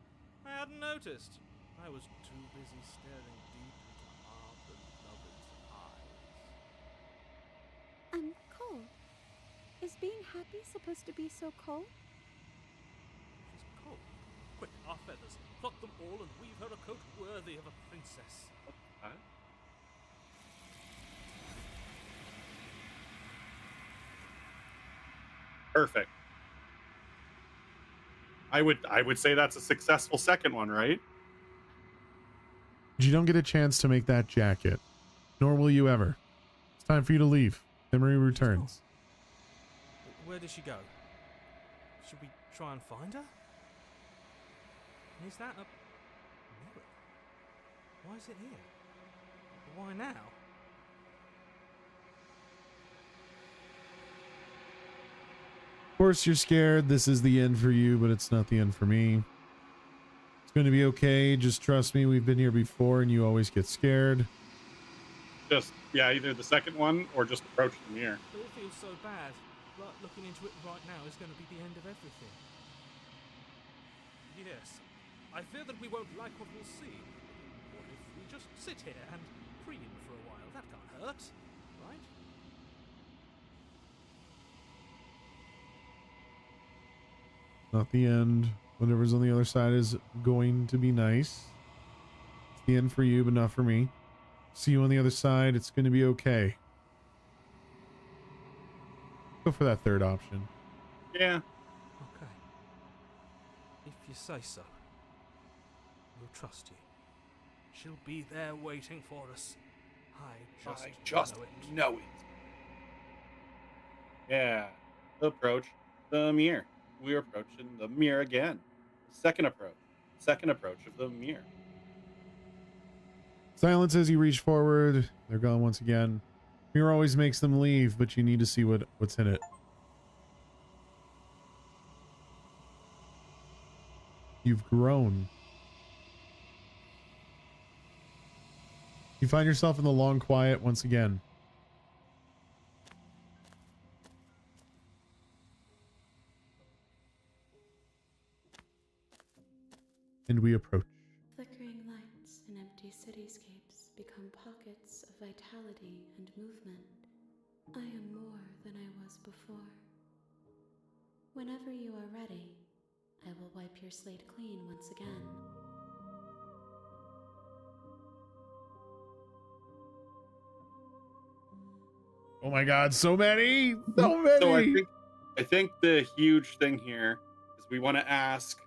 I hadn't noticed. I was too busy staring deep into our beloved's eyes. I'm cold. Is being happy supposed to be so cold? She's cold. Quick, our feathers. Pluck them all and weave her a coat worthy of a princess. Huh? Perfect. I would say that's a successful second one, right? You don't get a chance to make that jacket, nor will you ever. It's time for you to leave. Emery returns. Where did she go? Should we try and find her? Is that a mirror? Why is it here? Why now? Of course, you're scared. This is the end for you, but it's not the end for me. It's going to be okay. Just trust me. We've been here before, and you always get scared. Just, yeah, either the second one or just approach the mirror. But it feels so bad. But looking into it right now is going to be the end of everything. Yes, I fear that we won't like what we'll see. What if we just sit here and preen for a while? That can't hurt, right? Not the end. Whatever's on the other side is going to be nice. It's the end for you, but not for me. See you on the other side. It's going to be okay. Go for that third option. Yeah. Okay. If you say so. We'll trust you. She'll be there waiting for us. I just know it. know it. Yeah. approach the mirror. We're approaching the mirror again. Second approach. Second approach of the mirror. Silence as you reach forward. They're gone once again. Mirror always makes them leave, but you need to see what's in it. You've grown. You find yourself in the long quiet once again. And we approach. Flickering lights in empty cityscapes become pockets of vitality and movement. I am more than I was before. Whenever you are ready, I will wipe your slate clean once again. Oh my god, so many! So many! So I think the huge thing here is we want to ask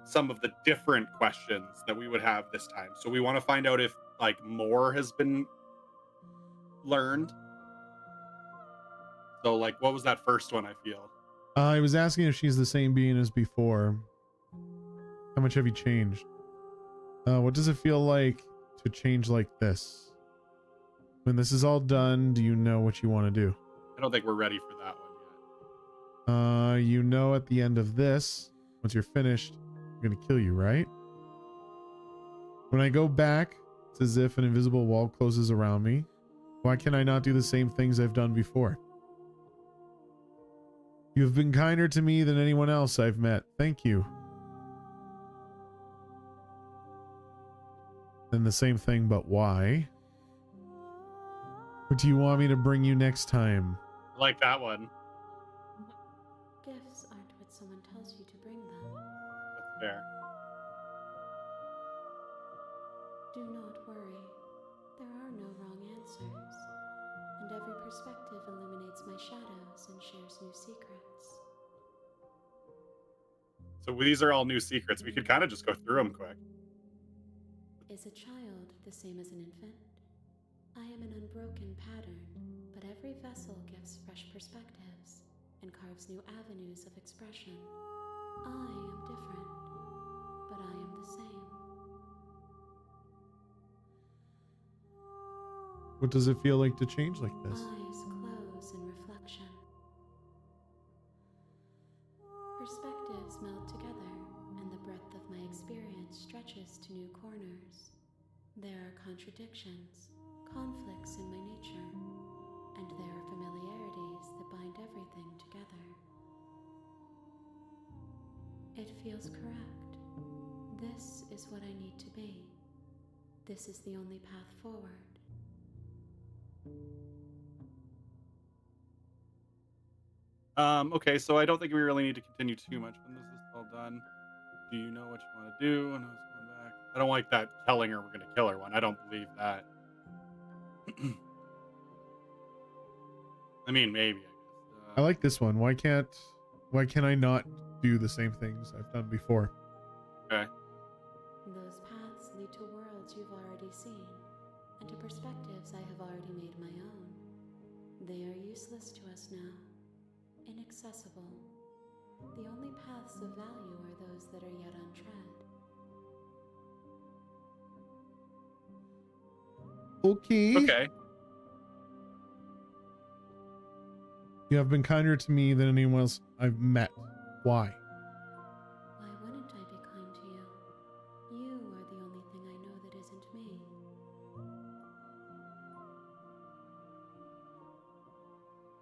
some of the different questions that we would have this time. So we want to find out if like more has been learned. So like what was that first one, I feel? I was asking if she's the same being as before. How much have you changed? What does it feel like to change like this? When this is all done, do you know what you want to do? I don't think we're ready for that one yet. You know at the end of this, once you're finished, I'm gonna kill you, right? When I go back, it's as if an invisible wall closes around me. Why can I not do the same things I've done before? You have been kinder to me than anyone else I've met. Thank you. Then the same thing, but why? What do you want me to bring you next time? I like that one. Gifts aren't what someone tells you to bring them. That's fair. Do not worry. There are no wrong answers. And every perspective illuminates my shadows and shares new secrets. So these are all new secrets. We could kind of just go through them quick. Is a child the same as an infant? I am an unbroken pattern, but every vessel gives fresh perspectives and carves new avenues of expression. I am different, but I am the same. What does it feel like to change like this? Eyes close in reflection. Perspectives meld together, and the breadth of my experience stretches to new corners. There are contradictions, conflicts in my nature, and there are familiarities that bind everything together. It feels correct. This is what I need to be. This is the only path forward. Okay, so I don't think we really need to continue too much when this is all done. Do you know what you want to do? And I was going back. I don't like that telling her we're going to kill her one. I don't believe that. I mean, maybe. I guess. I like this one. Why can I not do the same things I've done before? Okay. Those paths lead to worlds you've already seen, and to perspectives I have already made my own. They are useless to us now, inaccessible. The only paths of value are those that are yet untread. Okay. Okay. You have been kinder to me than anyone else I've met. Why? Why wouldn't I be kind to you? You are the only thing I know that isn't me.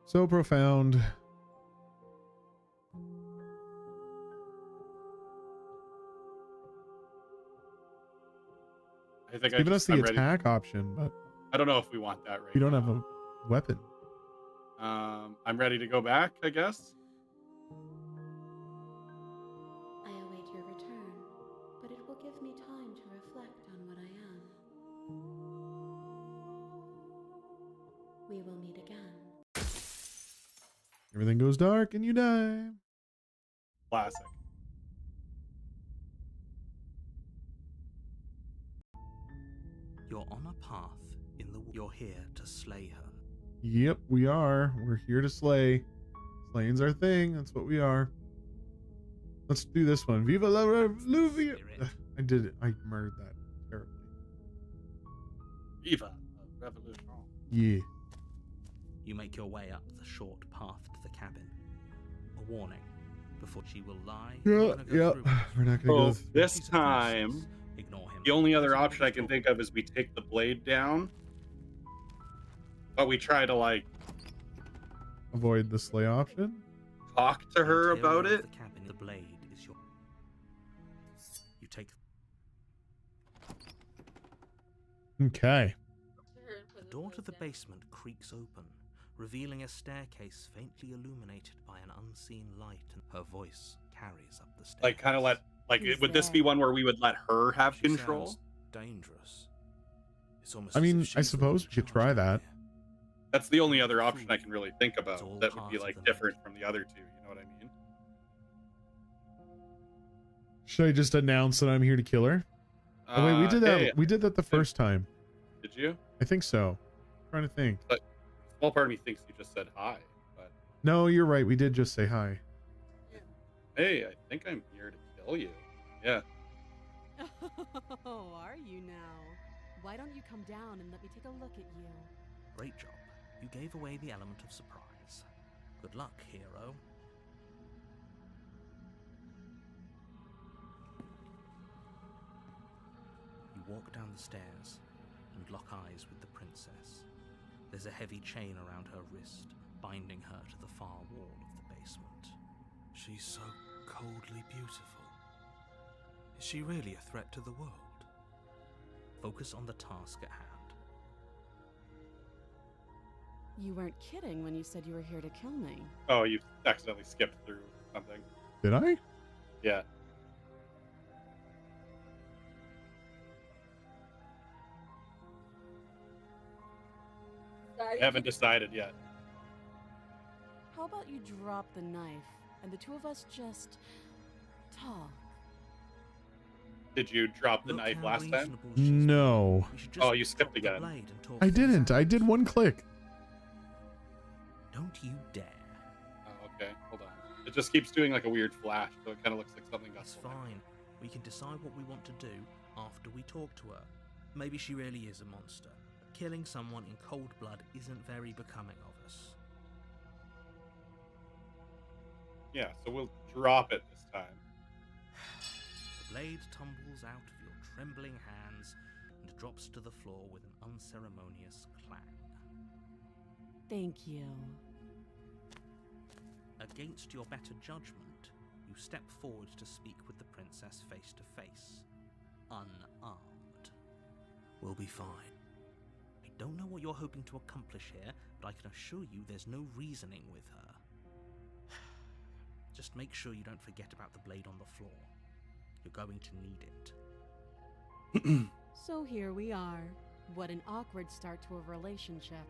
So profound. I think Giving us the I'm ready. attack option, but I don't know if we want that right we don't now. have a weapon. I'm ready to go back, I guess. I await your return, but it will give me time to reflect on what I am. We will meet again. Everything goes dark and you die. Classic. You're on a path in the. You're here to slay her. Yep, we are. We're here to slay. Planes are thing. That's what we are. Let's do this one. Viva la Revolution. I did it. I murdered that terribly. Viva la Revolution. Yeah. You make your way up the short path to the cabin. A warning before she will lie. Yeah. We're not gonna go. So this time, Ignore him. the only other option I can think of is we take the blade down, but we try to like Avoid the slay option. talk to her Interior about of it. The cabin, the blade is your. You take. Okay. The door to the basement creaks open, revealing a staircase faintly illuminated by an unseen light, and her voice carries up the stairs. Like kind of Who's would this be there? one where we would let her have She control? sounds dangerous. It's almost I as mean, if I she's the suppose one we could in try charge that. here. That's the only other option I can really think It's all about that would part be of like the different from the other two. You know what I mean? Should I just announce that I'm here to kill her? Oh wait, we did that. Hey, We did that the first time. did you? I think so. Trying to think. Small part of me thinks you just said hi, but No, you're right. We did just say hi. hey, I think I'm here to kill you. Yeah. Oh, are you now? Why don't you come down and let me take a look at you? Great job. You gave away the element of surprise. Good luck, hero. You walk down the stairs and lock eyes with the princess. There's a heavy chain around her wrist, binding her to the far wall of the basement. She's so coldly beautiful. Is she really a threat to the world? Focus on the task at hand. You weren't kidding when you said you were here to kill me. Oh, you accidentally skipped through something. Did I? Yeah. I haven't decided yet. How about you drop the knife and the two of us just talk? Did you drop the Look knife how last time? reasonable she's No. We should just Oh, you skipped drop the again. blade and talk I things didn't. out. I did one click. Don't you dare. Oh, okay. Hold on. It just keeps doing like a weird flash, so it kind of looks like something got It's selected. fine. We can decide what we want to do after we talk to her. Maybe she really is a monster. Killing someone in cold blood isn't very becoming of us. Yeah, so we'll drop it this time. The blade tumbles out of your trembling hands and drops to the floor with an unceremonious clang. Thank you. Against your better judgment, you step forward to speak with the princess face to face, unarmed. We'll be fine. I don't know what you're hoping to accomplish here, but I can assure you there's no reasoning with her. Just make sure you don't forget about the blade on the floor. You're going to need it. So here we are. What an awkward start to a relationship.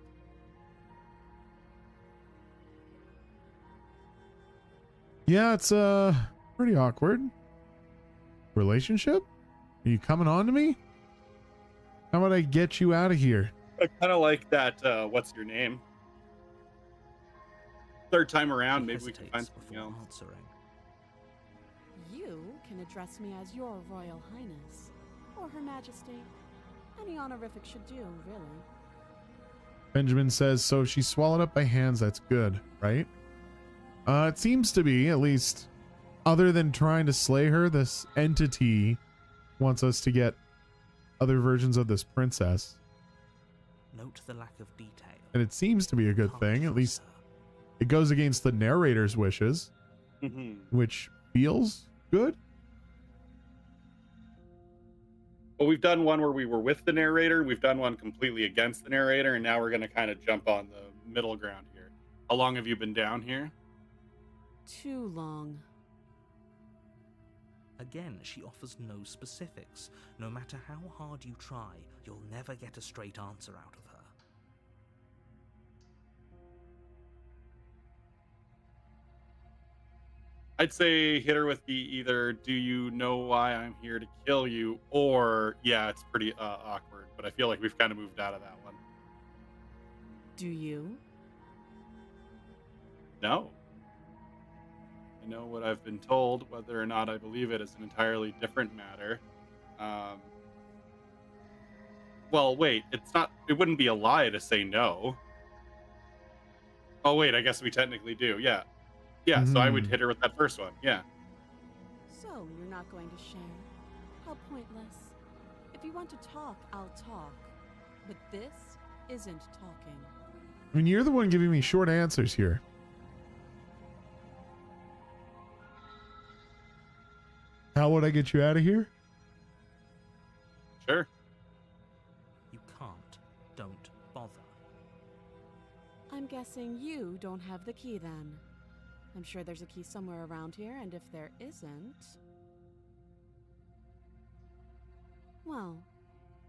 Yeah, it's pretty awkward. Relationship? Are you coming on to me? How about I get you out of here? I kind of like that. What's your name? Third time around, She maybe we can find hesitates something before else. answering. You can address me as your Royal Highness, or Her Majesty. Any honorific should do, really. Benjamin says, so if she's swallowed up by hands, that's good, right? It seems to be, at least. Other than trying to slay her, this entity wants us to get other versions of this princess. Note the lack of detail. And it seems to be a good Can't thing. At trust least her. it goes against the narrator's wishes, which feels good. Well, we've done one where we were with the narrator. We've done one completely against the narrator, and now we're going to kind of jump on the middle ground here. How long have you been down here? Too long. Again, she offers no specifics. No matter how hard you try, you'll never get a straight answer out of her. I'd say hit her with the either, do you know why I'm here to kill you? Or, yeah, it's pretty awkward, but I feel like we've kind of moved out of that one. Do you? No. I know what I've been told. Whether or not I believe it is an entirely different matter. Well, wait, it's not. It wouldn't be a lie to say no. Oh, wait, I guess we technically do. Yeah. Yeah, so I would hit her with that first one. Yeah. So, you're not going to share? How pointless. If you want to talk, I'll talk. But this isn't talking. I mean, you're the one giving me short answers here. How would I get you out of here? Sure. You can't. Don't bother. I'm guessing you don't have the key then. I'm sure there's a key somewhere around here, and if there isn't... well,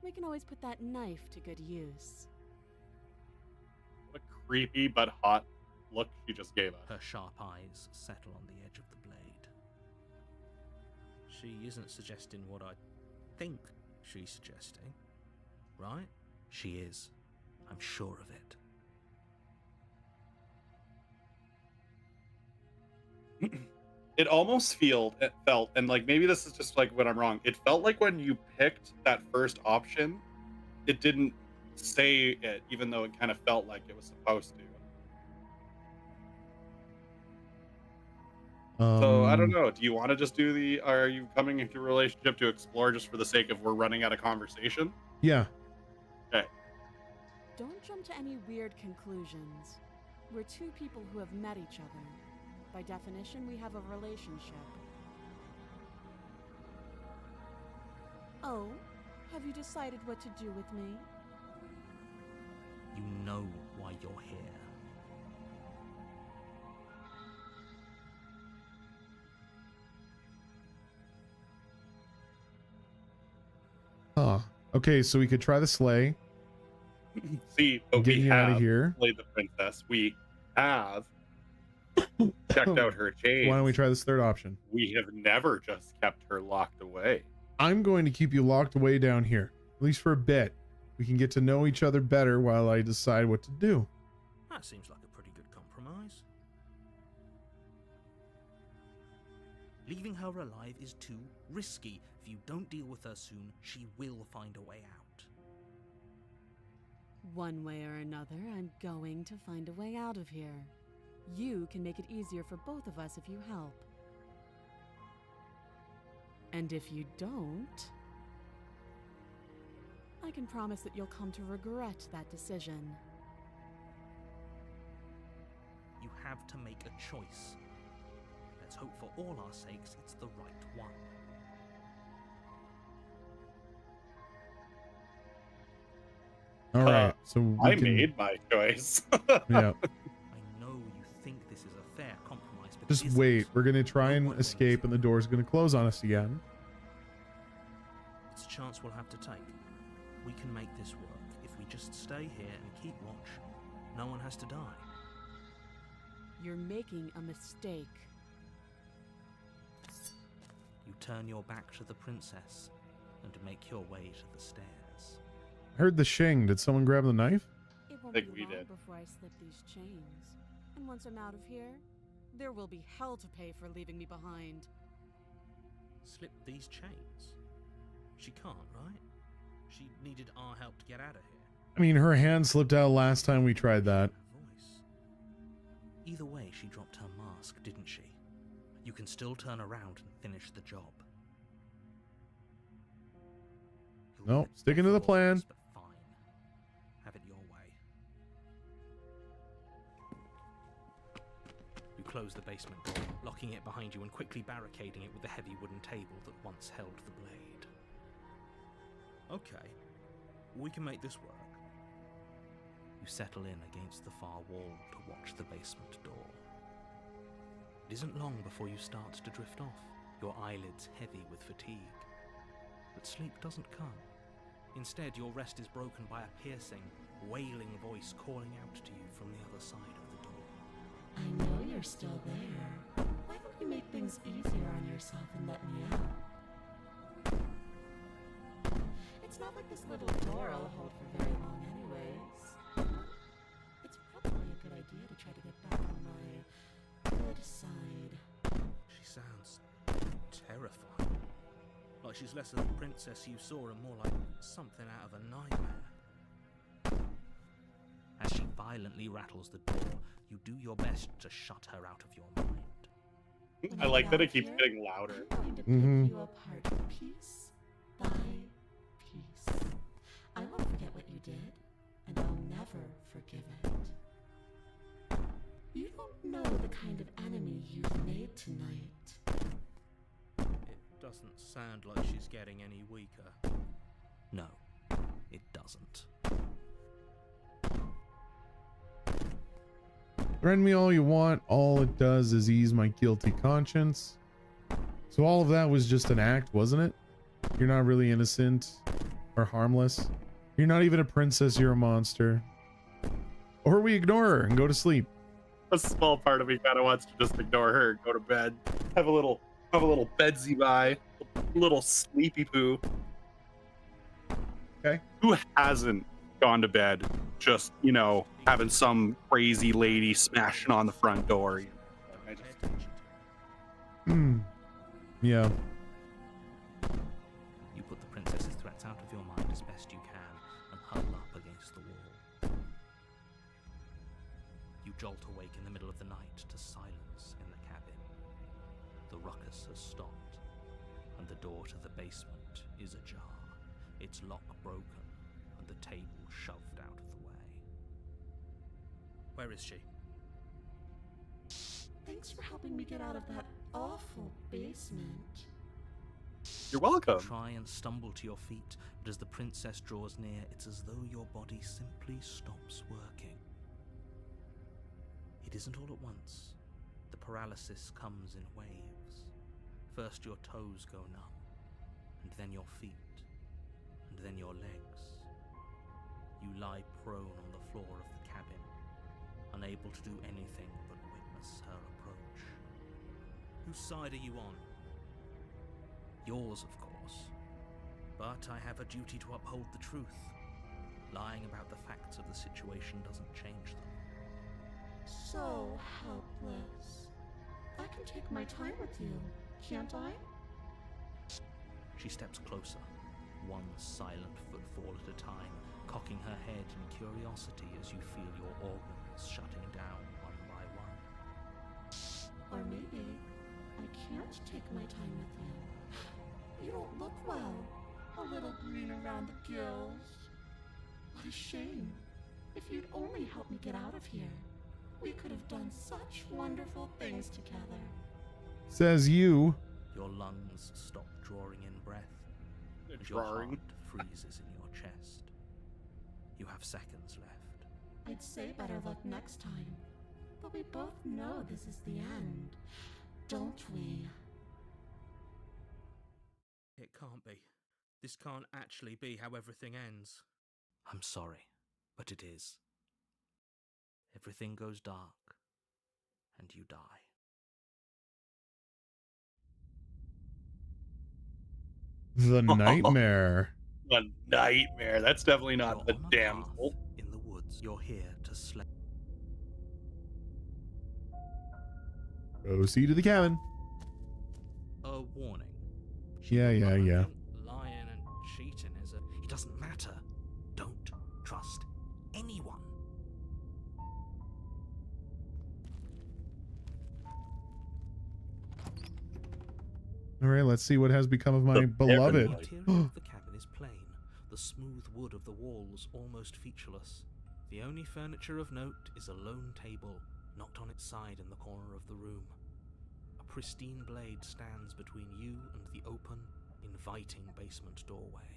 we can always put that knife to good use. What a creepy but hot look she just gave us. Her sharp eyes settle on the edge of the blade. She isn't suggesting what I think she's suggesting, right? She is. I'm sure of it. It almost felt, and like maybe this is just like when I'm wrong, it felt like when you picked that first option, it didn't say it, even though it kind of felt like it was supposed to. So I don't know. Do you want to just do the? Are you coming into a relationship to explore just for the sake of we're running out of conversation? Yeah. Okay. Don't jump to any weird conclusions. We're two people who have met each other. By definition, we have a relationship. Oh, have you decided what to do with me? You know why you're here. Huh. Okay, so we could try the sleigh. See, but Get we you out have of here. played the princess. We have checked out her chains. Why don't we try this third option? We have never just kept her locked away. I'm going to keep you locked away down here, at least for a bit. We can get to know each other better while I decide what to do. That seems like a pretty good compromise. Leaving her alive is too risky. If you don't deal with her soon, she will find a way out. One way or another, I'm going to find a way out of here. You can make it easier for both of us if you help. And if you don't, I can promise that you'll come to regret that decision. You have to make a choice. Let's hope for all our sakes it's the right one. All right, so I made my choice. Yeah. I know you think this is a fair compromise, but Just it isn't. wait. We're gonna try No and one wins. escape, and the door's gonna close on us again. It's a chance we'll have to take. We can make this work. If we just stay here and keep watch, no one has to die. You're making a mistake. You turn your back to the princess and make your way to the stairs. I heard the shing. Did someone grab the knife? It won't think be we long did. before I slip these chains. And once I'm out of here, there will be hell to pay for leaving me behind. Slip these chains? She can't, right? She needed our help to get out of here. I mean, her hand slipped out last time we tried that. Her voice. Either way, she dropped her mask, didn't she? You can still turn around and finish the job. You'll Nope, need a sticking to the tough plan. voice, but fine. Have it your way. You close the basement door, locking it behind you and quickly barricading it with the heavy wooden table that once held the blade. Okay, we can make this work. You settle in against the far wall to watch the basement door. It isn't long before you start to drift off, your eyelids heavy with fatigue. But sleep doesn't come. Instead, your rest is broken by a piercing, wailing voice calling out to you from the other side of the door. I know you're still there. Why don't you make things easier on yourself and let me out? It's not like this little door will hold for very long anyways. It's probably a good idea to try to get back on my good side. sounds terrifying. Like she's less of the princess you saw and more like something out of a nightmare. As she violently rattles the door, you do your best to shut her out of your mind. I like that it keeps getting louder. I'm going to pick Mhm. you apart piece by piece. I won't forget what you did, and I'll never forgive it. You don't know the kind of enemy you've made tonight. It doesn't sound like she's getting any weaker. No, it doesn't. Threaten me all you want. All it does is ease my guilty conscience. So all of that was just an act, wasn't it? You're not really innocent or harmless. You're not even a princess, you're a monster. Or we ignore her and go to sleep. A small part of me kind of wants to just ignore her, go to bed, have a little bedsy by, a little sleepy poo. Okay. Who hasn't gone to bed just, having some crazy lady smashing on the front door? I Pay just, attention to Hmm. Yeah. You put the princess's threats out of your mind as best you can and huddle up against the wall. You jolt awake in the middle of the night to silence in the cabin. The ruckus has stopped, and the door to the basement is ajar, its lock broken, and the table shoved out of the way. Where is she? Thanks for helping me get out of that awful basement. you're welcome. Try and stumble to your feet, but as the princess draws near, it's as though your body simply stops working. It isn't all at once. The paralysis comes in waves. First your toes go numb, and then your feet, and then your legs. You lie prone on the floor of the cabin, unable to do anything but witness her approach. Whose side are you on? Yours, of course. But I have a duty to uphold the truth. Lying about the facts of the situation doesn't change them. So helpless. I can take my time with you, can't I? She steps closer, one silent footfall at a time, cocking her head in curiosity as you feel your organs shutting down one by one. Or maybe I can't take my time with you. You don't look well. A little green around the gills. What a shame. If you'd only help me get out of here, we could have done such wonderful things together. Says you. Your lungs stop drawing in breath, They're and your drawing. heart freezes in your chest. You have seconds left. I'd say better luck next time. But we both know this is the end, don't we? It can't be. This can't actually be how everything ends. I'm sorry, but it is. Everything goes dark, and you die. The nightmare. A nightmare. That's definitely not You're the on a damsel. path in the woods. You're here to slay. Proceed to the cabin. A warning. Yeah. Lying and cheating is a... It doesn't matter. Don't trust anyone. All right, let's see what has become of my beloved. The interior of the cabin is plain, the smooth wood of the walls almost featureless. The only furniture of note is a lone table, knocked on its side in the corner of the room. A pristine blade stands between you and the open, inviting basement doorway.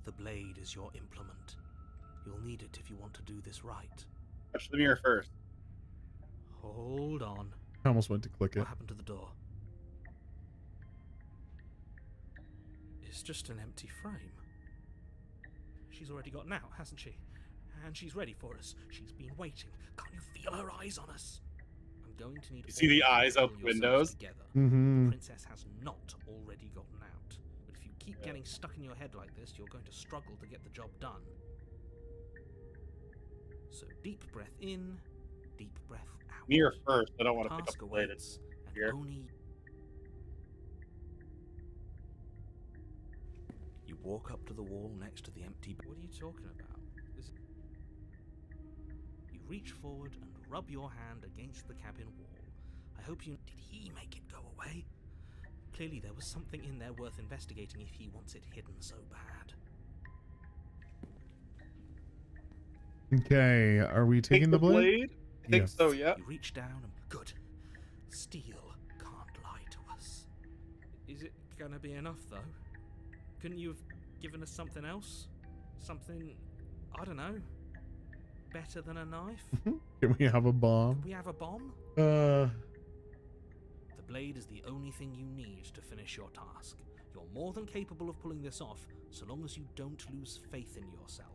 The blade is your implement. You'll need it if you want to do this right. Touch the mirror first. Hold on. I almost went to click it. What happened to the door? It's just an empty frame. She's already gotten out, hasn't she? And she's ready for us. She's been waiting. Can't you feel her eyes on us? I'm going to need... You see the all of eyes you out to the pull yourselves windows? Together. Mm-hmm. The princess has not already gotten out. But if you keep getting stuck in your head like this, you're going to struggle to get the job done. So deep breath in, deep breath out. Mirror first. I don't want to pick Task up the blade. awaits, and here. only Walk up to the wall next to the empty... What are you talking about? You reach forward and rub your hand against the cabin wall. I hope you... Did he make it go away? Clearly there was something in there worth investigating if he wants it hidden so bad. Okay, are we taking the blade? I think Yes. so, yeah. You reach down and... Good. Steel can't lie to us. Is it gonna be enough, though? Couldn't you have given us something else? Something... I don't know. Better than a knife? Can we have a bomb? Could we have a bomb? Uh, The blade is the only thing you need to finish your task. You're more than capable of pulling this off, so long as you don't lose faith in yourself.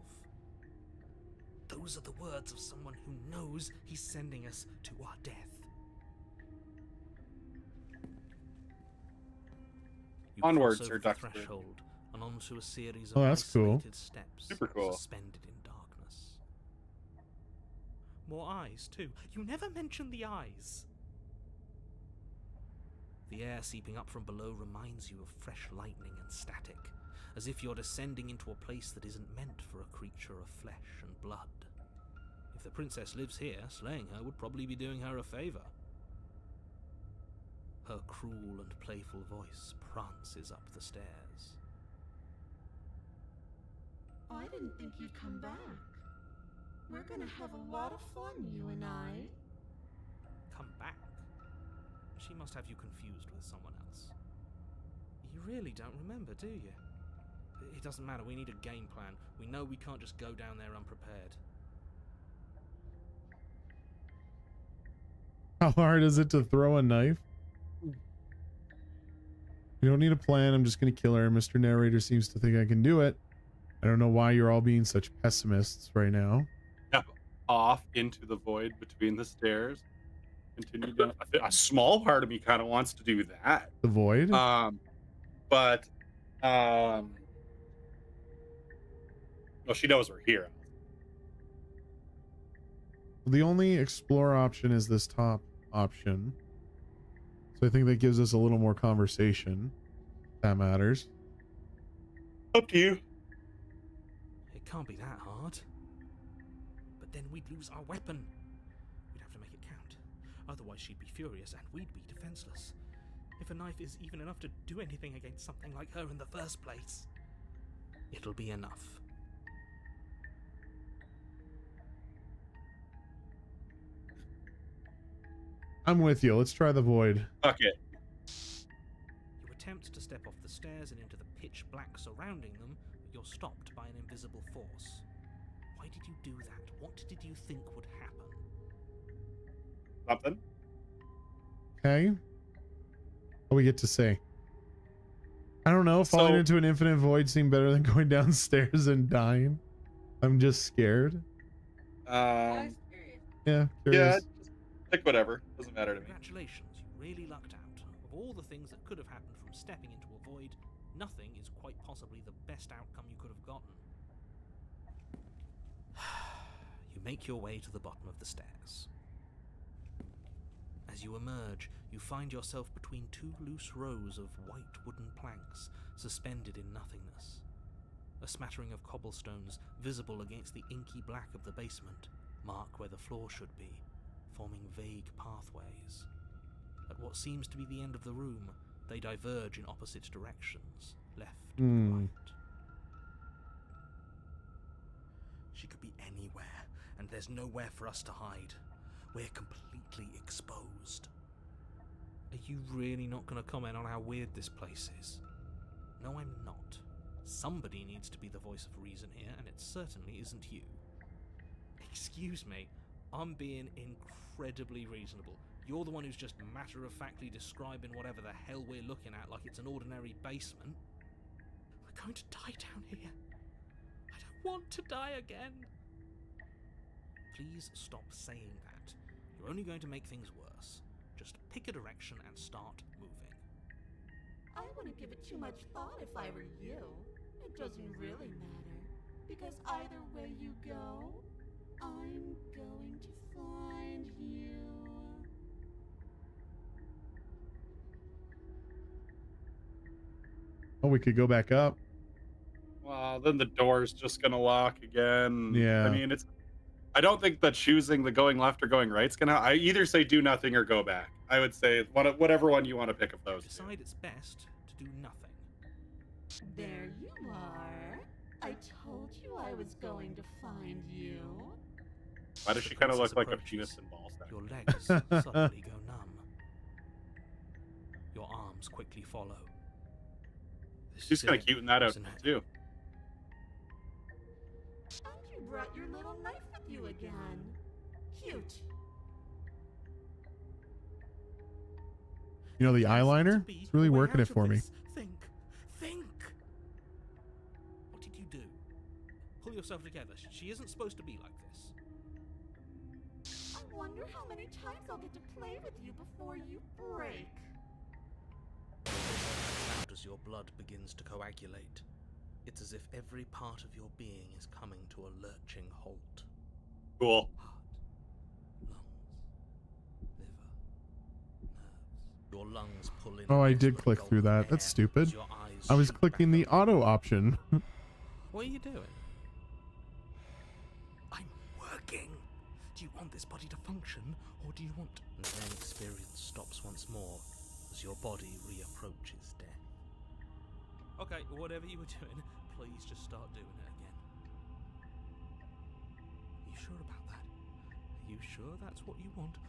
Those are the words of someone who knows he's sending us to our death. You Onwards, cross Sir over the Dexter. threshold and onto a series Oh, of that's cool. isolated steps Super cool. suspended in darkness. More eyes, too. You never mention the eyes. The air seeping up from below reminds you of fresh lightning and static, as if you're descending into a place that isn't meant for a creature of flesh and blood. If the princess lives here, slaying her would probably be doing her a favor. Her cruel and playful voice prances up the stairs. I didn't think you'd come back. We're gonna have a lot of fun, you and I. Come back? She must have you confused with someone else. You really don't remember, do you? It doesn't matter, we need a game plan. We know we can't just go down there unprepared. how hard is it to throw a knife? We don't need a plan. I'm just going to kill her. Mr. Narrator seems to think I can do it. I don't know why you're all being such pessimists right now. Step off into the void between the stairs. Continue down. A small part of me kind of wants to do that. The void? But well, she knows we're here. The only explore option is this top option. So I think that gives us a little more conversation. That matters. Up to you. It can't be that hard. But then we'd lose our weapon. We'd have to make it count. Otherwise she'd be furious and we'd be defenseless. If a knife is even enough to do anything against something like her in the first place, it'll be enough. I'm with you. Let's try the void. Okay. You attempt to step off the stairs and into the pitch black surrounding them, but you're stopped by an invisible force. Why did you do that? What did you think would happen? Something. Okay. What do we get to say? I don't know. Falling into an infinite void seemed better than going downstairs and dying. I'm just scared. I was curious. Yeah, Yeah, curious. just pick whatever. Doesn't matter to me. Congratulations, you really lucked out. Of all the things that could have happened from stepping into a void, nothing is quite possibly the best outcome you could have gotten. You make your way to the bottom of the stairs. As you emerge, you find yourself between two loose rows of white wooden planks suspended in nothingness. A smattering of cobblestones visible against the inky black of the basement mark where the floor should be, forming vague pathways. At what seems to be the end of the room, they diverge in opposite directions, left and right. She could be anywhere, and there's nowhere for us to hide. We're completely exposed. Are you really not going to comment on how weird this place is? No, I'm not. Somebody needs to be the voice of reason here, and it certainly isn't you. Excuse me, I'm being incredibly reasonable. You're the one who's just matter-of-factly describing whatever the hell we're looking at like it's an ordinary basement. We're going to die down here. I don't want to die again. Please stop saying that. You're only going to make things worse. Just pick a direction and start moving. I wouldn't give it too much thought if I were you. It doesn't really matter, because either way you go, I'm going to find you. Oh, we could go back up. Oh, then the door's just gonna lock again. Yeah. I mean, I don't think that choosing the going left or going right's gonna. I either say do nothing or go back. I would say whatever one you want to pick of those two. Decide it's best to do nothing. There you are. I told you I was going to find you. Why does As she the kind of princess look like a approaches, penis and ball sack? Your legs suddenly go numb. Your arms quickly follow. This She's is kind of it, cute in that isn't outfit it? too. And you brought your little knife with you again. Cute. You know, the Yes, eyeliner, to be it's really way working out it for of me. this. Think. What did you do? Pull yourself together. She isn't supposed to be like this. I wonder how many times I'll get to play with you before you break. Out as your blood begins to coagulate. It's as if every part of your being is coming to a lurching halt. Cool. Heart, lungs, liver, nerves. Your lungs pull in. Oh, I against did the click through golden that. That's air stupid. as your eyes I was shoot clicking back the open. auto option. What are you doing? I'm working. Do you want this body to function, or do you want... And then experience stops once more, as your body reapproaches death. Okay, whatever you were doing, please just start doing it again. Are you sure about that? Are you sure that's what you want, or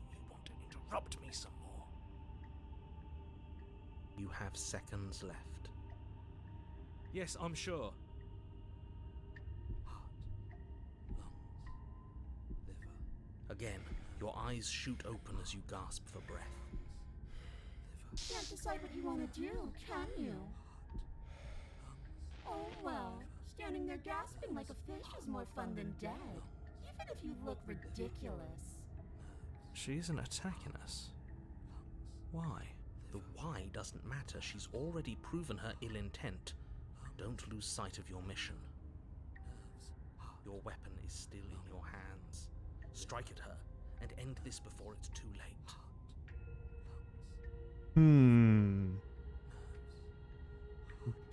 do you want to interrupt me some more? You have seconds left. Yes, I'm sure. Heart, lungs, liver. Again, your eyes shoot open as you gasp for breath. Liver. Can't decide what you want to do, can you? Oh well, standing there gasping like a fish is more fun than dead. Even if you look ridiculous. She isn't attacking us. Why? The why doesn't matter. She's already proven her ill intent. Don't lose sight of your mission. Your weapon is still in your hands. Strike at her and end this before it's too late.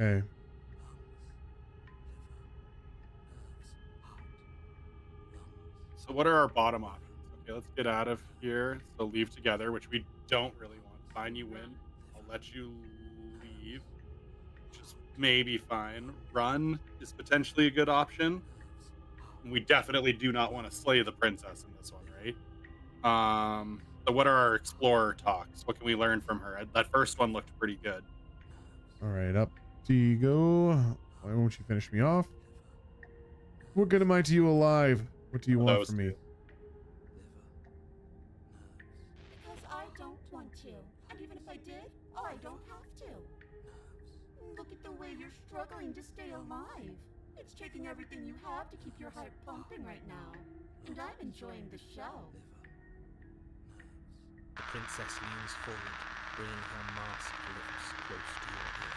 Okay. So what are our bottom options? Okay, let's get out of here. So leave together, which we don't really want. Fine, you win. I'll let you leave. Which is maybe fine. Run is potentially a good option. And we definitely do not want to slay the princess in this one, right? So what are our explorer talks? What can we learn from her? That first one looked pretty good. All right, up to you go. Why won't you finish me off? What good am I to you alive? What do you want Those from me? two. Because I don't want to. And even if I did, I don't have to. Look at the way you're struggling to stay alive. It's taking everything you have to keep your heart pumping right now. And I'm enjoying the show. The princess leans forward, bringing her masked lips close to your ear.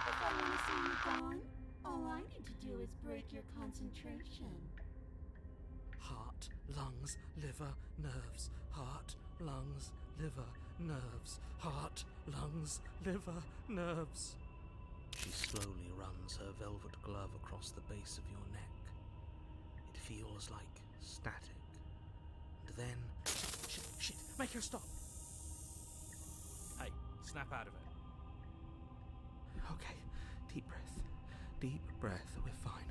If I want to see you gone, all I need to do is break your concentration. Heart, lungs, liver, nerves. Heart, lungs, liver, nerves. Heart, lungs, liver, nerves. She slowly runs her velvet glove across the base of your neck. It feels like static. And then... Shit, make her stop! Hey, snap out of it. Okay, deep breath, we're fine.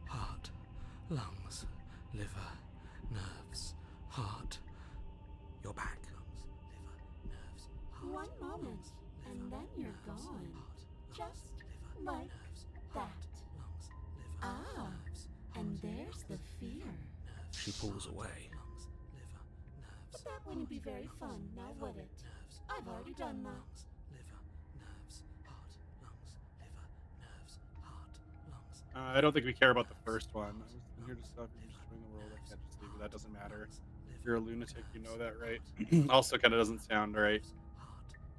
Heart, lungs, liver, nerves, heart. You're back. Lungs, liver, nerves, heart. One moment, lungs, and liver, then you're nerves, gone. heart, lungs, Just liver, like nerves, that. heart, lungs, liver, Ah, nerves, and heart, there's the lungs, fear. nerves, she pulls away. Lungs, liver, nerves, But that wouldn't be very fun, now would it? nerves, I've already done that. lungs, liver, nerves, heart, lungs, liver, nerves, heart, lungs. I don't think we care about the first one. I was in here to stop you from destroying the world. I can't just leave you. That doesn't matter. You're a lunatic. You know that, right? Also, kind of doesn't sound right.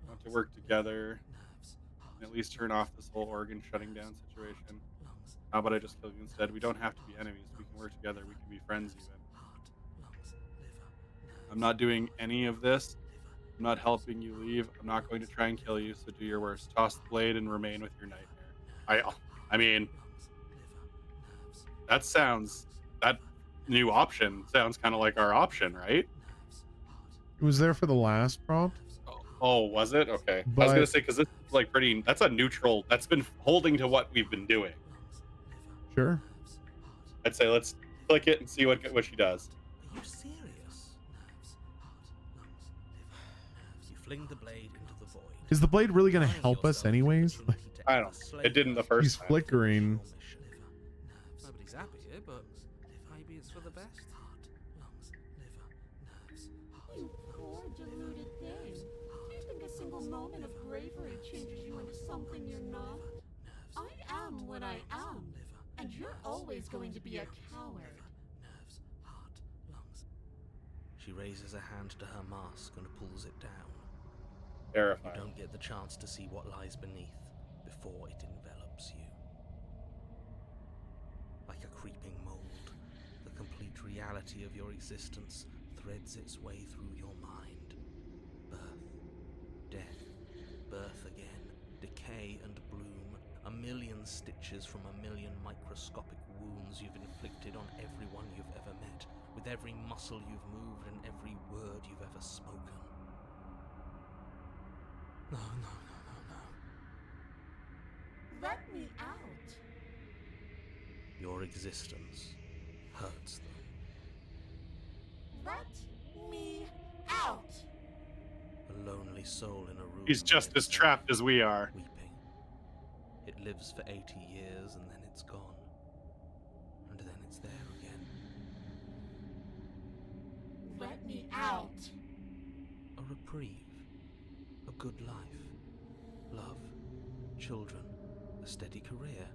Want to work together. And at least turn off this whole organ shutting down situation. How about I just kill you instead? We don't have to be enemies. We can work together. We can be friends even. I'm not doing any of this. I'm not helping you leave. I'm not going to try and kill you, so do your worst. Toss the blade and remain with your nightmare. I mean, lungs, liver, nerves, that new option sounds kind of like our option, right? nerves, heart, It was there for the last prompt, Oh, was it? Okay. I was But- gonna say, because this is like pretty. That's a neutral. That's been holding to what we've been doing. lungs, liver, sure. nerves, heart. I'd say let's click it and see what she does. Are you serious? Nerves, heart, lungs, liver, nerves. You fling the blade into the void. Is the blade really gonna Denying help us yourself the anyways? opportunity to I ever don't know. slay It didn't the her. first He's time. flickering. Your mission. Liver, nerves, Nobody's happy here, but maybe it's for the best. heart, lungs, liver, nerves, heart, You poor deluded thing. Do you think a single moment of bravery changes you into something you're not? I am what I am, and you're always going to be a coward. nerves, heart, lungs. She raises a hand to her mask and pulls it down. You Terrifying. don't get the chance to see what lies beneath before it envelops you. Like a creeping mold, the complete reality of your existence threads its way through your mind. Birth, death, birth again, decay and bloom, a million stitches from a million microscopic wounds you've inflicted on everyone you've ever met, with every muscle you've moved and every word you've ever spoken. No, no, no, no, no. Let me out. Your existence hurts them. Let me out. A lonely soul in a room. He's just by as itself, trapped as we are. weeping. It lives for 80 years and then it's gone. And then it's there again. Let me out. A reprieve. A good life. Love. Children. A steady career.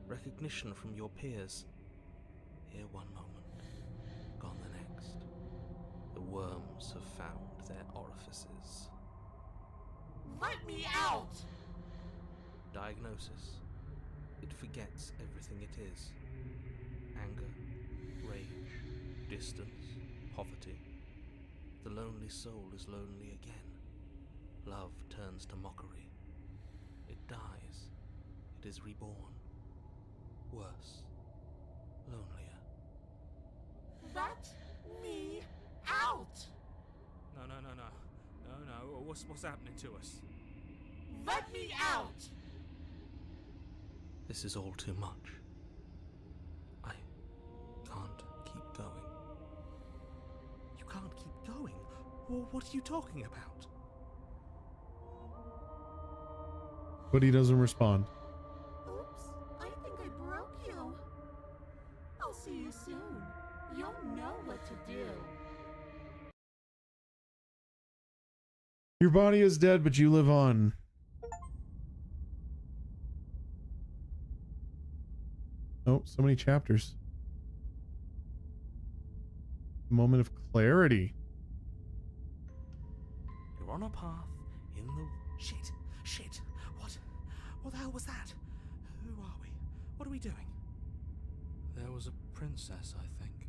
Recognition from your peers. Here one moment. Gone the next. The worms have found their orifices. Let me out. Diagnosis. It forgets everything it is. Anger, rage, distance, poverty. The lonely soul is lonely again. Love turns to mockery. It dies. It is reborn. Worse. Lonelier. Let me out. No, no, no, no. No, no. What's happening to us? Let me out. This is all too much. I can't keep going. You can't keep going? Well, what are you talking about? But he doesn't respond. Oops, I think I broke you. I'll see you soon. You'll know what to do. Your body is dead, but you live on. Oh, so many chapters. Moment of clarity. You're on a path in the... Shit! Shit! What the hell was that? Who are we? What are we doing? There was a princess, I think.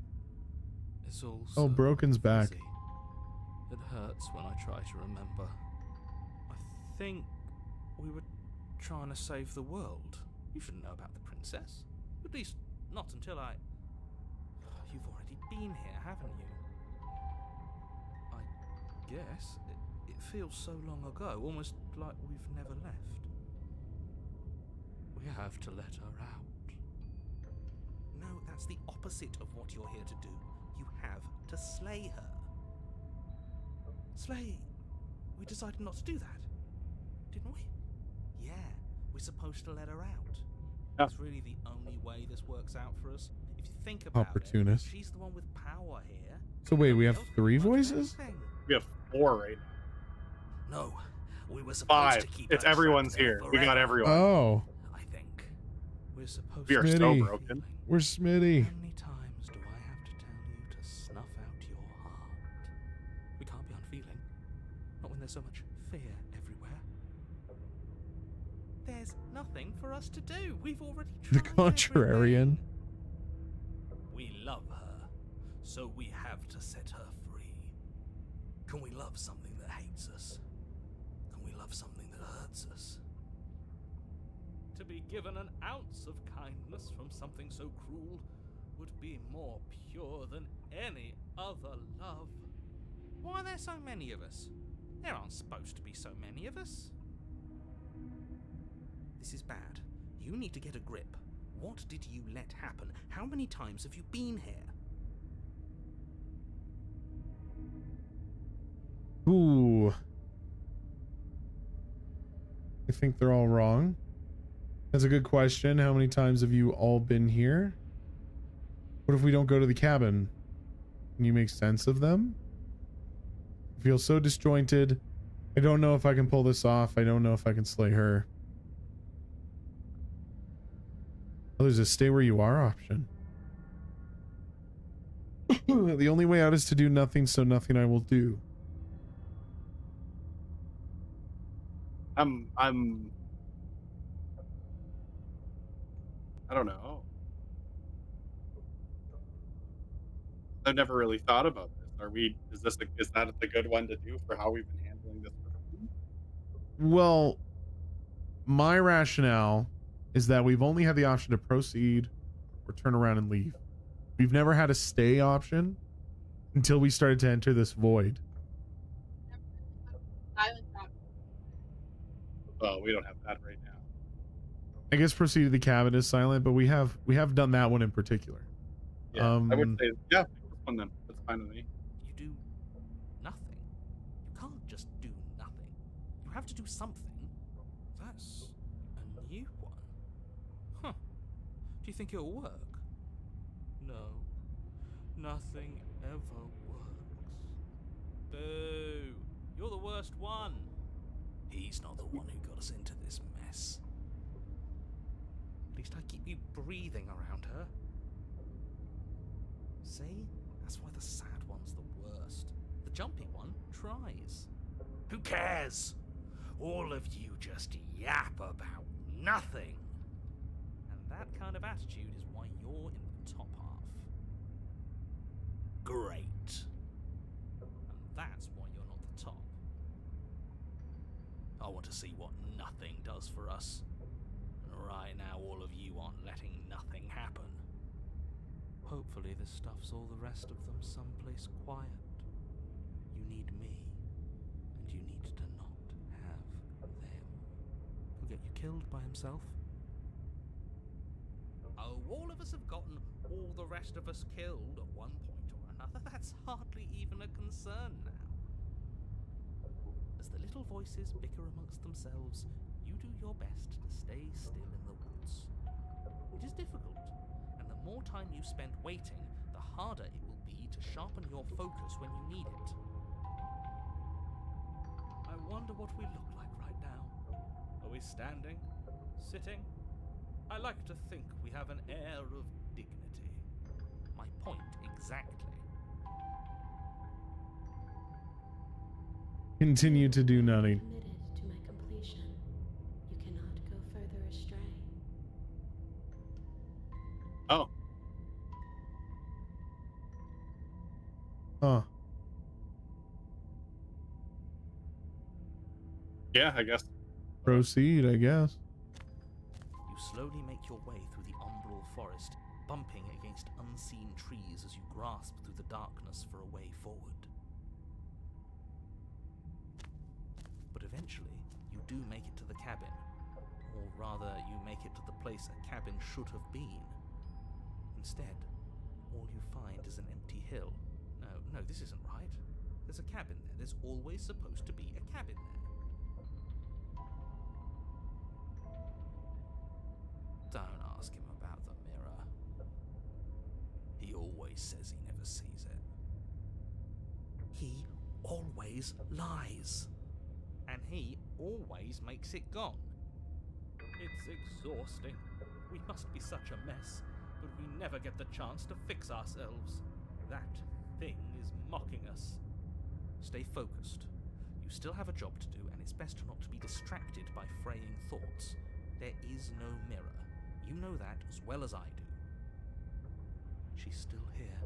It's all Oh, so Broken's back. fuzzy. It hurts when I try to remember. I think we were trying to save the world. You should know about the princess. At least, not until I... You've already been here, haven't you? I guess. It feels so long ago, almost like we've never left. We have to let her out. No, that's the opposite of what you're here to do. You have to slay her. Slay? We decided not to do that, didn't we? Yeah, we're supposed to let her out. Yeah. It's really the only way this works out for us. If you think about Opportunist. it, she's the one with power here. So wait, we have Nobody else 3 can do voices? anything. We have 4 right now. No, we were supposed 5. to keep It's her everyone's trapped there here. We got forever, everyone. Oh, I think. We're supposed We are to so Smitty. broken. we're Smitty. How many times do I have to tell you to snuff out your heart? We can't be unfeeling. Not when there's so much fear everywhere. There's nothing for us to do. We've already The tried contrarian. everything. We love her, so we have to set her free. Can we love something that hates us? Can we love something that hurts us? to be given an ounce of kindness from something so cruel would be more pure than any other love. Why are there so many of us? There aren't supposed to be so many of us. This is bad. You need to get a grip. What did you let happen? How many times have you been here? Ooh. I think they're all wrong. That's a good question. How many times have you all been here? What if we don't go to the cabin? Can you make sense of them? I feel so disjointed. I don't know if I can pull this off. I don't know if I can slay her. Oh, there's a stay where you are option. The only way out is to do nothing, so nothing I will do. I don't know. I've never really thought about this. Is that a good one to do for how we've been handling this? Well, my rationale is that we've only had the option to proceed or turn around and leave. We've never had a stay option until we started to enter this void. Well, we don't have that right now. I guess proceed to the cabin is silent, but we have done that one in particular. Yeah, I would say, yeah, this one then. That's fine with me. You do nothing. You can't just do nothing. You have to do something. That's a new one. Huh. Do you think it'll work? No. Nothing ever works. Boo! You're the worst one. He's not the one who got us into this mess. At least I keep you breathing around her. See? That's why the sad one's the worst. The jumpy one tries. Who cares? All of you just yap about nothing. And that kind of attitude is why you're in the top half. Great. And that's why you're not the top. I want to see what nothing does for us. And right now all of you aren't letting nothing happen. Hopefully this stuffs all the rest of them someplace quiet. You need me, and you need to not have them. He'll get you killed by himself. Oh, all of us have gotten all the rest of us killed at one point or another. That's hardly even a concern now. As the little voices bicker amongst themselves, you do your best to stay still in the woods. It is difficult, and the more time you spend waiting, the harder it will be to sharpen your focus when you need it. I wonder what we look like right now. Are we standing? Sitting? I like to think we have an air of dignity. My point exactly. Continue to do nothing. Committed to my completion. You cannot go further astray. Oh. Huh. Yeah, I guess. Proceed, I guess. You slowly make your way through the umbral forest, bumping against unseen trees as you grasp through the darkness for a way forward. But eventually, you do make it to the cabin. Or rather, you make it to the place a cabin should have been. Instead, all you find is an empty hill. No, this isn't right. There's a cabin there. There's always supposed to be a cabin there. Don't ask him about the mirror. He always says he never sees it. He always lies. And he always makes it gone. It's exhausting. We must be such a mess, but we never get the chance to fix ourselves. That thing is mocking us. Stay focused. You still have a job to do, and it's best not to be distracted by fraying thoughts. There is no mirror. You know that as well as I do. She's still here,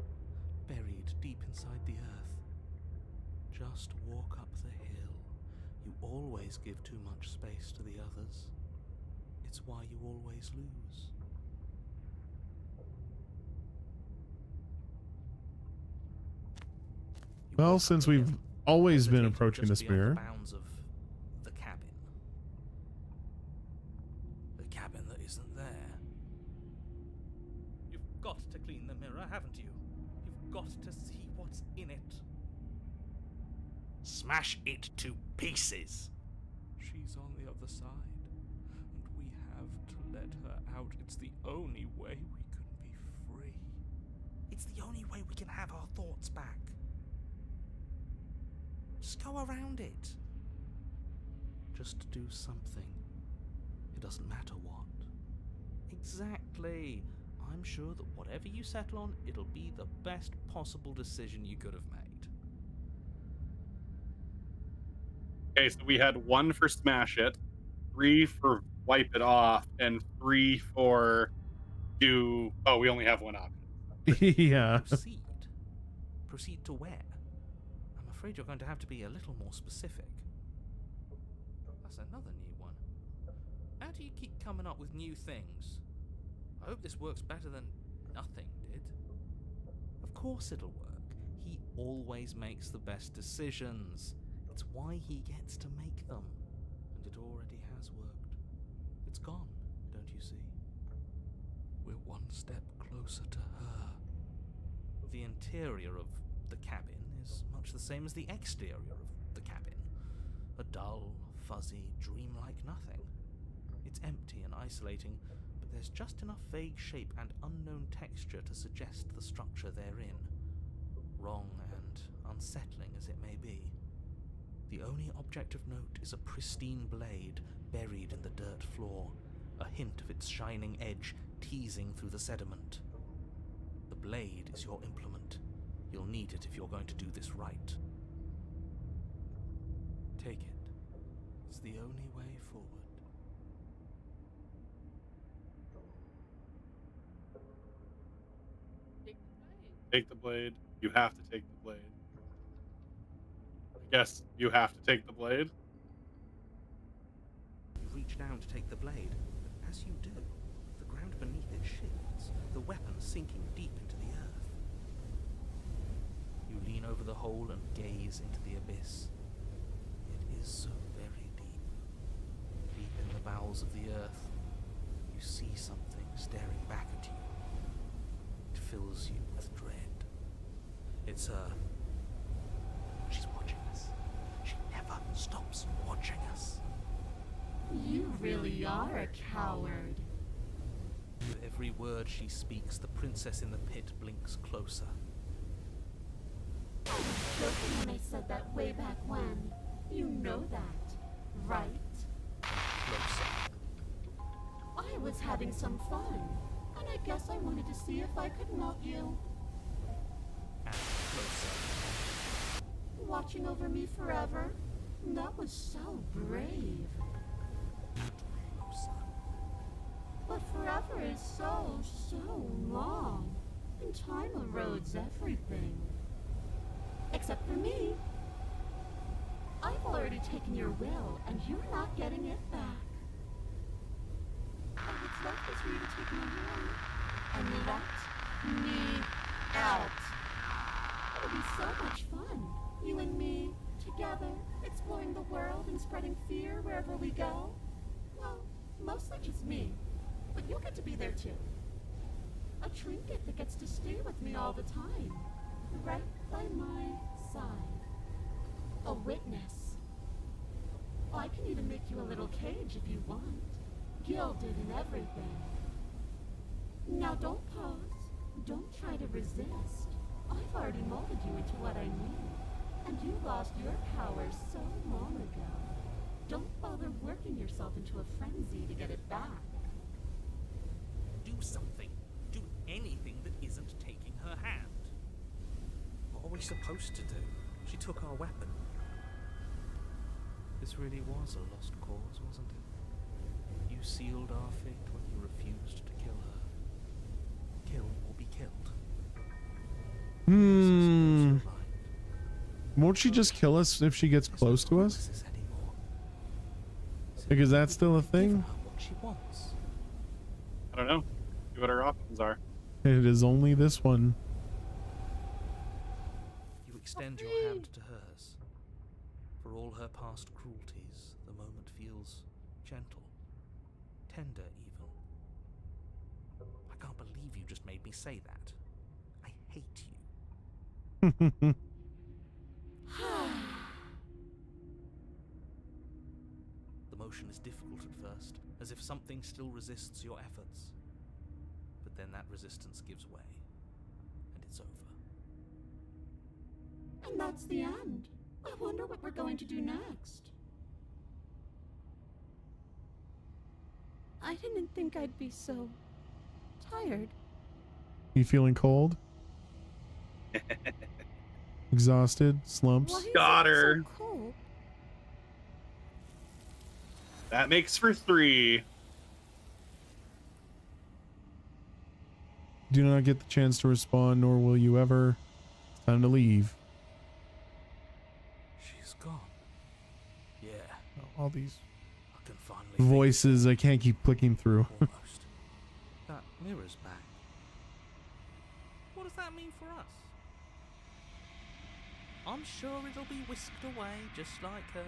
buried deep inside the earth. Just walk up the hill. You always give too much space to the others. It's why you always lose. You Well, walk since up the we've hill, always been hesitating approaching just this beyond mirror. the bounds of the cabin. The cabin that isn't there. You've got to clean the mirror, haven't you? You've got to see what's in it. Smash it to pieces. She's on the other side, and we have to let her out. It's the only way we can be free. It's the only way we can have our thoughts back. Just go around it. Just do something. It doesn't matter what. Exactly. I'm sure that whatever you settle on, it'll be the best possible decision you could have made. Okay, so we had 1 for smash it, 3 for wipe it off, and 3 for do. Oh, we only have 1 option. Yeah. Proceed. Proceed to where? I'm afraid you're going to have to be a little more specific. That's another new one. How do you keep coming up with new things? I hope this works better than nothing did. Of course it'll work. He always makes the best decisions. It's why he gets to make them. And it already has worked. It's gone, don't you see? We're one step closer to her. The interior of the cabin is much the same as the exterior of the cabin. A dull, fuzzy, dreamlike nothing. It's empty and isolating, but there's just enough vague shape and unknown texture to suggest the structure they're in. Wrong and unsettling as it may be. The only object of note is a pristine blade buried in the dirt floor, a hint of its shining edge teasing through the sediment. The blade is your implement. You'll need it if you're going to do this right. Take it. It's the only way forward. Take the blade. Take the blade. You have to take the blade. I guess you have to take the blade. You reach down to take the blade, but as you do, the ground beneath it shifts, the weapon sinking deep into the earth. You lean over the hole and gaze into the abyss. It is so very deep. Deep in the bowels of the earth, you see something staring back at you. It fills you with dread. It's her. She's watching us. She never stops watching us. You really are a coward. With every word she speaks, the princess in the pit blinks closer. I was joking when I said that way back when. You know that, right? Closer. I was having some fun, and I guess I wanted to see if I could melt you. And closer. Watching over me forever? That was so brave. And closer. But forever is so long. And time erodes everything. Except for me. I've already taken your will, and you're not getting it back. All that's left is for you to take my hand and let me out. It'll be so much fun, you and me, together, exploring the world and spreading fear wherever we go. Well, mostly just me, but you'll get to be there too. A trinket that gets to stay with me all the time, right by my side. A witness. I can even make you a little cage if you want, gilded and everything. Now don't pause, don't try to resist. I've already molded you into what I need, and you lost your power so long ago. Don't bother working yourself into a frenzy to get it back. Do something. Do anything that isn't taking her hand. What are we supposed to do? She took our weapon. This really was a lost cause, wasn't it? You sealed our fate when you refused to kill her. Kill or be killed. Won't she just kill us if she gets close to us? Like, is that still a thing? Give her what think she wants? I don't know. See what our options are. It is only this one. You extend your hand to hers. For all her past cruelties, the moment feels gentle, tender even. I can't believe you just made me say that. I hate you. The motion is difficult at first, as if something still resists your efforts. But then that resistance gives way, and it's over. And that's the end. I wonder what we're going to do next. I didn't think I'd be so tired. You feeling cold? Exhausted? Slumps? Why is Got it her. so cold? That makes for 3. Do not get the chance to respond, nor will you ever. It's time to leave. She's gone. Yeah, All these I can finally voices I can't keep clicking through. think almost. That mirror's back. What does that mean for us? I'm sure it'll be whisked away just like her.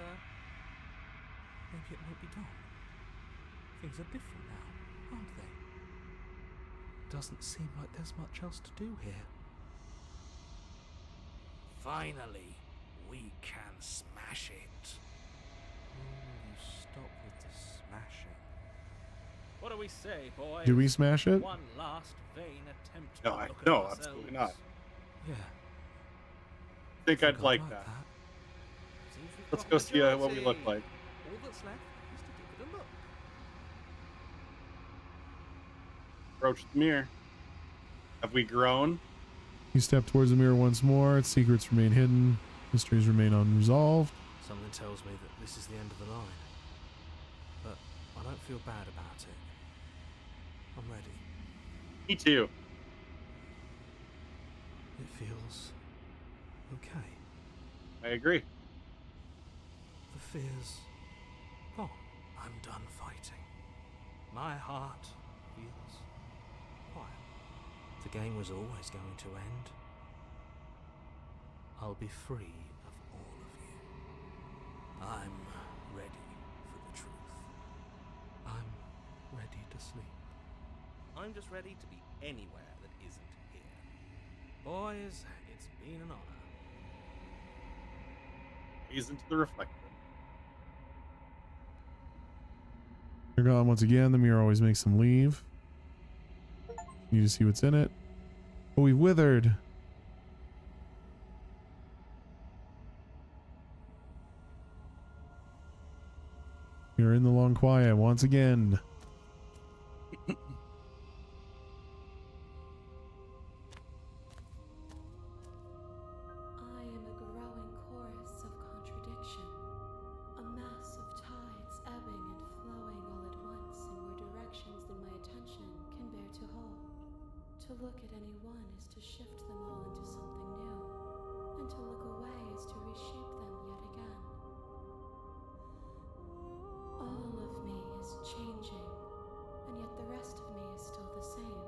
Maybe it won't be gone. Things are different now, aren't they? Doesn't seem like there's much else to do here. Finally, we can smash it. Oh, you stop with the smashing. What do we say, boys? Do we smash it? One last vain attempt No, to look at no, ourselves. absolutely not. Yeah. I think I'd like that. Seems we've Let's got go see what we look majority. like. All that's left is to give it a look. Approach the mirror. Have we grown? You step towards the mirror once more. Its secrets remain hidden. Mysteries remain unresolved. Something tells me that this is the end of the line. But I don't feel bad about it. I'm ready. Me too. It feels okay. I agree. The fear's gone. I'm done fighting. My heart feels quiet. The game was always going to end. I'll be free of all of you. I'm ready for the truth. I'm ready to sleep. I'm just ready to be anywhere that isn't here. Boys, it's been an honor. Gaze into the reflector. You're gone once again. The mirror always makes them leave. You need to see what's in it. Oh, we withered. You're in the long quiet once again. I am a growing chorus of contradiction, a mass of tides ebbing and flowing all at once in more directions than my attention can bear to hold. To look at any one is to shift them all into something new, and to look away is to reshape them yet again. All of me is changing, and yet the rest of me is still the same.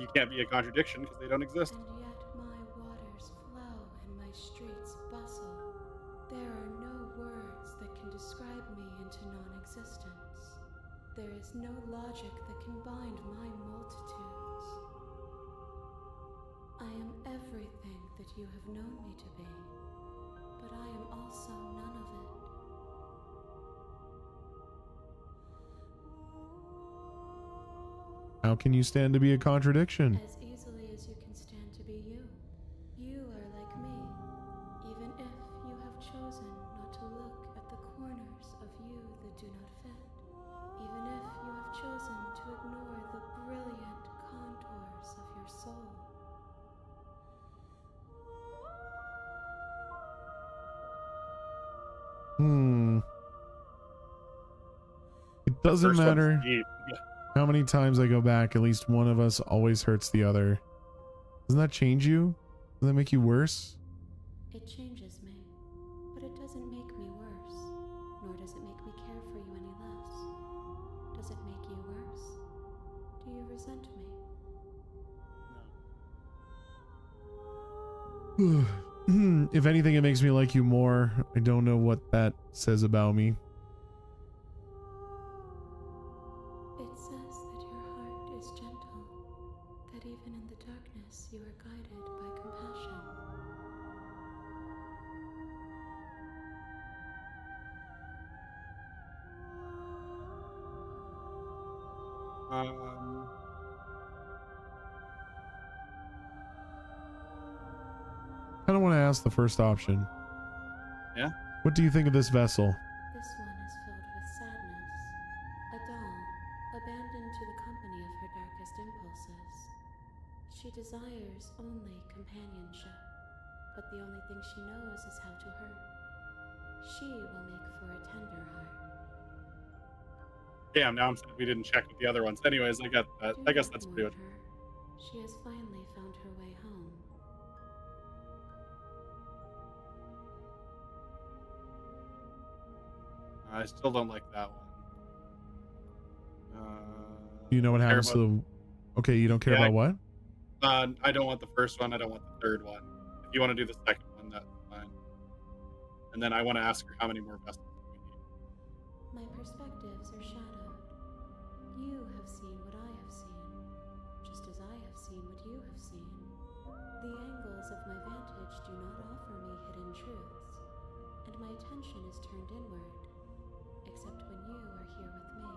You can't be a contradiction because they don't exist. And yet my waters flow and my streets bustle. There are no words that can describe me into non-existence. There is no logic that can bind my multitudes. I am everything that you have known me to be, but I am also none of it. How can you stand to be a contradiction? As easily as you can stand to be you. You are like me, even if you have chosen not to look at the corners of you that do not fit. Even if you have chosen to ignore the brilliant contours of your soul. It doesn't First one's matter. deep. how many times I go back, at least one of us always hurts the other. Doesn't that change you? Doesn't that make you worse? It changes me, but it doesn't make me worse, nor does it make me care for you any less. Does it make you worse? Do you resent me? If anything, it makes me like you more. I don't know what that says about me. It says that your heart is gentle, that even in the darkness you are guided by compassion. I don't want to ask the first option. Yeah? What do you think of this vessel? This one is filled with sadness, a doll, abandoned to the company of her darkest impulses. She desires only companionship, but the only thing she knows is how to hurt. She will make for a tender heart. Damn, now I'm sad we didn't check with the other ones. Anyways, I got that. I guess that's pretty much. She has finally found her way home. I still don't like that one. You know what happens to the... Okay, you don't care about what? I don't want the first one. I don't want the third one. If you want to do the second one, that's fine. And then I want to ask her how many more vessels we need. My perspectives are shadowed. You have seen what I have seen, just as I have seen what you have seen. The angles of my vantage do not offer me hidden truths, and my attention is turned inward, except when you are here with me.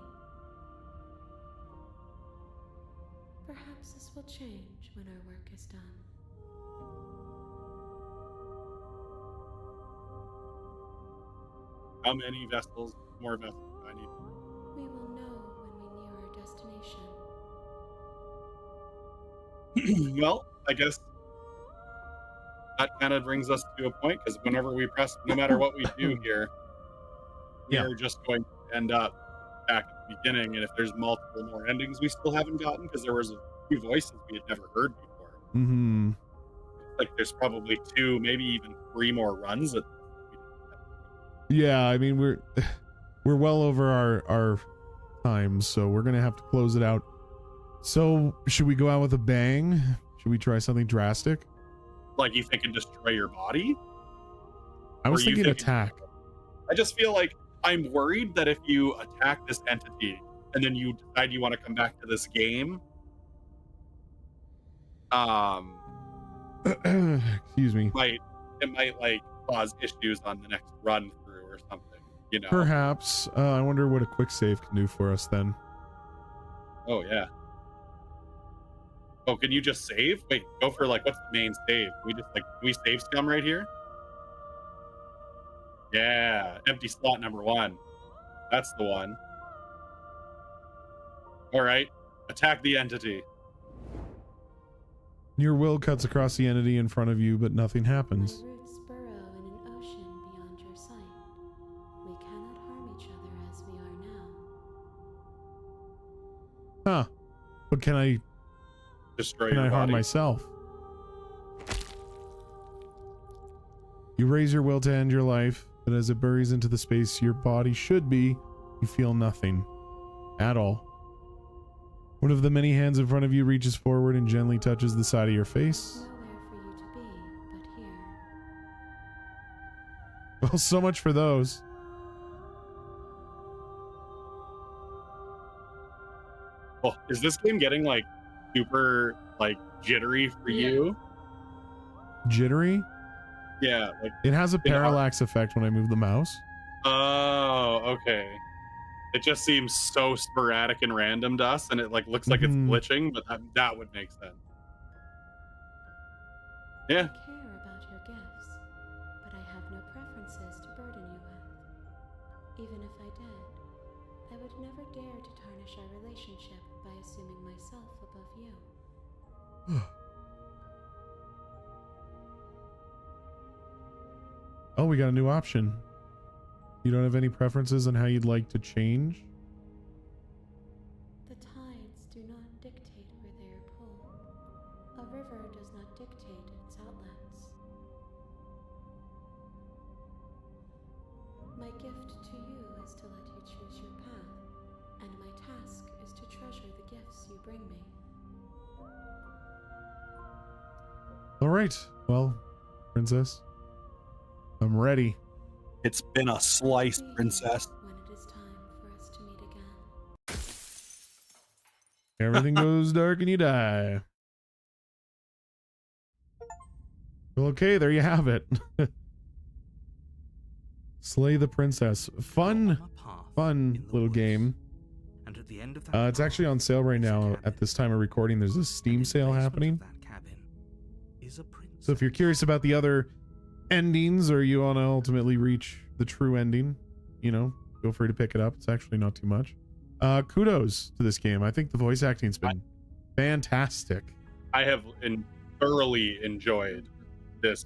Perhaps this will change when our work is done. How many vessels, more vessels do I need? We will know when we near our destination. Well, I guess that kind of brings us to a point, because whenever we press, no matter what we do here, we're just going to end up back at the beginning. And if there's multiple more endings we still haven't gotten, because there was a few voices we had never heard before. Mm-hmm. Like there's probably 2, maybe even 3 more runs that we didn't get. Yeah, I mean we're well over our time, so we're gonna have to close it out. So should we go out with a bang? Should we try something drastic? Like you think and destroy your body? I was Or you thinking think- attack. I just feel like I'm worried that if you attack this entity and then you decide you want to come back to this game, Excuse me. it might like cause issues on the next run through or something, you know. Perhaps. I wonder what a quick save can do for us then. Oh yeah. Oh, can you just save? Wait, go for like what's the main save? Can we save scum right here? Yeah, empty slot number 1. That's the one. All right, attack the entity. Your will cuts across the entity in front of you, but nothing happens. My roots burrow in an ocean beyond your sight. We cannot harm each other as we are now. Huh. But can I Destroy Can your I harm body. myself? You raise your will to end your life, but as it buries into the space your body should be, you feel nothing. At all. One of the many hands in front of you reaches forward and gently touches the side of your face. Nowhere for you to be but here. Well, so much for those. Well, is this game getting like super like jittery for you? Jittery? Yeah, like It has a parallax effect when I move the mouse. oh, okay. It just seems so sporadic and random to us, and it like looks like it's Mhm. glitching, but that would make sense. Yeah. I care about your gifts, but I have no preferences to burden you with. Even if I did, I would never dare to tarnish our relationship by assuming myself above you. Oh, we got a new option. You don't have any preferences on how you'd like to change? The time gift to you is to let you choose your path, and my task is to treasure the gifts you bring me. All right. Well, princess, I'm ready. It's been a slice, Be here princess. when it is time for us to meet again. Everything goes dark and you die. Well, okay, there you have it. Slay the princess. Fun little game. And at the end of that It's actually on sale right now. At this time of recording, there's a Steam sale happening. So if you're curious about the other endings, or you want to ultimately reach the true ending, you know, feel free to pick it up. It's actually not too much. Kudos to this game. I think the voice acting's been fantastic. I have thoroughly enjoyed this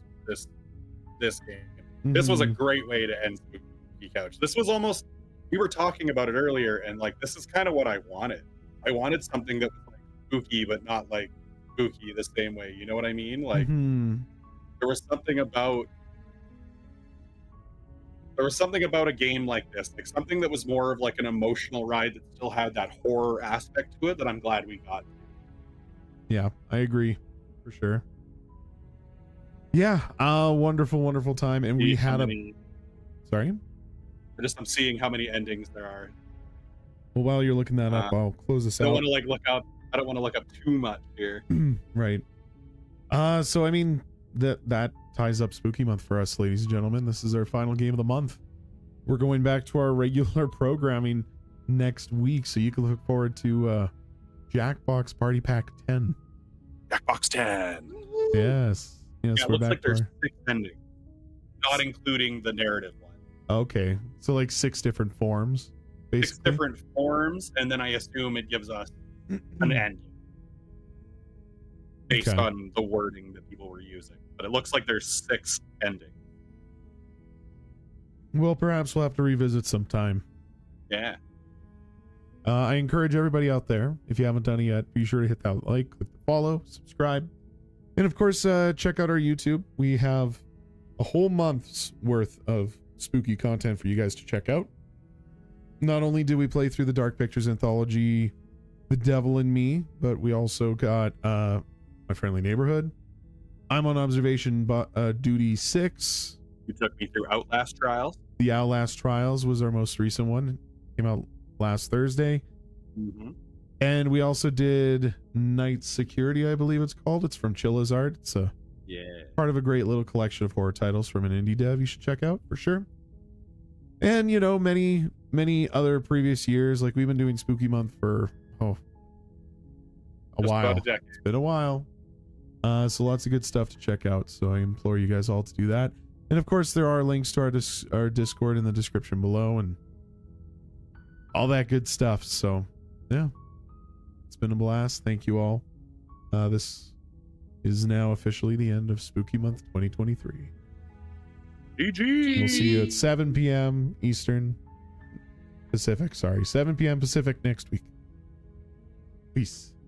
game. This was a great way to end Spooky Couch. This was almost, we were talking about it earlier, and like, this is kind of what I wanted. I wanted something that was like spooky, but not like spooky the same way. You know what I mean? Like, there was something about a game like this, like something that was more of like an emotional ride that still had that horror aspect to it, that I'm glad we got. Yeah, I agree for sure. Yeah, wonderful time, and we had sorry. I'm seeing how many endings there are. Well, while you're looking that up, I'll close this out. I don't want to look up too much here. Right. So I mean, that ties up Spooky Month for us, ladies and gentlemen. This is our final game of the month. We're going back to our regular programming next week, so you can look forward to Jackbox Party Pack 10. Jackbox 10. Yes. Yeah, Yes, it we're looks back like there's to 6 endings, not including the narrative one. okay, so like 6 different forms, basically. 6 different forms, and then I assume it gives us an ending based on the wording that people were using. But it looks like there's 6 endings. Well, perhaps we'll have to revisit sometime. Yeah. I encourage everybody out there, if you haven't done it yet, be sure to hit that like, click the follow, subscribe. And of course, check out our YouTube. We have a whole month's worth of spooky content for you guys to check out. Not only did we play through the Dark Pictures anthology, The Devil in Me, but we also got My Friendly Neighborhood. I'm on observation duty 6. You took me through Outlast Trials. The Outlast Trials was our most recent one. Came out last Thursday. And we also did Night Security, I believe it's called. It's from Chilla's Art. It's a part of a great little collection of horror titles from an indie dev you should check out for sure. And, you know, many other previous years. Like, we've been doing Spooky Month for, a while. About a decade. It's been a while. So lots of good stuff to check out. So I implore you guys all to do that. And, of course, there are links to our Discord in the description below and all that good stuff. So, yeah. It's been a blast. Thank you all. This is now officially the end of Spooky Month 2023. GG. We'll see you at 7 p.m. Eastern Pacific. Sorry, 7 p.m. Pacific next week. Peace.